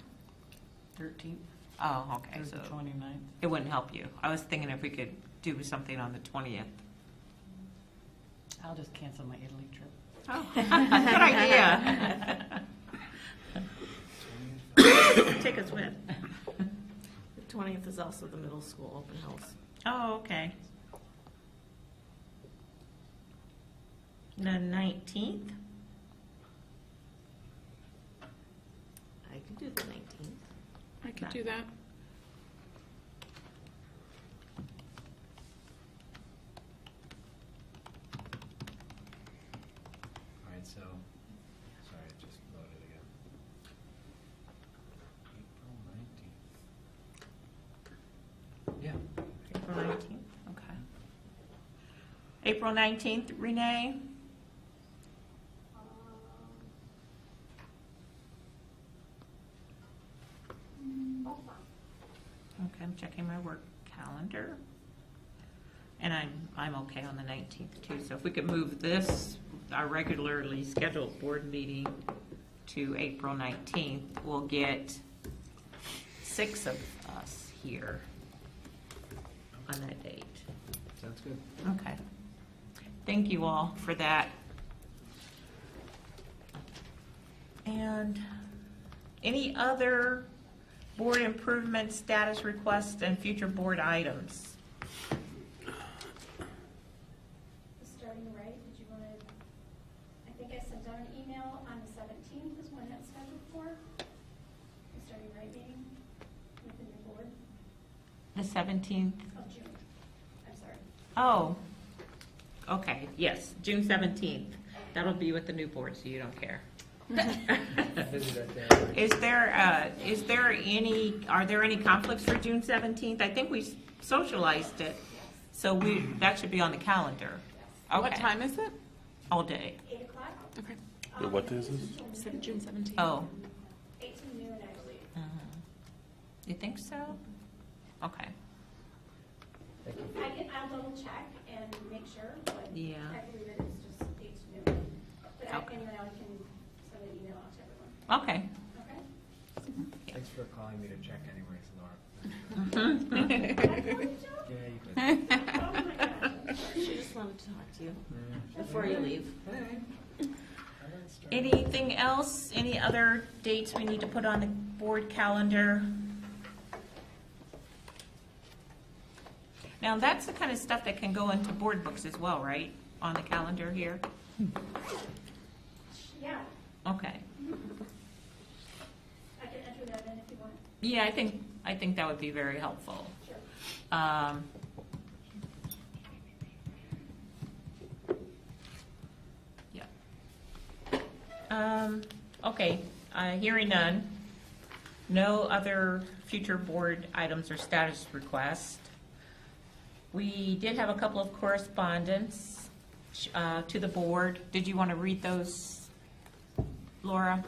13th. Oh, okay, Through so the 29th. it wouldn't help you. I was thinking if we could do something on the 20th. I'll just cancel my Italy trip. Oh, good idea. Take us with. The 20th is also the middle school open house. Oh, okay. The 19th? I could do the 19th. I could do that. All right, so, sorry, I just loaded again. April 19th. Yeah. April 19th, okay. April 19th, Renee? Okay, I'm checking my work calendar. And I'm okay on the 19th too. So if we could move this, our regularly scheduled board meeting to April 19th, we'll get 6 of us here on that date. Sounds good. Okay. Thank you all for that. And any other board improvement status requests and future board items? Starting right, did you want to, I think I sent out an email on the 17th is when that's scheduled for. The starting right meeting within your board The 17th? of June. I'm sorry. Oh, okay, yes, June 17th. That'll be with the new board, so you don't care. Are there any conflicts for June 17th? I think we socialized it, so that should be on the calendar. What Okay. time is it? All day. 8 o'clock, Okay. What day is this? June 17th. Oh, 8 to noon, I believe. you think so? Okay. I'll double check and make sure, but Yeah. I believe it is just 8 to noon. But Okay. anyway, I can send an email out to everyone. Okay. Okay? Thanks for calling me to check anyways, Laura. Yeah, you could. Oh my gosh. She just wanted to talk to you before you leave. Anything else? Any other dates we need to put on the board calendar? Now, that's the kind of stuff that can go into board books as well, right? On the calendar here? Yeah, Okay. I can enter that in if you want. Yeah, I think that would be very helpful. Sure. Yeah. Okay, hearing none. No other future board items or status requests. We did have a couple of correspondence to the board. Did you want to read those, Laura?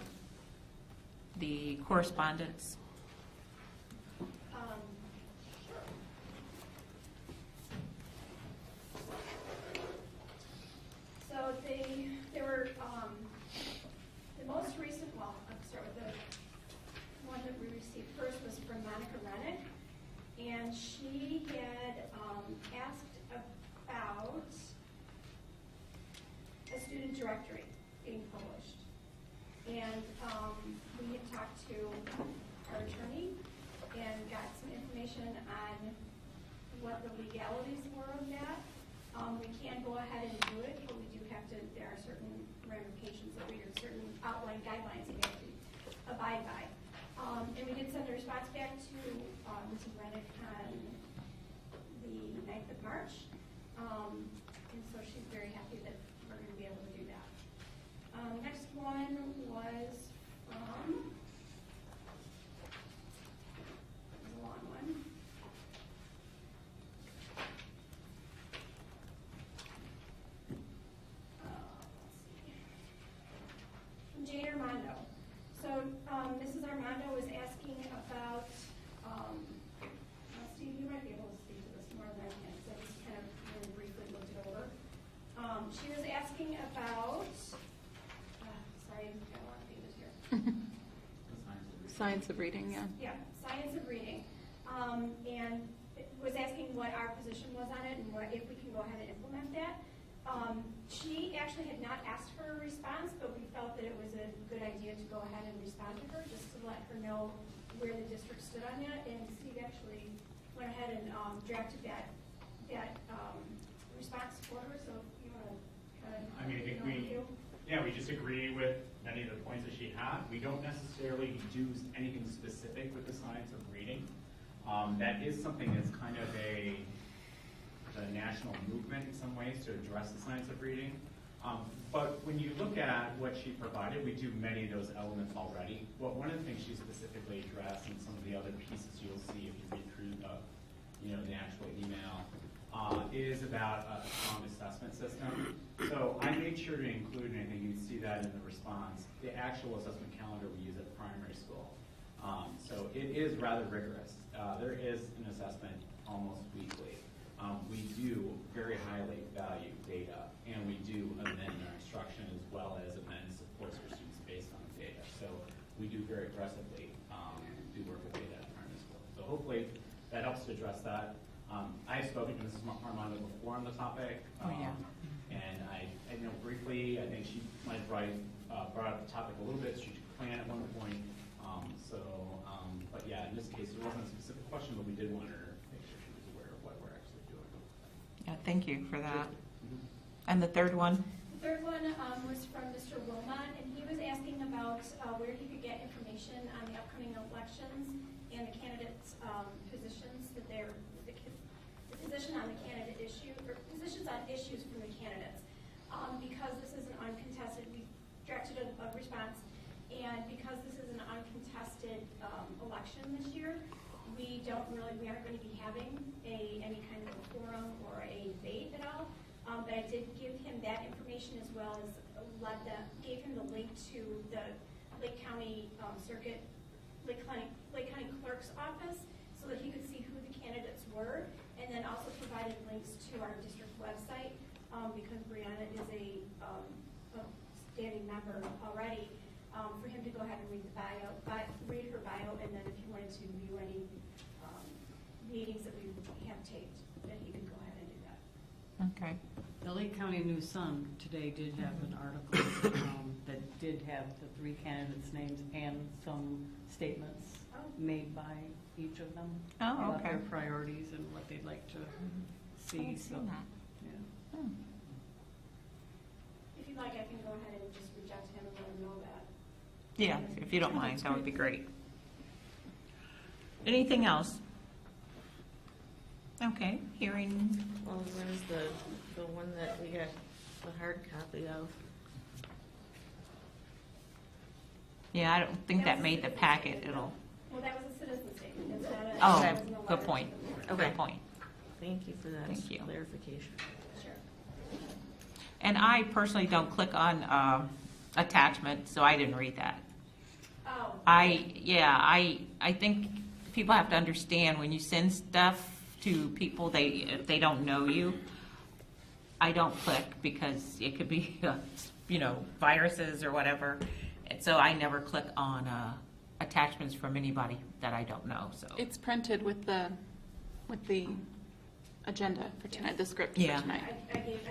The correspondence? So they were, the most recent, well, I'll start with the one that we received first was from Monica Rennick. And she had asked about a student directory being published. And we had talked to our attorney and got some information on what the legalities were of that. We can go ahead and do it, but we do have to, there are certain ramifications that we, or certain outline guidelines that we have to abide by. And we did send a response back to Mrs. Rennick on the 9th of March. And so she's very happy that we're going to be able to do that. Next one was from, it was a long one. From Jane Armando. So Mrs. Armando was asking about, Steve, you might be able to speak to this more than I can, because I just kind of really briefly looked it over. She was asking about, sorry, I've got a lot of pages here. Science of reading, yeah. Yeah, science of reading. And was asking what our position was on it and if we can go ahead and implement that. She actually had not asked for a response, but we felt that it was a good idea to go ahead and respond to her, just to let her know where the district stood on that. And Steve actually went ahead and drafted that response for her. So if you want to kind of, I mean, I think we just agree with many of the points that she had. We don't necessarily do anything specific with the science of reading. That is something that's kind of a national movement in some ways to address the science of reading. But when you look at what she provided, we do many of those elements already. But one of the things she specifically addressed in some of the other pieces you'll see if you read through the actual email is about a strong assessment system. So I made sure to include, and I think you can see that in the response, the actual assessment calendar we use at primary school. So it is rather rigorous. There is an assessment almost weekly. We do very highly value data, and we do amend our instruction as well as amend supports for students based on the data. So we do very aggressively do work with data at primary school. So hopefully that helps to address that. I've spoken to Mrs. Armando before on the topic. And I know briefly, I think she might have brought up the topic a little bit, strategic plan at one point. But yeah, in this case, there wasn't a specific question, but we did want her to make sure she was aware of what we're actually doing. Yeah, thank you for that. And the third one? The third one was from Mr. Wilmot, and he was asking about where he could get information on the upcoming elections and the candidates' positions that they're, the position on the candidate issue, or positions on issues from the candidates. Because this is an uncontested, we drafted a response, and because this is an uncontested election this year, we aren't going to be having any kind of a forum or a debate at all. But I did give him that information as well as gave him the link to the Lake County Circuit, Lake County Clerk's office, so that he could see who the candidates were, and then also provided links to our district website because Brianna is a standing member already. For him to go ahead and read her bio, and then if he wanted to view any meetings that we have taped, then he could go ahead and do that. Okay. The Lake County News Sun today did have an article that did have the 3 candidates' names and some statements made by each of them about their priorities and what they'd like to see. I've seen that. Yeah. If you'd like, I can go ahead and just reach out to him and let him know that. Yeah, if you don't mind, that would be great. Anything else? Okay, hearing. Well, where's the one that we got the hard copy of? Yeah, I don't think that made the packet. It'll. Well, that was a citizen statement. It's not Oh, it wasn't a good letter. point. Okay. Good point. Thank you for that Thank you. clarification. Sure. And I personally don't click on attachment, so I didn't read that. Oh. I think people have to understand when you send stuff to people, if they don't know you, I don't click because it could be, viruses or whatever. And so I never click on attachments from anybody that I don't know. So It's printed with the agenda for tonight, the script Yeah. for tonight.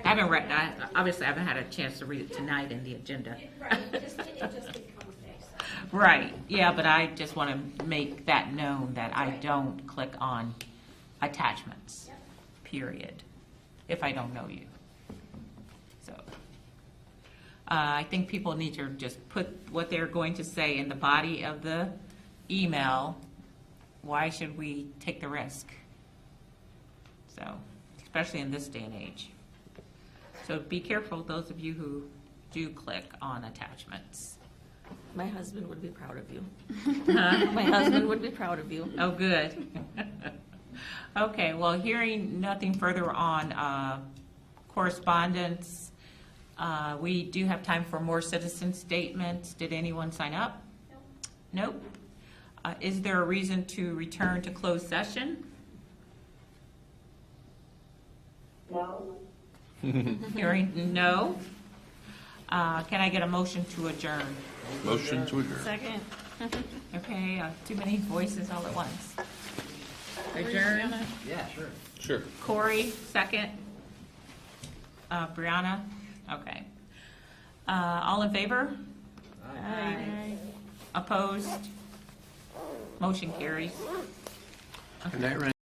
I haven't read. Obviously, I haven't had a chance to read it tonight in the agenda. Right, it just did come today. So. Right. Yeah, but I just want to make that known that I don't click on attachments. Period. If I don't know you. So I think people need to just put what they're going to say in the body of the email. Why should we take the risk? So, especially in this day and age. So be careful, those of you who do click on attachments. My husband would be proud of you. Huh? My husband would be proud of you. Oh, good. Okay, well, hearing nothing further on correspondence, we do have time for more citizen statements. Did anyone sign up? Nope. Is there a reason to return to closed session? No. Hearing no. Can I get a motion to adjourn? Motion to adjourn. Second. Okay, too many voices all at once. Adjourn. Yeah, sure. Sure. Corey, second. Brianna? Okay. All in favor? Aye. Opposed? Motion carries. Good night, Ryan.